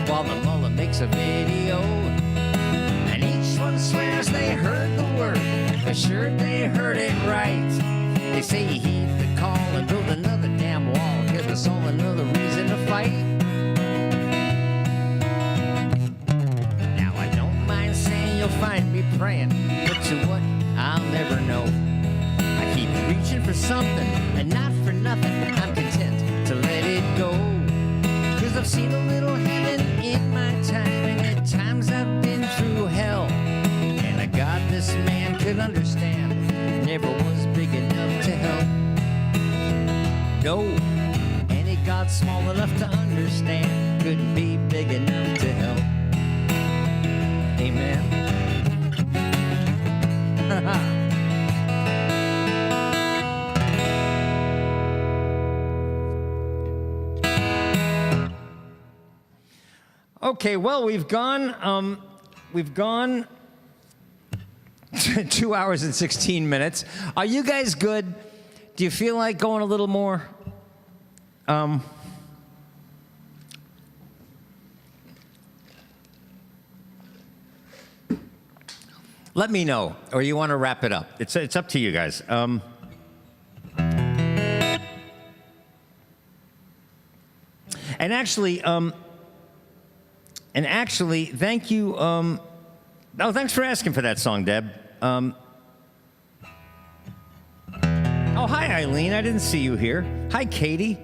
S2: While the mullah makes a video, and each one swears they heard the word, assured they heard it right. They say heed the call and build another damn wall, give us all another reason to fight. Now I don't mind saying you'll find me praying, but to what I'll never know. I keep reaching for something, and not for nothing, I'm content to let it go. 'Cause I've seen a little heaven in my time, and at times I've been through hell. And a God this man could understand never was big enough to help. No, any God small enough to understand couldn't be big enough to help. Amen. Okay, well, we've gone 2 hours and 16 minutes. Are you guys good? Do you feel like going a little more? Let me know, or you want to wrap it up. It's up to you guys. And actually, thank you. Thanks for asking for that song, Deb. Oh, hi, Eileen. I didn't see you here. Hi, Katie.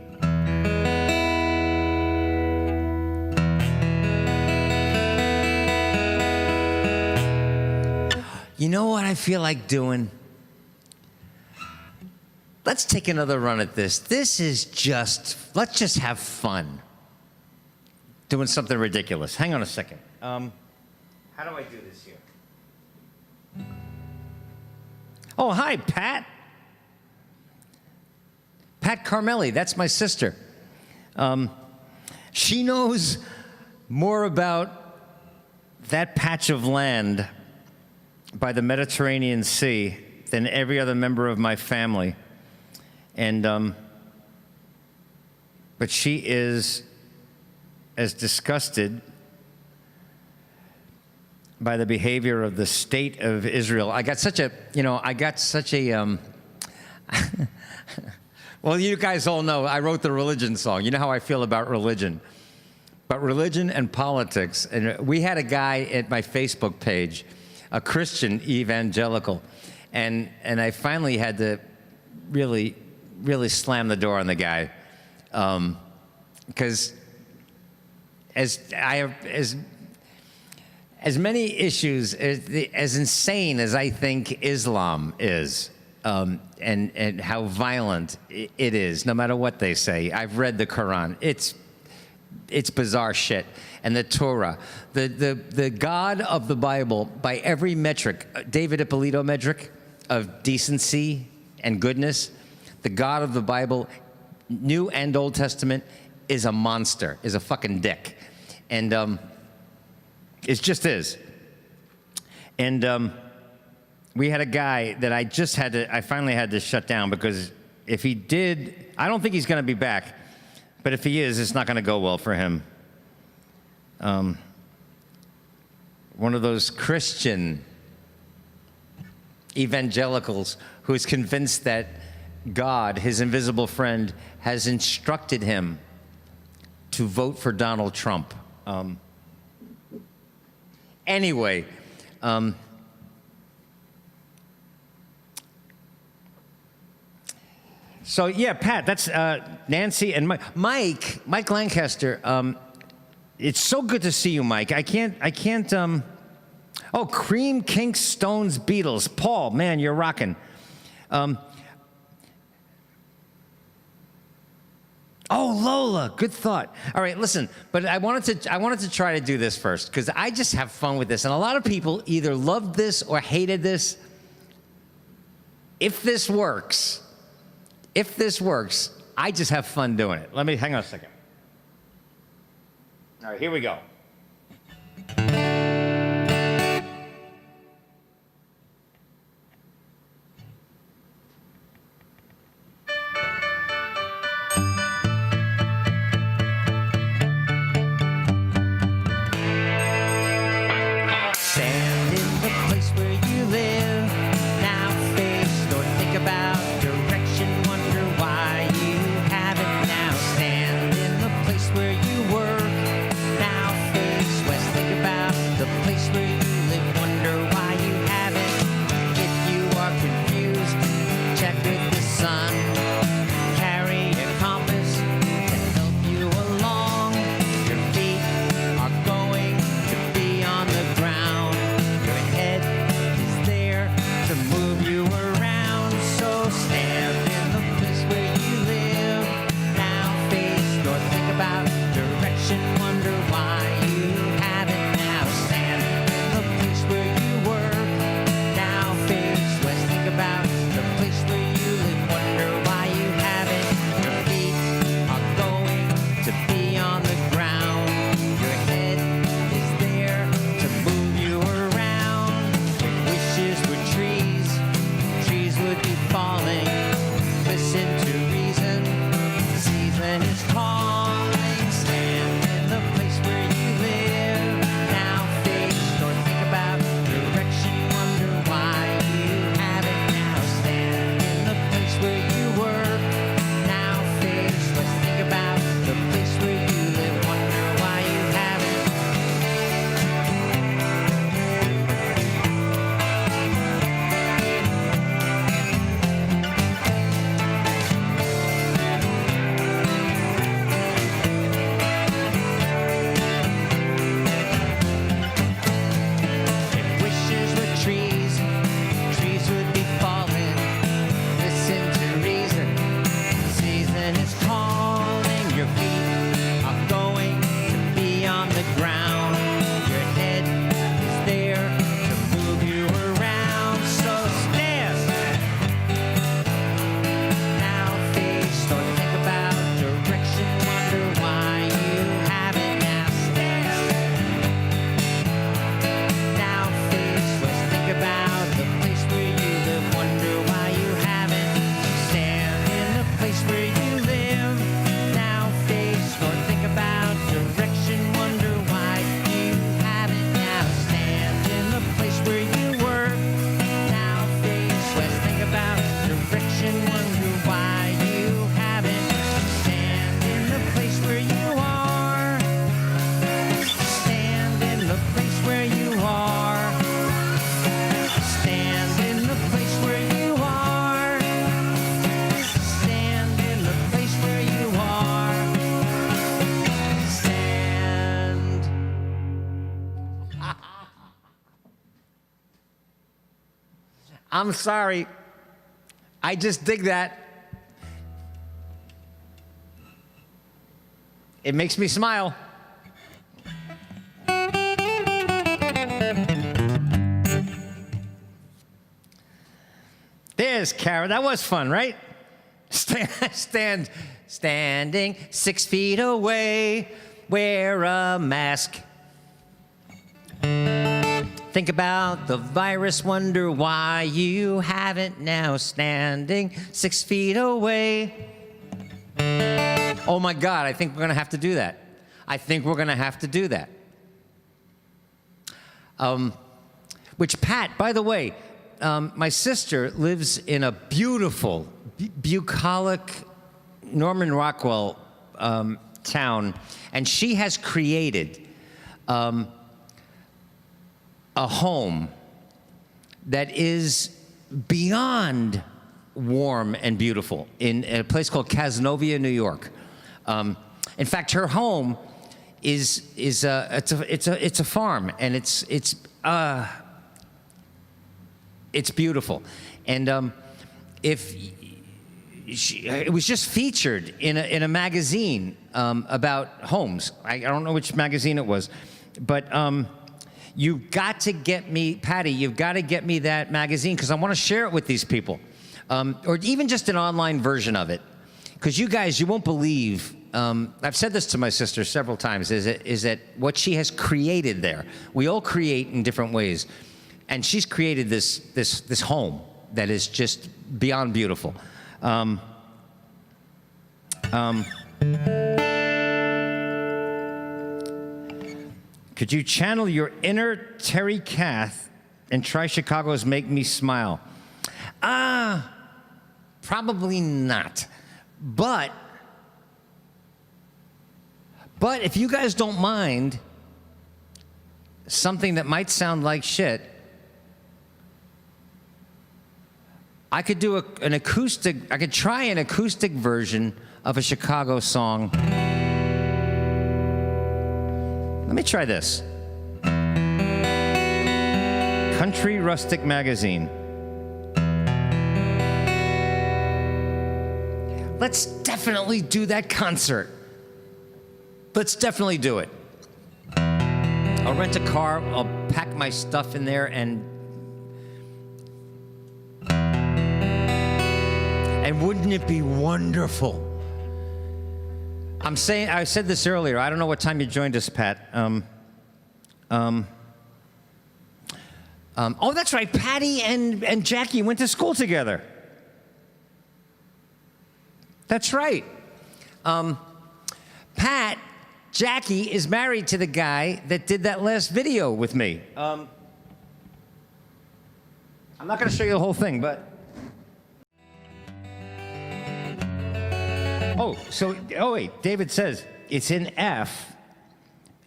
S2: You know what I feel like doing? Let's take another run at this. Let's just have fun. Doing something ridiculous. Hang on a second. How do I do this here? Oh, hi, Pat. Pat Carmelli, that's my sister. She knows more about that patch of land by the Mediterranean Sea than every other member of my family. And, but she is as disgusted by the behavior of the state of Israel. I got such a, well, you guys all know, I wrote the religion song. You know how I feel about religion. But religion and politics, and we had a guy at my Facebook page, a Christian evangelical, and I finally had to really slam the door on the guy, because as many issues, as insane as I think Islam is, and how violent it is, no matter what they say. I've read the Quran. It's bizarre shit. And the Torah, the God of the Bible, by every metric, David Ippolito metric of decency and goodness, the God of the Bible, New and Old Testament, is a monster, is a fucking dick. And, it just is. And we had a guy that I finally had to shut down because if he did, I don't think he's going to be back. But if he is, it's not going to go well for him. One of those Christian evangelicals who's convinced that God, his invisible friend, has instructed him to vote for Donald Trump. Anyway, so yeah, Pat, that's Nancy and Mike Lancaster. It's so good to see you, Mike. I can't. Oh, Cream, Kinks, Stones, Beatles. Paul, man, you're rocking. Oh, Lola, good thought. All right, listen, but I wanted to try to do this first because I just have fun with this, and a lot of people either loved this or hated this. If this works, I just have fun doing it. Let me hang on a second. All right, here we go. Stand in the place where you live. Now face north, think about direction, wonder why you haven't. Now stand in the place where you work. Now face west, think about the place where you live, wonder why you haven't. If you are confused, check with the sun. Carry a compass to help you along. Your feet are going to be on the ground. Your head is there to move you around. So stand in the place where you live. Now face north, think about direction, wonder why you haven't. Now stand in the place where you work. Now face west, think about the place where you live, wonder why you haven't. Your feet are going to be on the ground. Your head is there to move you around. If wishes were trees, trees would be falling. Listen to reason, season is calling. Stand in the place where you live. Now face north, think about direction, wonder why you haven't. Now stand in the place where you work. Now face west, think about the place where you live, wonder why you haven't. If wishes were trees, trees would be falling. Listen to reason, season is calling. Your feet are going to be on the ground. Your head is there to move you around. So stand. Now face north, think about direction, wonder why you haven't. Now stand. Now face west, think about the place where you live, wonder why you haven't. Stand in the place where you live. Now face north, think about direction, wonder why you haven't. Now stand in the place where you work. Now face west, think about direction, wonder why you haven't. Stand in the place where you are. Stand in the place where you are. Stand in the place where you are. Stand in the place where you are. Stand. I'm sorry. I just dig that. It makes me smile. There's Kara. That was fun, right? Standing 6 feet away, wear a mask. Think about the virus, wonder why you haven't now standing 6 feet away. Oh my God, I think we're gonna have to do that. I think we're gonna have to do that. Which, Pat, by the way, my sister lives in a beautiful, bucolic Norman Rockwell town, and she has created a home that is beyond warm and beautiful in a place called Cazenovia, New York. In fact, her home is it's a farm, and it's beautiful, and it was just featured in a magazine about homes. I don't know which magazine it was, but you've got to get me, Patty, you've got to get me that magazine, because I want to share it with these people, or even just an online version of it, because you guys, you won't believe. I've said this to my sister several times. Is that what she has created there? We all create in different ways, and she's created this home that is just beyond beautiful. Could you channel your inner Terry Kath and try Chicago's Make Me Smile? Probably not. But if you guys don't mind something that might sound like shit, I could do an acoustic, I could try an acoustic version of a Chicago song. Let me try this. Country Rustic Magazine. Let's definitely do that concert. Let's definitely do it. I'll rent a car, I'll pack my stuff in there, and wouldn't it be wonderful? I said this earlier, I don't know what time you joined us, Pat. Oh, that's right, Patty and Jackie went to school together. That's right. Pat, Jackie is married to the guy that did that last video with me. I'm not going to show you the whole thing, but... Oh, wait, David says it's in F,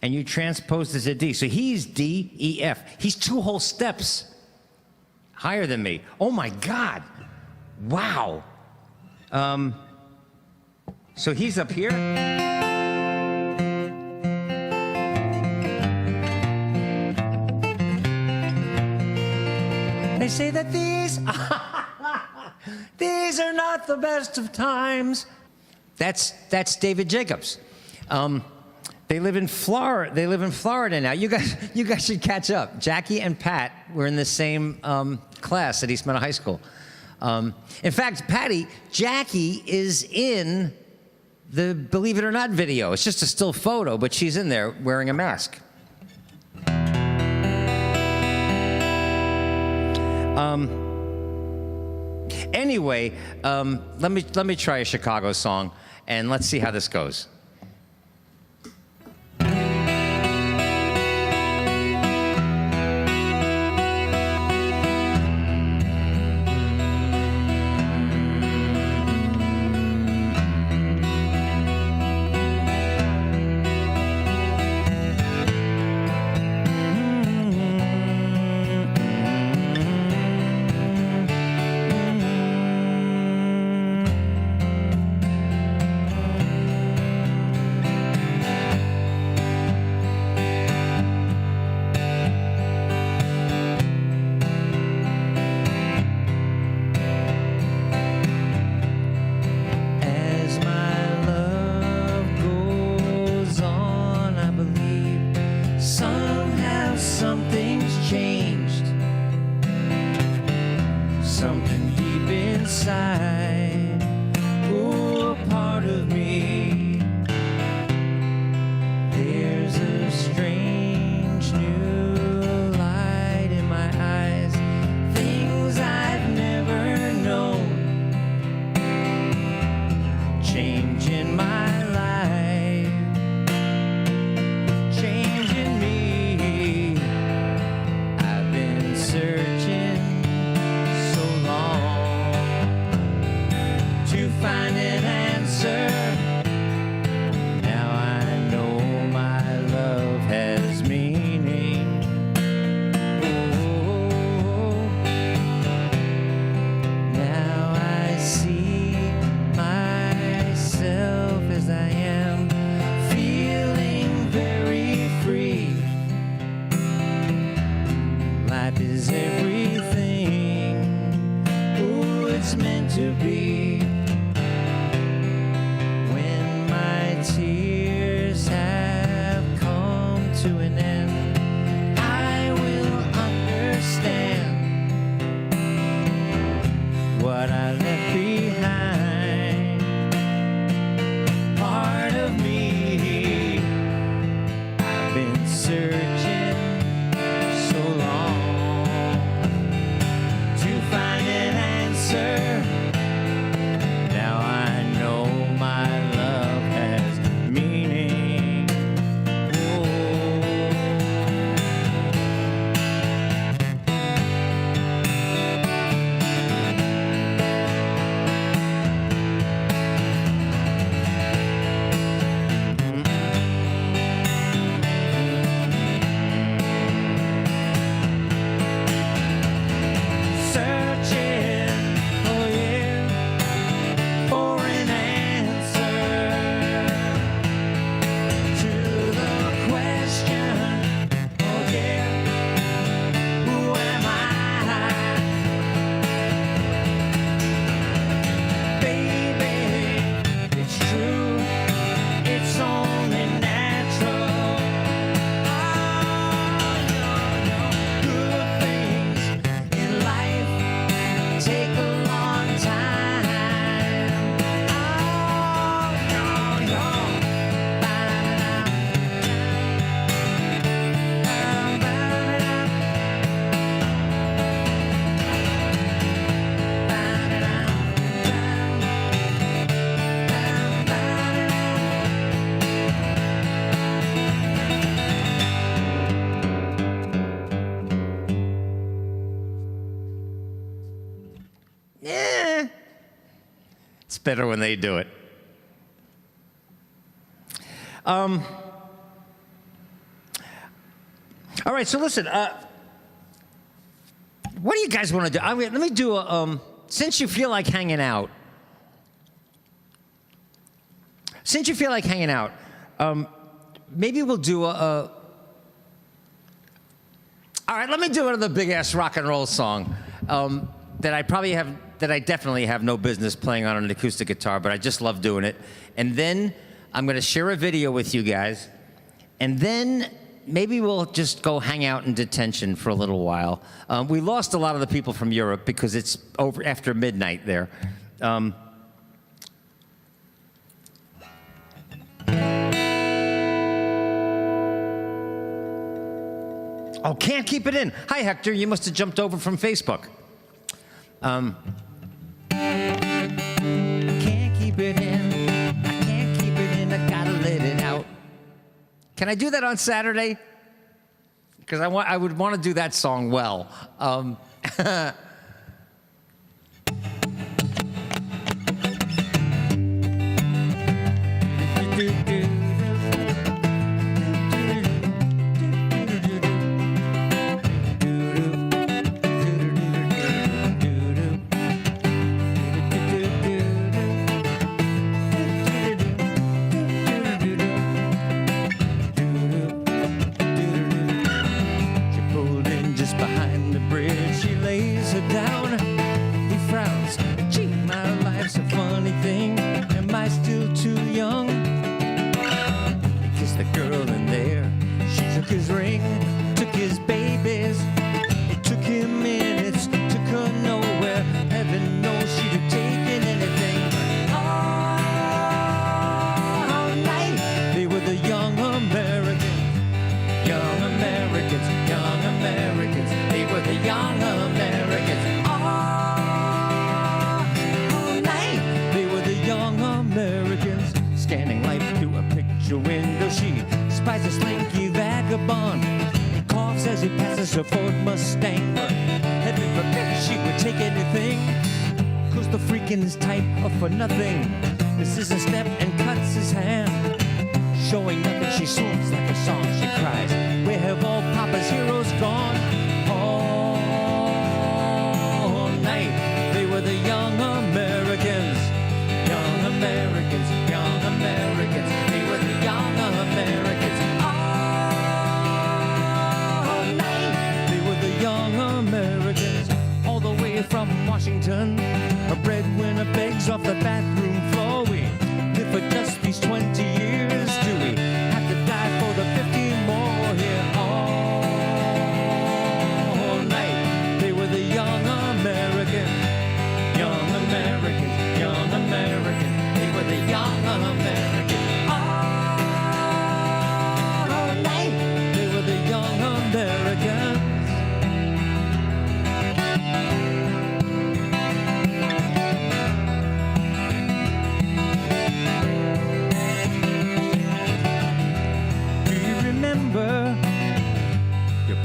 S2: and you transposed it to D. So he's D, E, F. He's 2 whole steps higher than me. Oh, my God. Wow. So he's up here. They say that these are not the best of times. That's David Jacobs. They live in Florida now. You guys should catch up. Jackie and Pat were in the same class at East Meadow High School. In fact, Patty, Jackie is in the Believe It or Not video. It's just a still photo, but she's in there wearing a mask. Anyway, let me try a Chicago song, and let's see how this goes. to an end, I will understand what I left behind. Part of me, I've been searching so long to find an answer. Now I know my love has meaning. Searching, oh yeah, for an answer to the question, oh yeah, who am I? Baby, it's true, it's only natural. Good things in life take a long time. Yeah, it's better when they do it. All right, so listen. What do you guys want to do? Let me do a. Since you feel like hanging out. Since you feel like hanging out, maybe we'll do a. All right, let me do another big ass rock and roll song that I definitely have no business playing on an acoustic guitar, but I just love doing it. And then I'm going to share a video with you guys, and then maybe we'll just go hang out in detention for a little while. We lost a lot of the people from Europe because it's over after midnight there. Oh, can't keep it in. Hi, Hector. You must have jumped over from Facebook. Can't keep it in. I can't keep it in. I gotta let it out. Can I do that on Saturday? Because I would want to do that song well. A Ford Mustang, but heaven forbid she would take anything, 'cause the freaking is tight or for nothing. This is a step and cuts his hand, showing nothing. She swoons like a song, she cries, where have all Papa's heroes gone? All night they were the young Americans, young Americans, young Americans. They were the young Americans. Young Americans, all the way from Washington. A breadwinner begs off the bathroom floor. We live for just these 20 years. Do we have to die for the 50 more?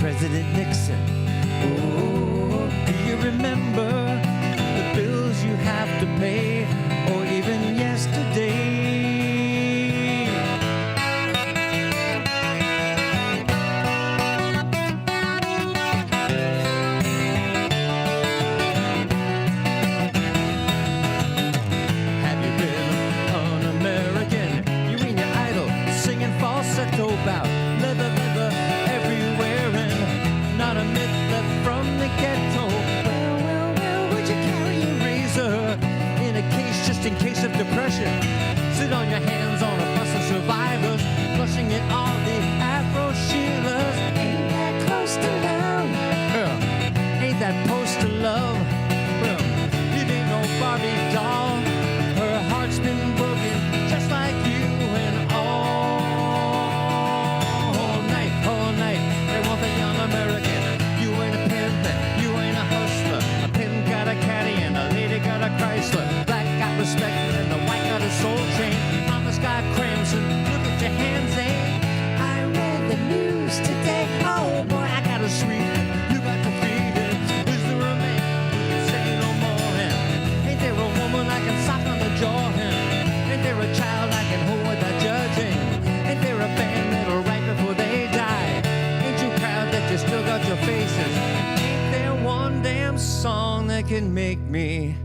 S2: President Nixon. Oh, do you remember the bills you have to pay, or even yesterday? Have you been un-American? You and your idol singing falsetto about leather, leather everywhere, and not a myth left from the ghetto. Well, well, well, would you carry a razor in a case just in case of depression? Sit on your hands on a bus of survivors, flushing it all the Afro Sheilas. Ain't that close to love? Ain't that post to love? Well, it ain't no Barbie doll. Her heart's been broken just like you, and all night, they want the young American. You ain't a pimp, you ain't a hustler. A pimp got a caddy and a lady got a Chrysler. Black got respect and the white got a soul train. Mama's got crimson, look at your hands, eh? I read the news today. Oh boy, I got a sweet. You got to feed it. Is there a man who can say no more? And ain't there a woman I can sock on the jaw? And ain't there a child I can hold without judging? Ain't there a band that'll write before they die? Ain't you proud that you still got your faces? Ain't there one damn song that can make me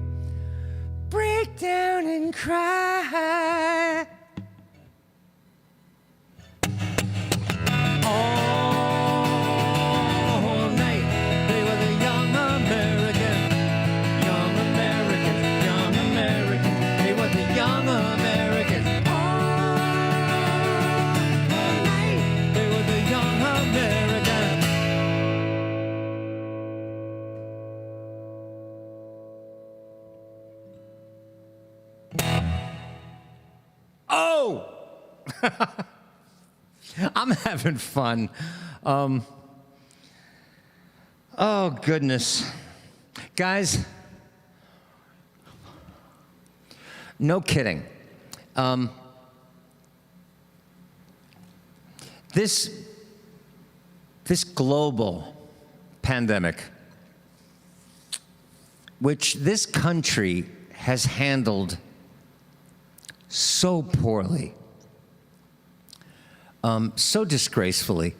S2: break down and cry? All night, they were the young American, young Americans, young Americans. They were the young Americans. All night, they were the young Americans. Oh! I'm having fun. Oh, goodness. Guys, no kidding. This global pandemic, which this country has handled so poorly, so disgracefully,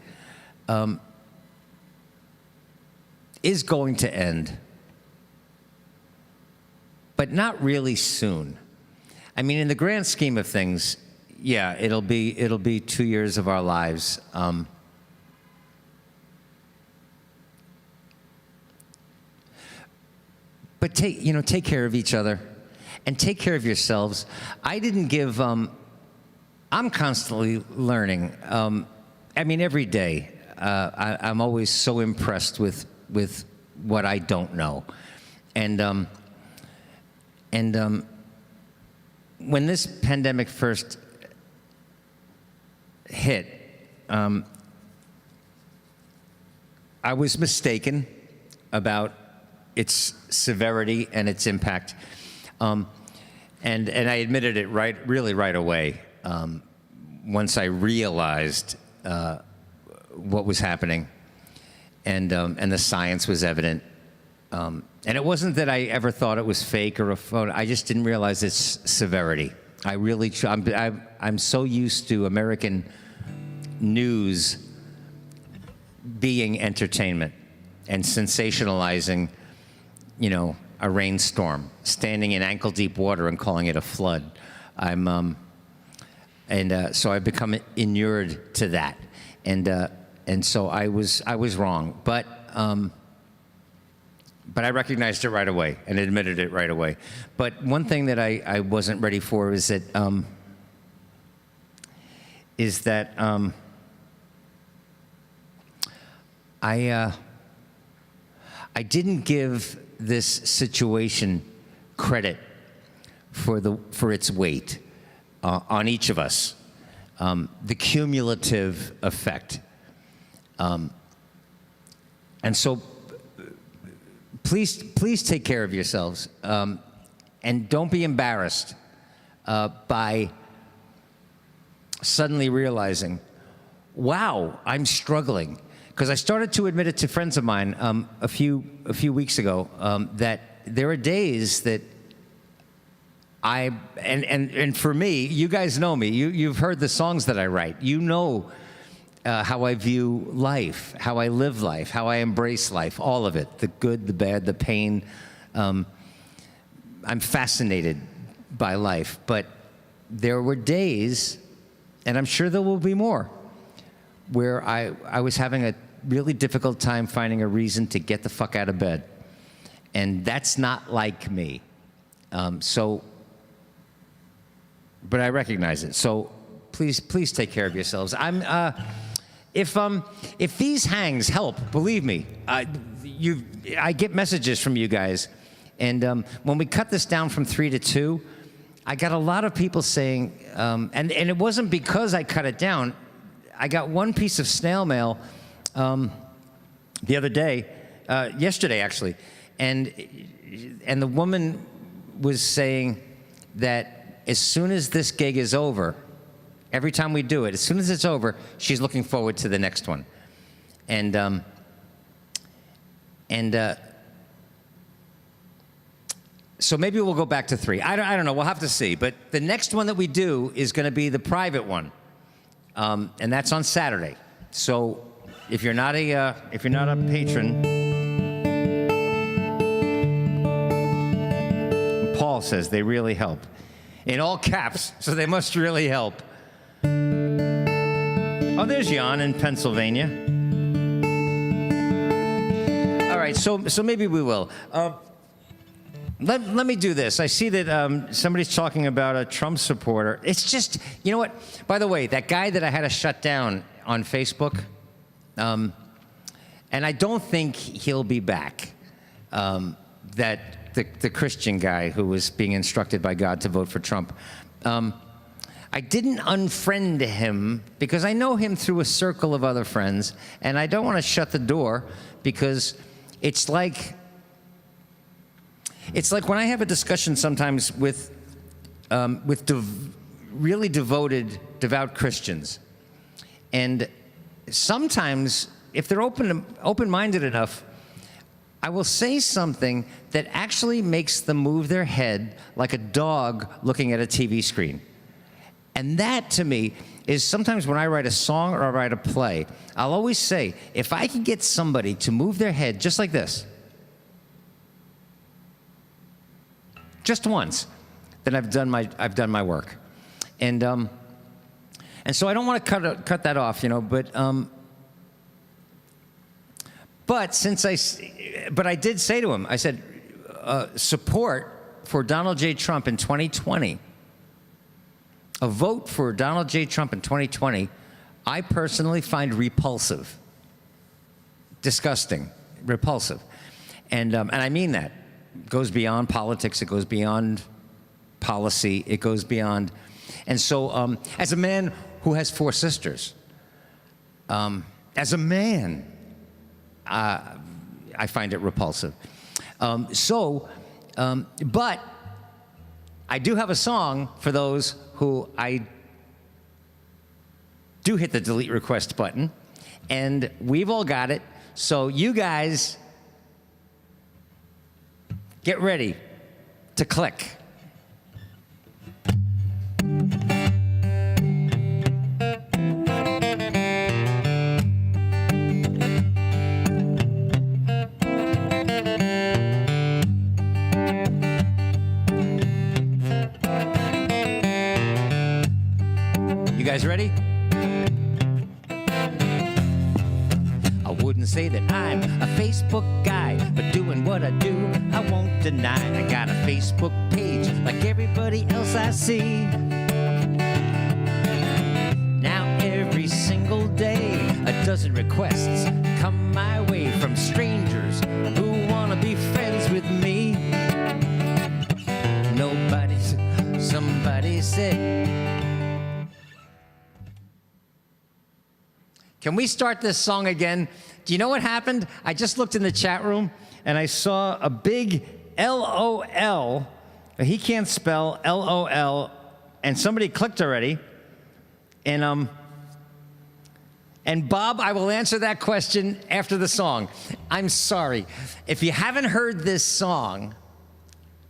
S2: is going to end, but not really soon. I mean, in the grand scheme of things, yeah, it'll be 2 years of our lives. But take care of each other, and take care of yourselves. I didn't give. I'm constantly learning. I mean, every day. I'm always so impressed with what I don't know, and when this pandemic first hit, I was mistaken about its severity and its impact, and I admitted it really right away. Once I realized what was happening, and the science was evident, and it wasn't that I ever thought it was fake or a photo. I just didn't realize its severity. I'm so used to American news being entertainment and sensationalizing, a rainstorm, standing in ankle-deep water and calling it a flood. So I've become inured to that, and so I was wrong, but I recognized it right away and admitted it right away. But one thing that I wasn't ready for is that I didn't give this situation credit for its weight on each of us, the cumulative effect, and so please take care of yourselves, and don't be embarrassed by suddenly realizing, wow, I'm struggling. because I started to admit it to friends of mine a few weeks ago, that there are days that and for me, you guys know me. You've heard the songs that I write. You know how I view life, how I live life, how I embrace life, all of it, the good, the bad, the pain. I'm fascinated by life, but there were days, and I'm sure there will be more, where I was having a really difficult time finding a reason to get the fuck out of bed. And that's not like me. But I recognize it. So please take care of yourselves. If these hangs help, believe me, I get messages from you guys. And when we cut this down from 3 to 2, I got a lot of people saying, and it wasn't because I cut it down. I got one piece of snail mail the other day, yesterday actually, and the woman was saying that as soon as this gig is over, every time we do it, as soon as it's over, she's looking forward to the next one. So maybe we'll go back to 3. I don't know. We'll have to see. But the next one that we do is going to be the private one, and that's on Saturday. So if you're not a patron, Paul says they really help, in all caps. So they must really help. Oh, there's Jan in Pennsylvania. All right. So maybe we will. Let me do this. I see that somebody's talking about a Trump supporter. It's just, you know what? By the way, that guy that I had to shut down on Facebook, and I don't think he'll be back, that the Christian guy who was being instructed by God to vote for Trump. I didn't unfriend him because I know him through a circle of other friends, and I don't want to shut the door because it's like when I have a discussion sometimes with really devout Christians, and sometimes if they're open-minded enough, I will say something that actually makes them move their head like a dog looking at a TV screen. And that, to me, is sometimes when I write a song or I write a play, I'll always say, if I can get somebody to move their head just like this, just once, then I've done my work. And so I don't want to cut that off, you know, but I did say to him, I said, support for Donald J. Trump in 2020, a vote for Donald J. Trump in 2020, I personally find repulsive, disgusting, repulsive. And I mean that. It goes beyond politics, it goes beyond policy, it goes beyond. And so as a man who has 4 sisters, as a man, I find it repulsive. But I do have a song for those who I do hit the delete request button, and we've all got it. So you guys get ready to click. You guys ready? I wouldn't say that I'm a Facebook guy, but doing what I do, I won't deny. I got a Facebook page like everybody else I see. Now every single day, a dozen requests come my way from strangers who want to be friends with me. Somebody said, can we start this song again? Do you know what happened? I just looked in the chat room and I saw a big LOL. He can't spell LOL, and somebody clicked already. And And Bob, I will answer that question after the song. I'm sorry. If you haven't heard this song,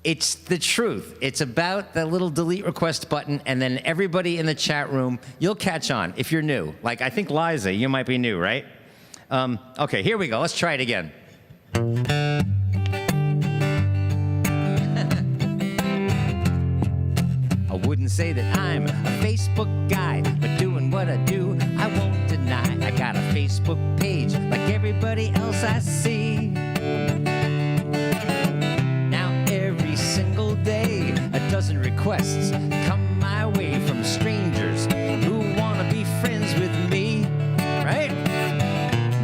S2: it's the truth. It's about that little delete request button, and then everybody in the chat room, you'll catch on if you're new. Like, I think Liza, you might be new, right? Okay, here we go. Let's try it again. I wouldn't say that I'm a Facebook guy, but doing what I do, I won't deny. I got a Facebook page like everybody else I see. Now every single day, a dozen requests come my way from strangers who want to be friends with me, right?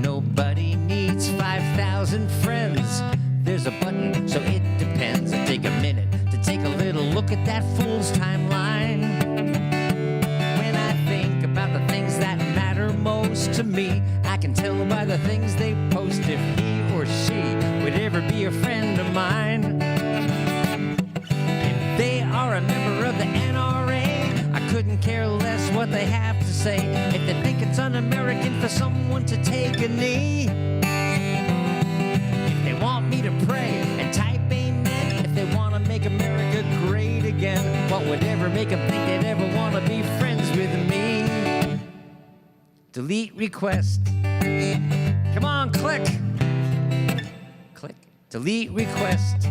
S2: Nobody needs 5,000 friends. There's a button, so it depends. I take a minute to take a little look at that fool's timeline. When I think about the things that matter most to me, I can tell by the things they post if he or she would ever be a friend of mine. If they are a member of the NRA, I couldn't care less what they have to say. If they think it's un-American for someone to take a knee, if they want me to pray and type amen, if they want to make America great again, what would ever make them think they'd ever want to be friends with me? Delete request. Come on, click. Click. Delete request.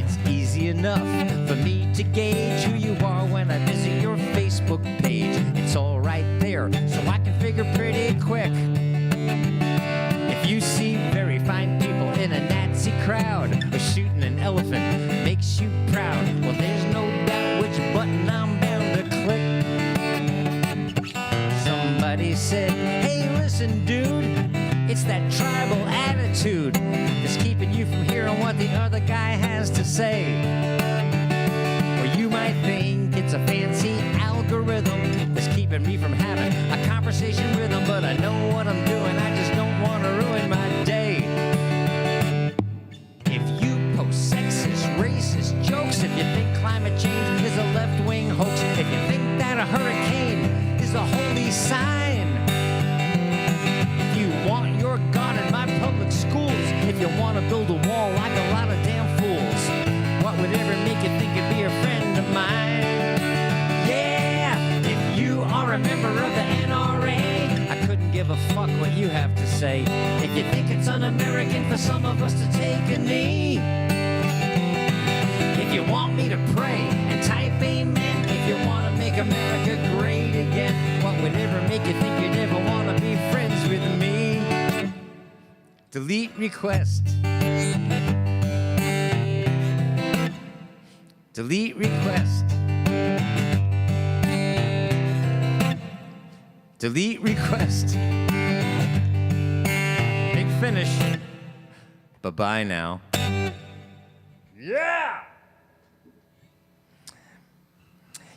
S2: It's easy enough for me to gauge who you are when I visit your Facebook page. It's all right there, so I can figure pretty quick. If you see very fine people in a Nazi crowd, or shooting an elephant makes you proud, well, there's no doubt which button I'm bound to click. Somebody said, hey, listen, dude, it's that tribal attitude that's keeping you from hearing what the other guy has to say. Or you might think it's a fancy algorithm that's keeping me from having a conversation with them, but I know what I'm doing, I just don't want to ruin my day. If you post sexist, racist jokes, if you think climate change is a left-wing hoax, if you think that a hurricane is a holy sign, if you want your God in my public schools, if you want to build a wall like a lot of damn fools, what would ever make you think you'd be a friend of mine? Yeah, if you are a member of the NRA, I couldn't give a fuck what you have to say. If you think it's un-American for some of us to take a knee, if you want me to pray and type amen, if you want to make America great again, what would ever make you think you'd ever want to be friends with me? Delete request. Delete request. Delete request. Big finish. Bye-bye now. Yeah!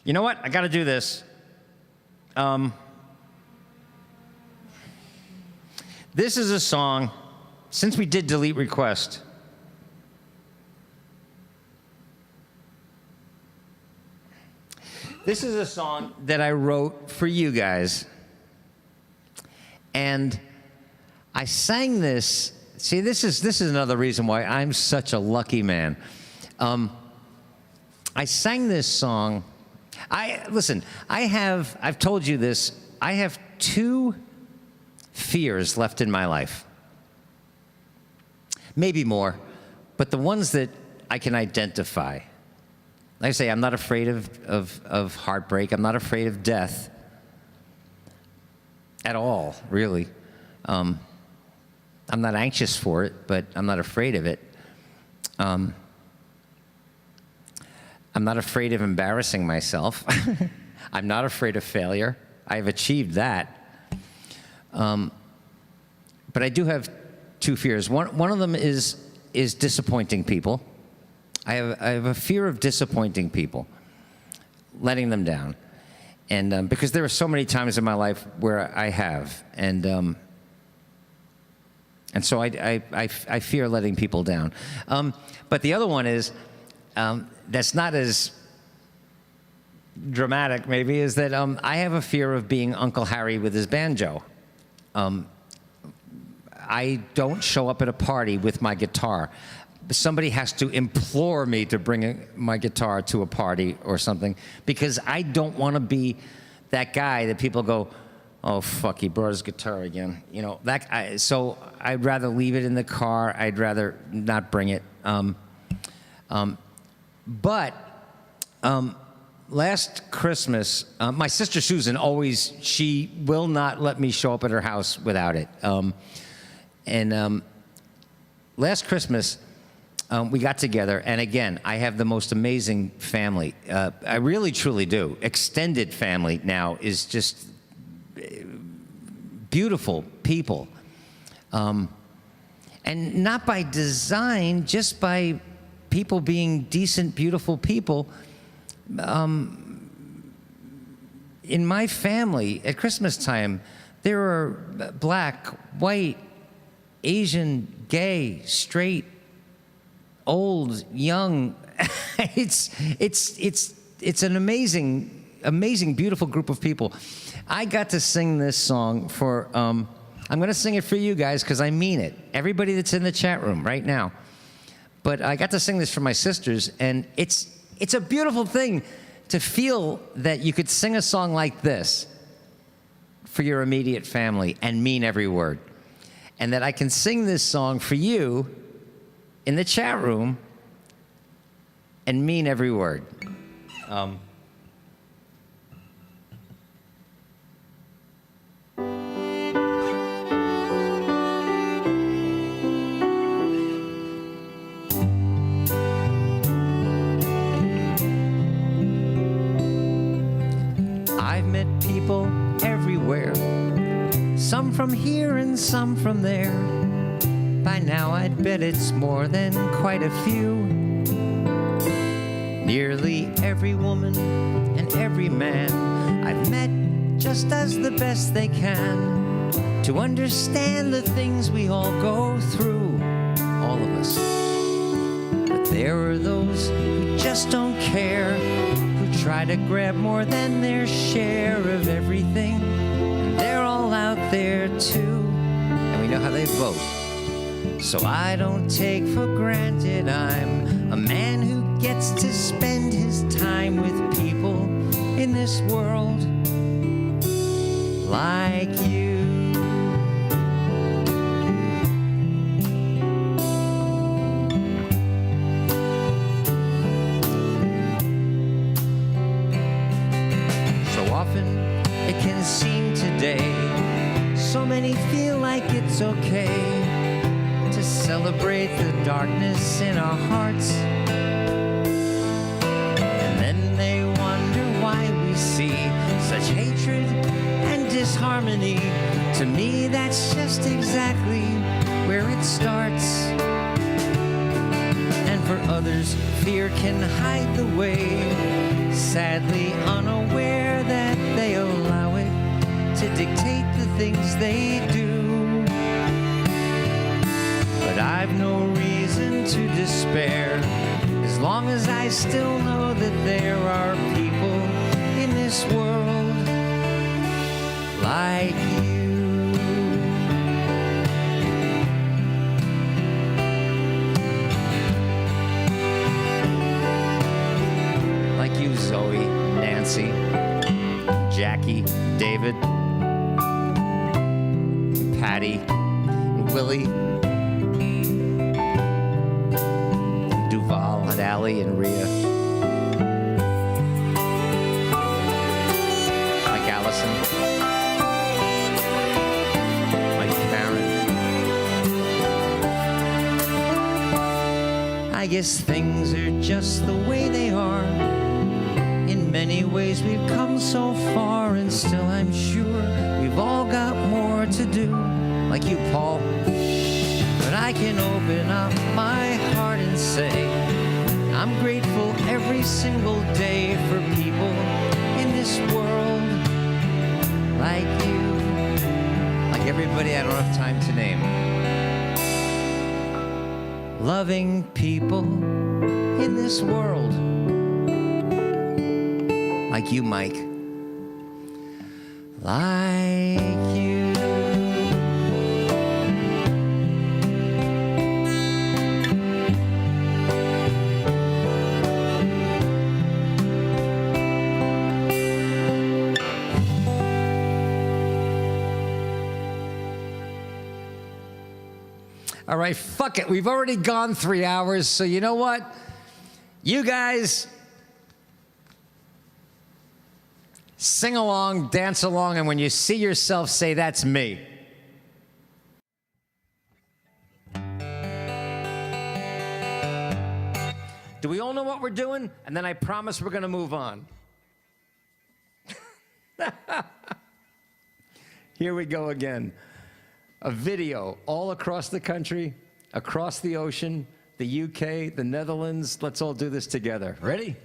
S2: You know what? I got to do this. This is a song, since we did delete request, this is a song that I wrote for you guys. And I sang this. See, this is another reason why I'm such a lucky man. I sang this song. I've told you this. I have two fears left in my life. Maybe more, but the ones that I can identify. Like I say, I'm not afraid of heartbreak. I'm not afraid of death at all, really. I'm not anxious for it, but I'm not afraid of it. I'm not afraid of embarrassing myself. I'm not afraid of failure. I've achieved that. But I do have two fears. One of them is disappointing people. I have a fear of disappointing people, letting them down. And because there are so many times in my life where I have. And so I fear letting people down. But the other one is, that's not as dramatic maybe is that I have a fear of being Uncle Harry with his banjo. I don't show up at a party with my guitar. Somebody has to implore me to bring my guitar to a party or something, because I don't want to be that guy that people go, oh fuck, he brought his guitar again. You know, so I'd rather leave it in the car. I'd rather not bring it. Last Christmas, my sister Susan she will not let me show up at her house without it. Last Christmas, we got together, and again, I have the most amazing family. I really, truly do. Extended family now is just beautiful people. And not by design, just by people being decent, beautiful people. In my family, at Christmas time, there are black, white, Asian, gay, straight, old, young. It's an amazing, beautiful group of people. I got to sing this song for, I'm going to sing it for you guys because I mean it. Everybody that's in the chat room right now. But I got to sing this for my sisters, and it's a beautiful thing to feel that you could sing a song like this for your immediate family and mean every word. And that I can sing this song for you in the chat room and mean every word. I've met people everywhere, some from here and some from there. By now I'd bet it's more than quite a few. Nearly every woman and every man I've met just does the best they can to understand the things we all go through, all of us. But there are those who just don't care, who try to grab more than their share of everything. And they're all out there too, and we know how they vote. So I don't take for granted I'm a man who gets to spend his time with people in this world like you. So often it can seem today so many feel like it's okay to celebrate the darkness in our hearts. And then they wonder why we see such hatred and disharmony. To me, that's just exactly where it starts. And for others, fear can hide the way, sadly unaware that they allow it to dictate the things they do. But I've no reason to despair, as long as I still know that there are people in this world like you. Like you, Zoe, Nancy, Jackie, David, Patty, Willie, Duval, and Allie, and Rhea, like Allison, like Karen. I guess things are just the way they are. In many ways we've come so far, and still I'm sure we've all got more to do. Like you, Paul. But I can open up my heart and say I'm grateful every single day for people in this world like you. Like everybody I don't have time to name. Loving people in this world like you, Mike. Like you. All right, fuck it. We've already gone 3 hours, so you know what? You guys sing along, dance along, and when you see yourself, say, "That's me." Do we all know what we're doing? And then I promise we're going to move on. Here we go again. A video all across the country, across the ocean, the UK, the Netherlands. Let's all do this together. Ready?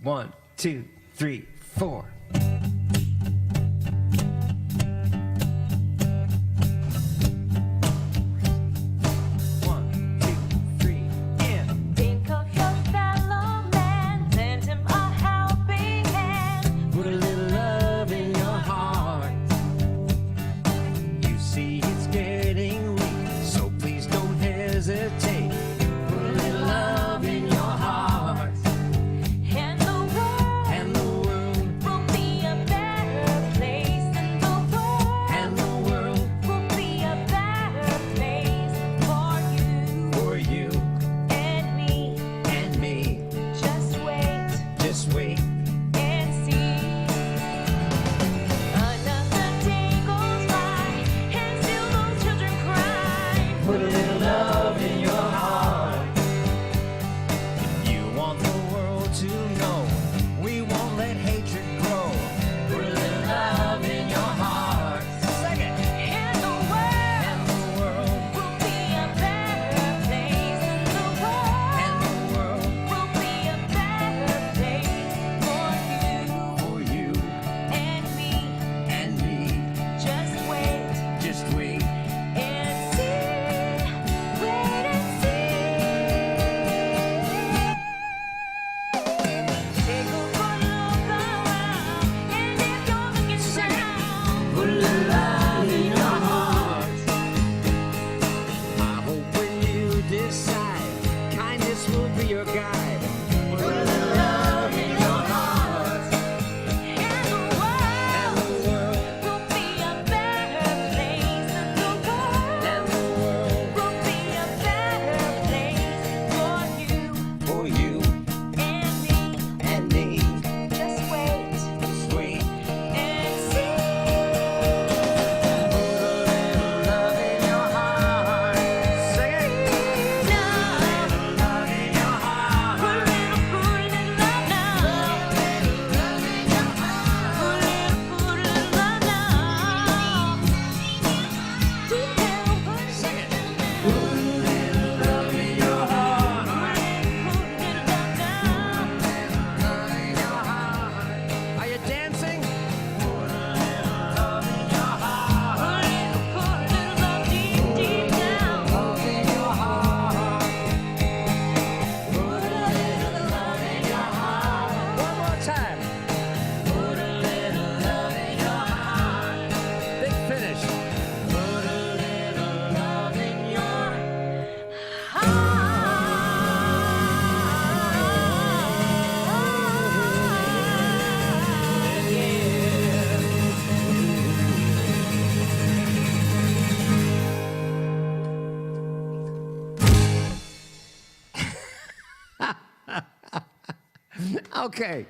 S2: 1, 2, 3, 4.
S3: Think of your fellow man, lend him a helping hand.
S2: Put a little love in your heart. You see it's getting weak, so please don't hesitate. Put a little love in your heart.
S3: And the world will be a better place. And the world will be a better place for you
S2: For you
S3: and me.
S2: and me.
S3: Just wait
S2: Just wait.
S3: and see. Another day goes by, and still those children cry.
S2: Put a little love in your heart. You want the world to know we won't let hatred grow. Put a little love in your heart. Sing it.
S3: And the
S2: And
S3: world
S2: the world,
S3: will be a better place. And the
S2: and
S3: world
S2: the world
S3: will be a better place for you
S2: for you
S3: and me.
S2: and me.
S3: Just wait
S2: Just wait.
S3: and see. Wait and see. Take a good look around, and if you're looking down,
S2: Put a little love in your heart. I hope when you decide, kindness will be your guide. Put a little love in your heart.
S3: and the
S2: And the world,
S3: will be a better place. And the
S2: and the world
S3: will be a better place for you
S2: for you
S3: and me.
S2: and me.
S3: Just wait
S2: Just wait.
S3: and see.
S2: Put a little love in your heart. Sing it.
S3: Now,
S2: Love in your heart.
S3: put a little love now.
S2: Love in your heart.
S3: Put a little love now.
S2: Sing it. Put a little love in your heart. Love in your heart. Are you dancing? Put a little love in your heart. Love in your heart. Put a little love in your heart. One more time. Put a little love in your heart. Big finish. Put a little love in your Okay.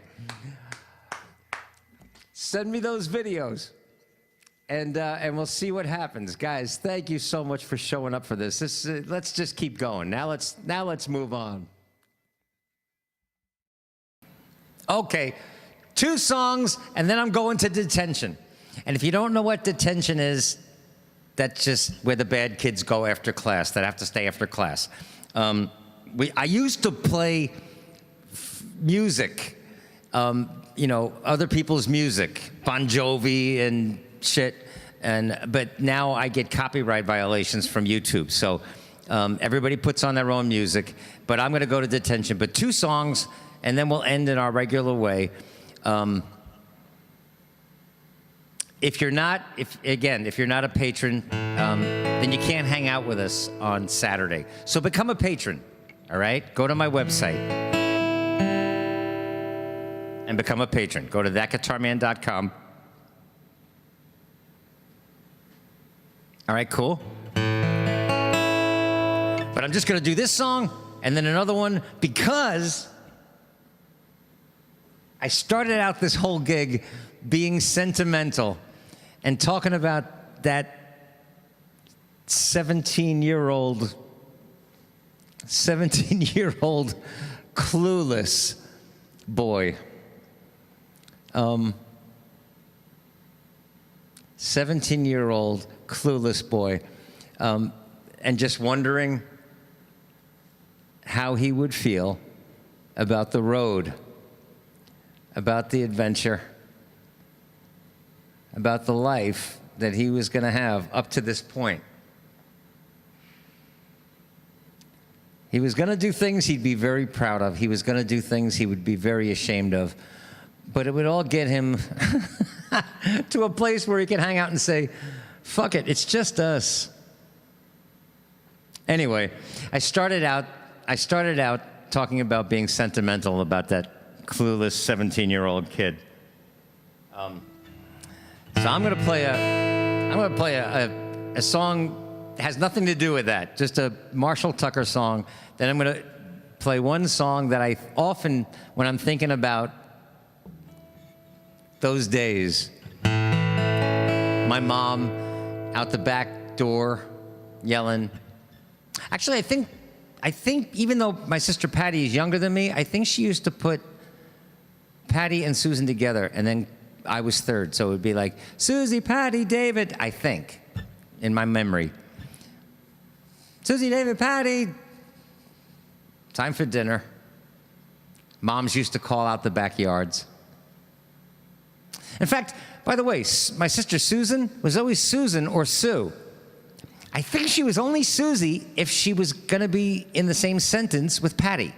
S2: Send me those videos, and we'll see what happens, guys. Thank you so much for showing up for this. Let's just keep going. Now let's move on. Okay, 2 songs, and then I'm going to detention. And if you don't know what detention is, that's just where the bad kids go after class, that have to stay after class. I used to play music, other people's music, Bon Jovi and shit, but now I get copyright violations from YouTube. So everybody puts on their own music, but I'm gonna go to detention. But 2 songs, and then we'll end in our regular way. If you're not a patron, then you can't hang out with us on Saturday. So become a patron, all right? Go to my website and become a patron. Go to thatguitarman.com. All right, cool. But I'm just going to do this song and then another one because I started out this whole gig being sentimental and talking about that 17-year-old clueless boy. 17-year-old clueless boy. And just wondering how he would feel about the road, about the adventure, about the life that he was going to have up to this point. He was going to do things he'd be very proud of. He was going to do things he would be very ashamed of. But it would all get him to a place where he could hang out and say, fuck it, it's just us. Anyway, I started out talking about being sentimental about that clueless 17-year-old kid. So I'm gonna play a song that has nothing to do with that, just a Marshall Tucker song. Then I'm gonna play one song that I often, when I'm thinking about those days, my mom out the back door yelling. Actually, I think even though my sister Patty is younger than me, I think she used to put Patty and Susan together, and then I was third, so it would be like, Susie, Patty, David, I think, in my memory. Susie, David, Patty, time for dinner. Moms used to call out the backyards. In fact, by the way, my sister Susan was always Susan or Sue. I think she was only Susie if she was going to be in the same sentence with Patty.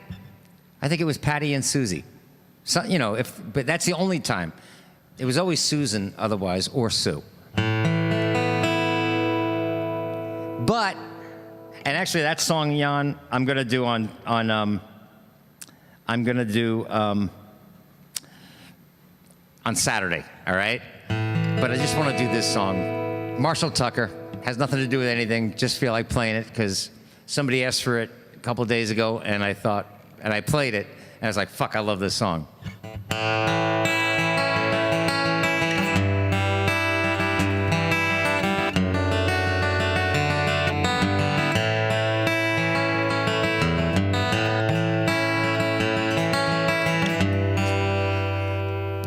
S2: I think it was Patty and Susie. So, but that's the only time. It was always Susan otherwise, or Sue. But, and actually that song, Jan, I'm going to do on Saturday, all right? But I just want to do this song. Marshall Tucker, has nothing to do with anything, just feel like playing it because somebody asked for it a couple days ago and I played it and I was like, fuck, I love this song.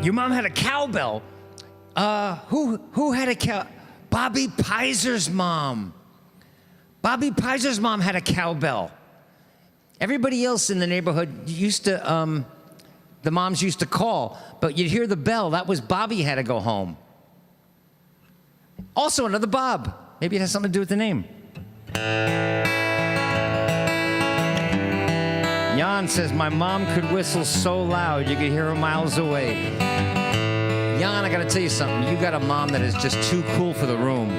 S2: Your mom had a cowbell. Who had a cow? Bobby Piser's mom. Bobby Piser's mom had a cowbell. Everybody else in the neighborhood used to, the moms used to call, but you'd hear the bell. That was Bobby had to go home. Also another Bob. Maybe it has something to do with the name. Jan says, my mom could whistle so loud you could hear her miles away. Jan, I gotta tell you something. You got a mom that is just too cool for the room.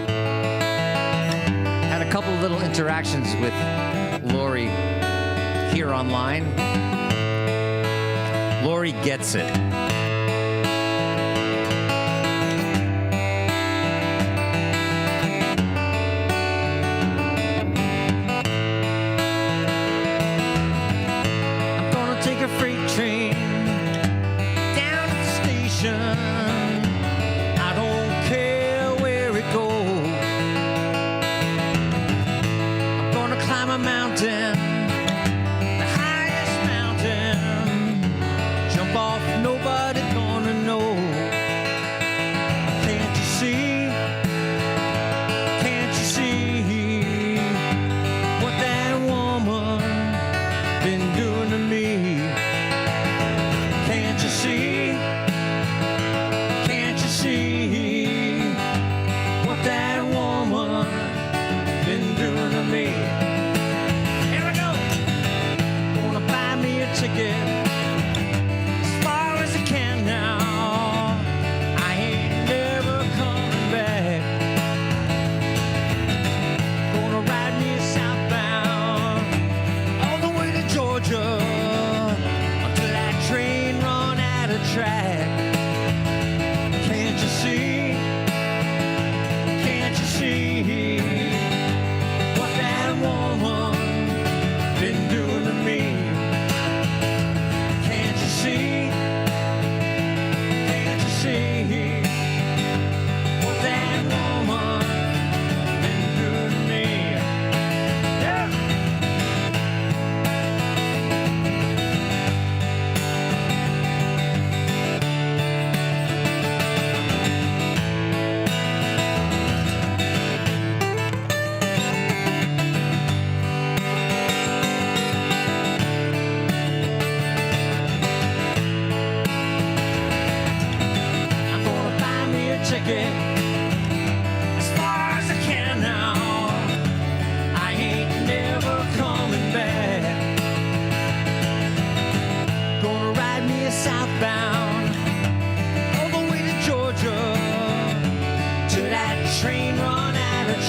S2: Had a couple little interactions with Lori here online. Lori gets it. I'm gonna take a freight train down to the station. A mountain, the highest mountain, jump off nobody.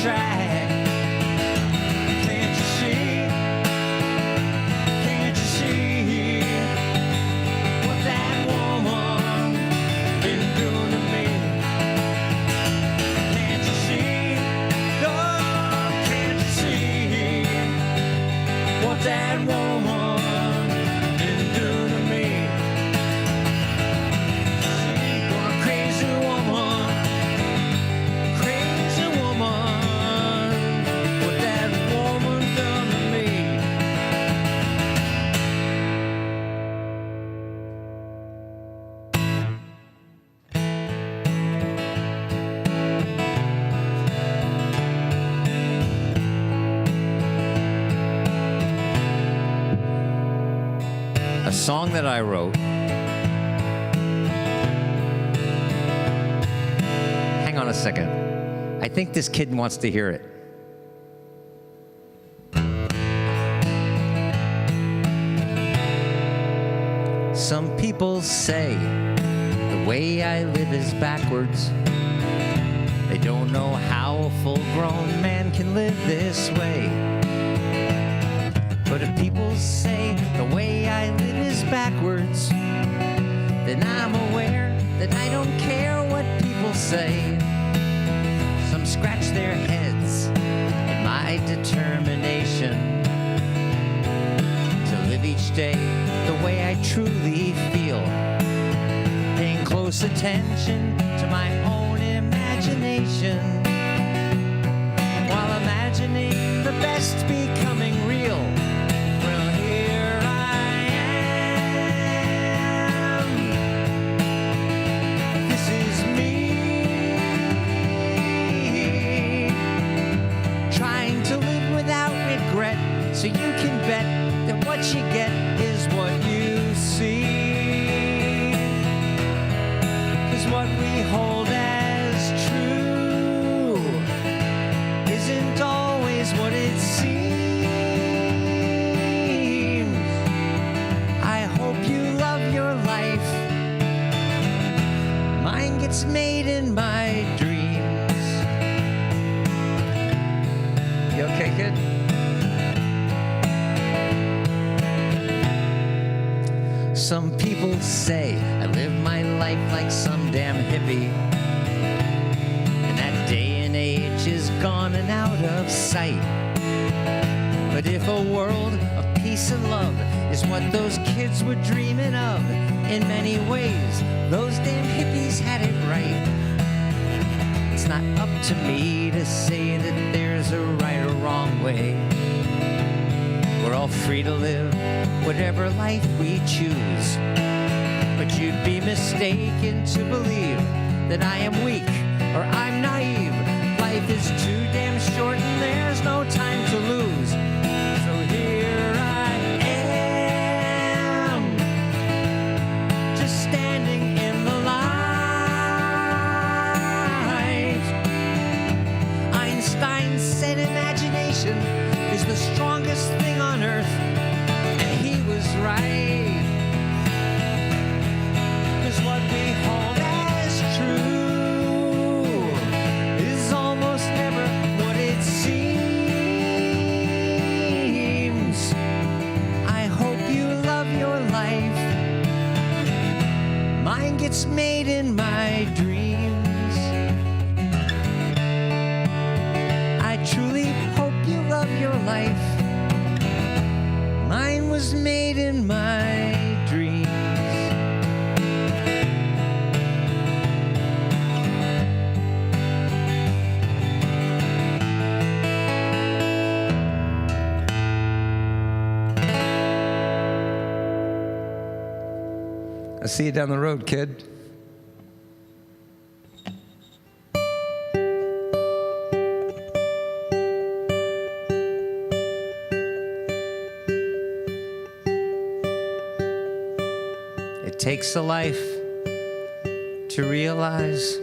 S1: track. Can't you see? Can't you see what that woman been doing to me? Can't you see? Oh, can't you see what that woman been doing to me? What a crazy woman, crazy woman, what that woman done to me.
S2: A song that I wrote. Hang on a second. I think this kid wants to hear it. Some people say the way I live is backwards. They don't know how a full-grown man can live this way. But if people say the way I live is backwards, then I'm aware that I don't care what people say. Some scratch their heads at my determination to live each day the way I truly feel, paying close attention to my own imagination, while imagining the best becoming real. Well, here I am. This is me, trying to live without regret, so you can bet that what you get is what you see. 'Cause what we hold as true isn't always what it seems. I hope you love your life. Mine gets made in my dreams. You okay, kid? Some people say I live my life like some damn hippie, and that day and age is gone and out of sight. But if a world of peace and love is what those kids were dreaming of, in many ways, those damn hippies had it right. It's not up to me to say that there's a right or wrong way. We're all free to live whatever life we choose. But you'd be mistaken to believe that I am weak or I'm naive. Life is too damn short and there's no time to lose. So here I am, just standing in the light. Einstein said imagination is the strongest thing on earth, and he was right. 'Cause what we hold as true is almost never what it seems. I hope you love your life. Mine gets made in my dreams. I truly hope you love your life. Mine was made in my dreams. I'll see you down the road, kid. It takes a life to realize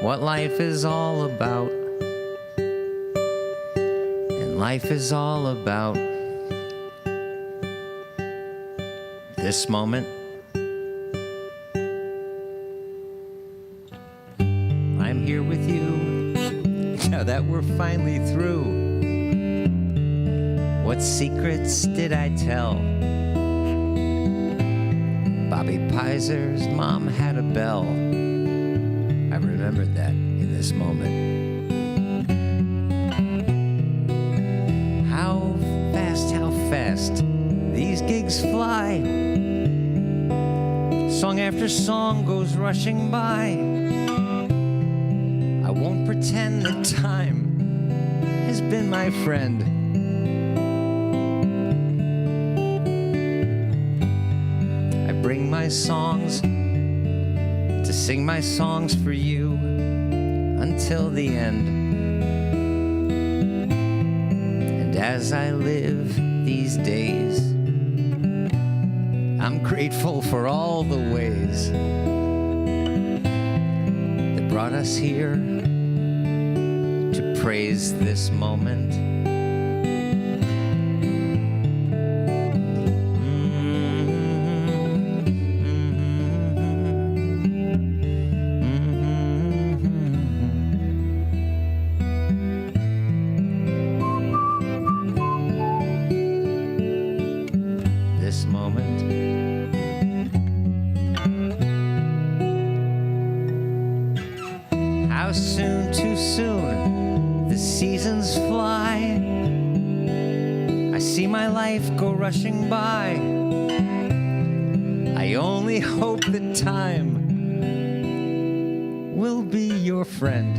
S2: what life is all about. And life is all about this moment. I'm here with you. now that we're finally through. What secrets did I tell? Bobby Piser's mom had a bell. I remembered that in this moment. How fast these gigs fly. Song after song goes rushing by. I won't pretend that time has been my friend. I bring my songs to sing my songs for you until the end. And as I live these days, I'm grateful for all the ways that brought us here to praise this moment. This moment. How soon, too soon, the seasons fly. I see my life go rushing by. I only hope that time will be your friend.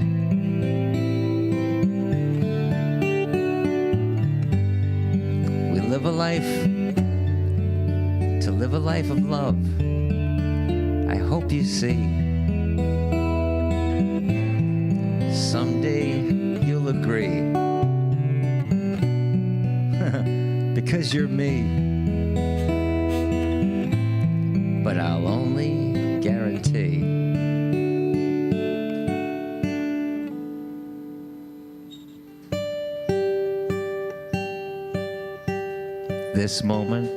S2: We live a life to live a life of love. I hope you see. Someday you'll agree. Because you're me. But I'll only guarantee this moment.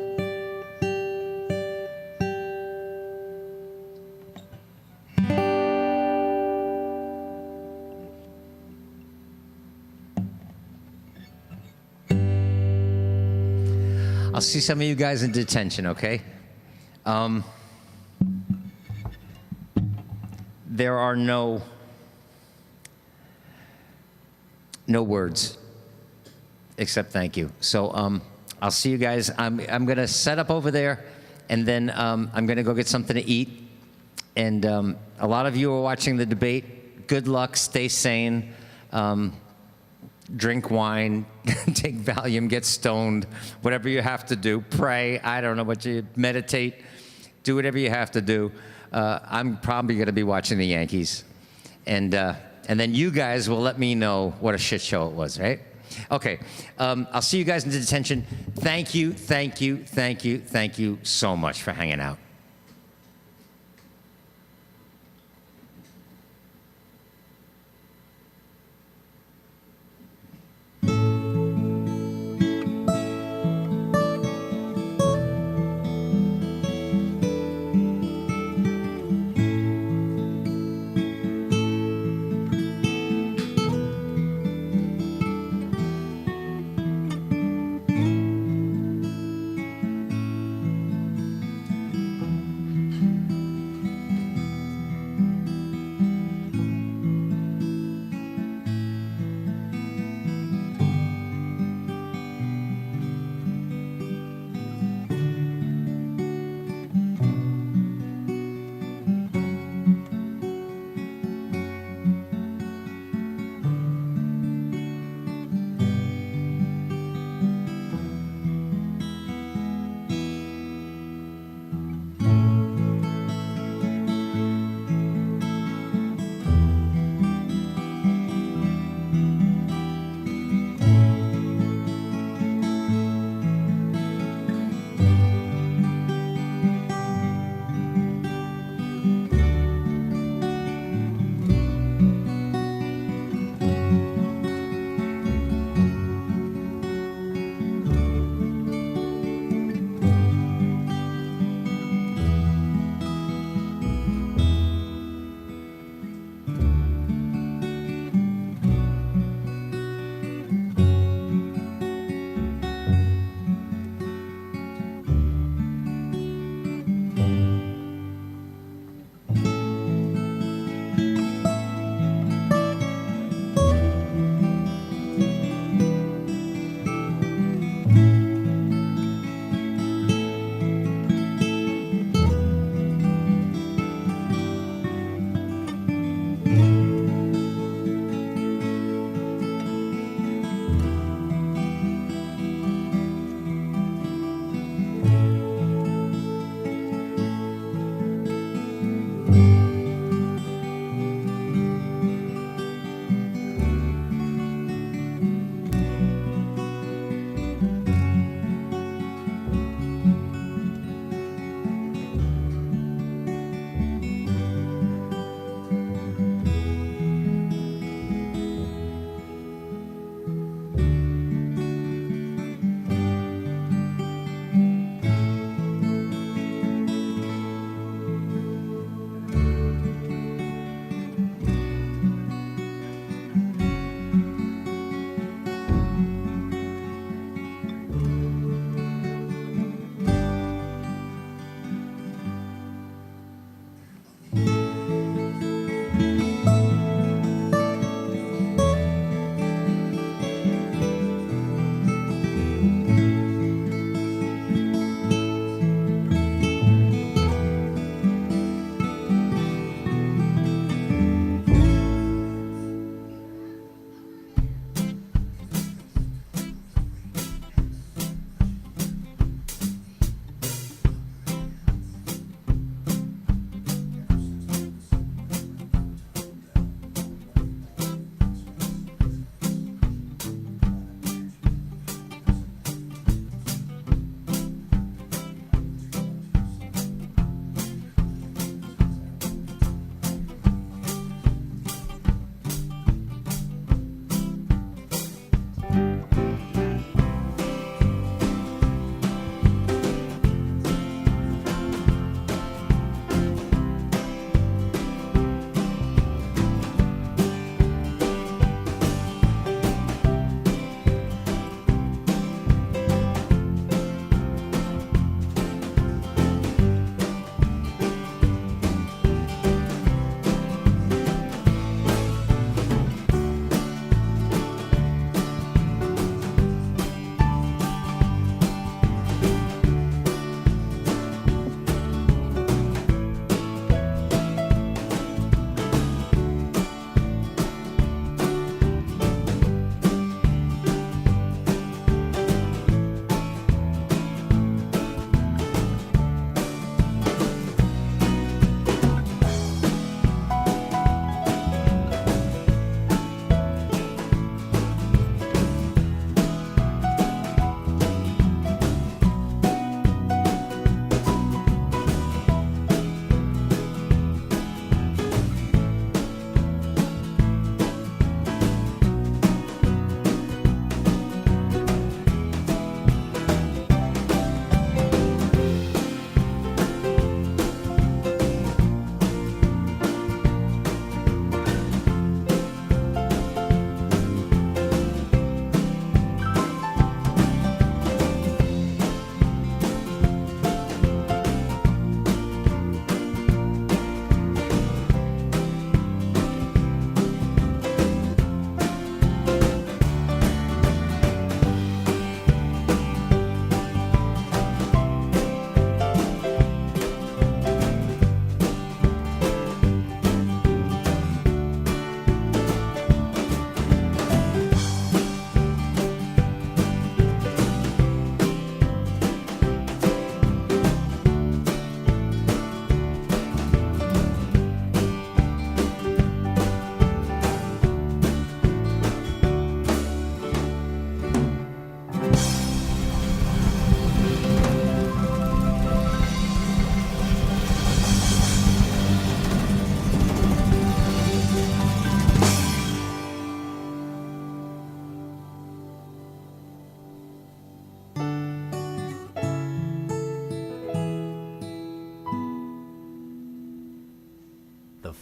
S2: I'll see some of you guys in detention, okay? There are no words except thank you. So I'll see you guys. I'm gonna set up over there, and then I'm gonna go get something to eat. And a lot of you are watching the debate. Good luck. Stay sane. Drink wine, take Valium, get stoned, whatever you have to do. Pray, I don't know what you, meditate, do whatever you have to do. I'm probably gonna be watching the Yankees. And then you guys will let me know what a shit show it was, right? Okay, I'll see you guys in detention. Thank you so much for hanging out.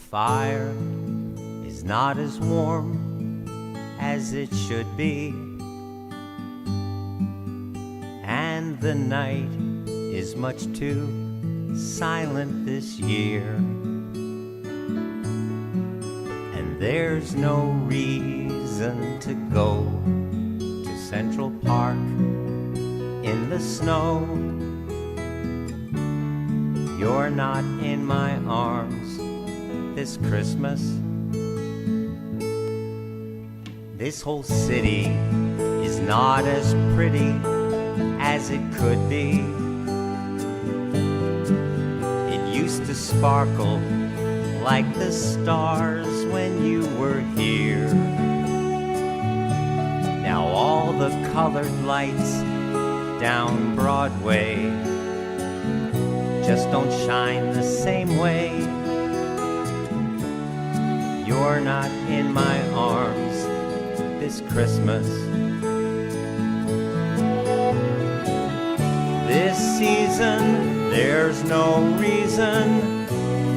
S1: fire is not as warm as it should be, and the night is much too silent this year, and there's no reason to go to Central Park in the snow. You're not in my arms this Christmas. This whole city is not as pretty as it could be. It used to sparkle like the stars when you were here. Now all the colored lights down Broadway just don't shine the same way. You're not in my arms this Christmas. This season, there's no reason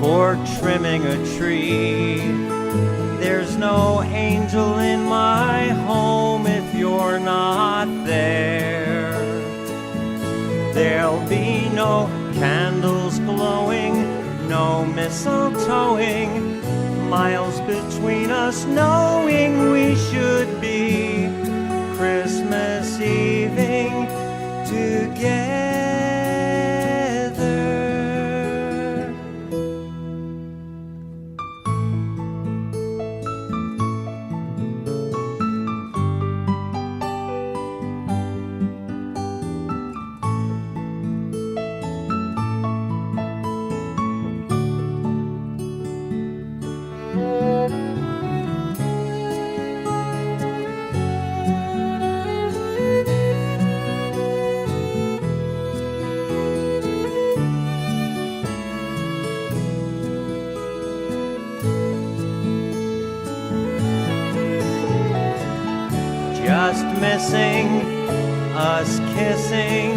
S1: for trimming a tree. There's no angel in my home if you're not there. There'll be no candles glowing, no mistletoeing, miles between us knowing we should be Christmas Eving together. Just missing us kissing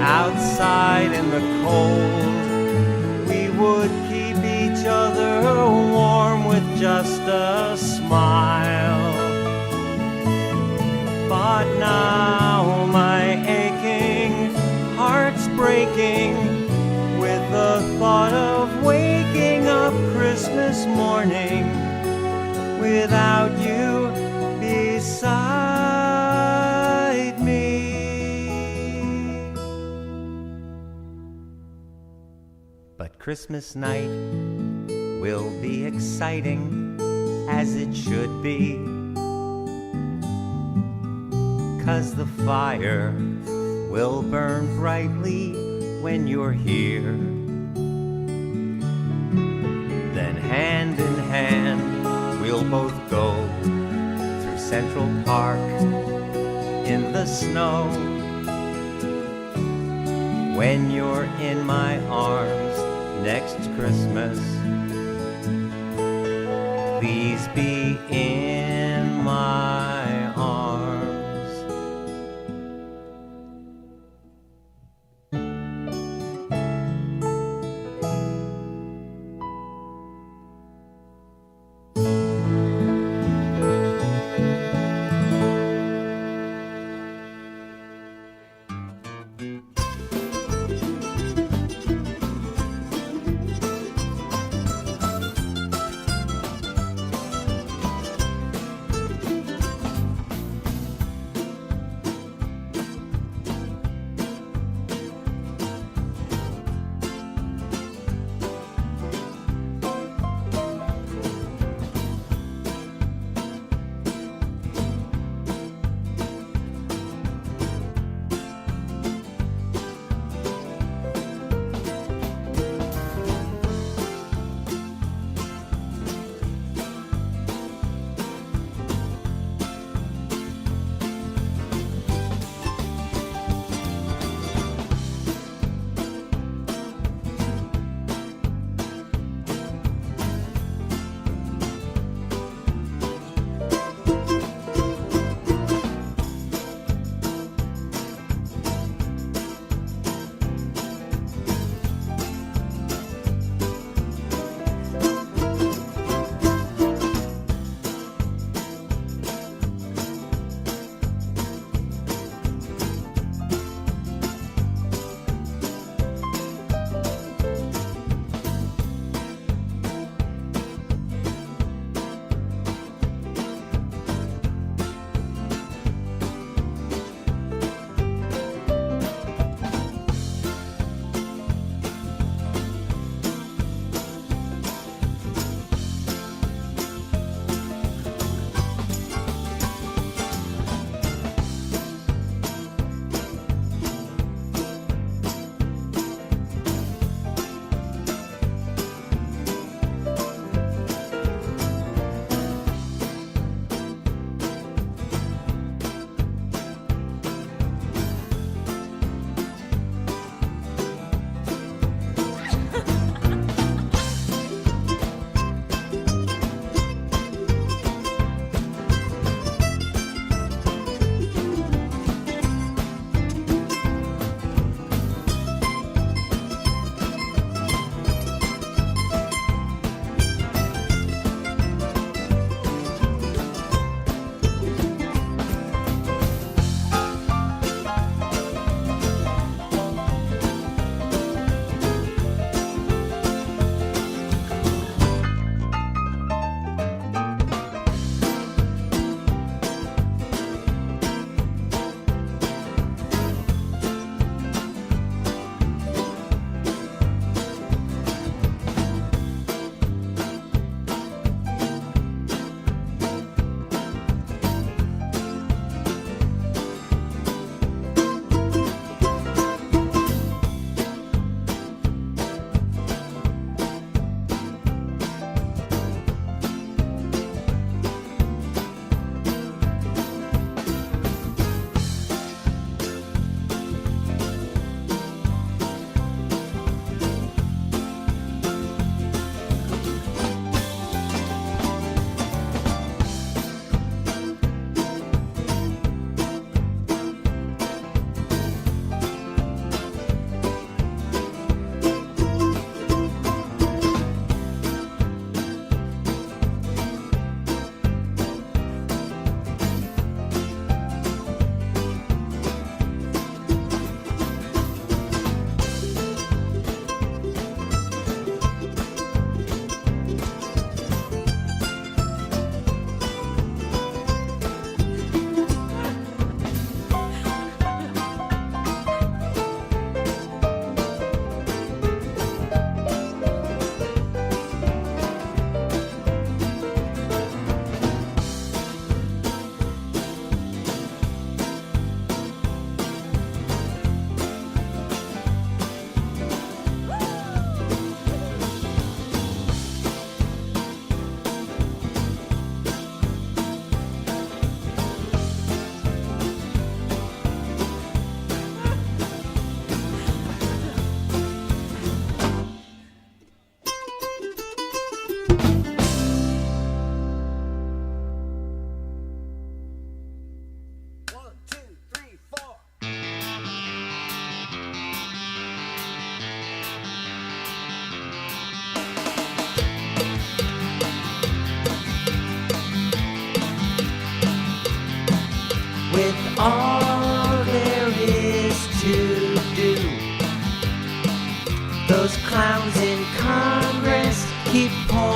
S1: outside in the cold. We would keep each other warm with just a smile. But now my aching heart's breaking with the thought of waking up Christmas morning without you beside me. But Christmas night will be exciting as it should be, 'cause the fire will burn brightly when you're here. Then hand in hand we'll both go through Central Park in the snow. When you're in my arms next Christmas, please be in my arms.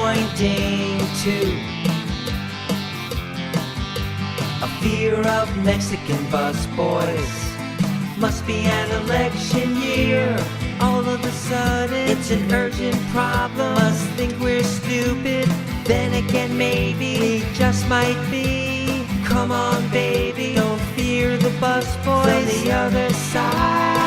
S1: pointing to a fear of Mexican busboys. Must be an election year. All of a sudden, it's an urgent problem. Must think we're stupid. Then again, maybe we just might be. Come on, baby, don't fear the busboys. From the other side.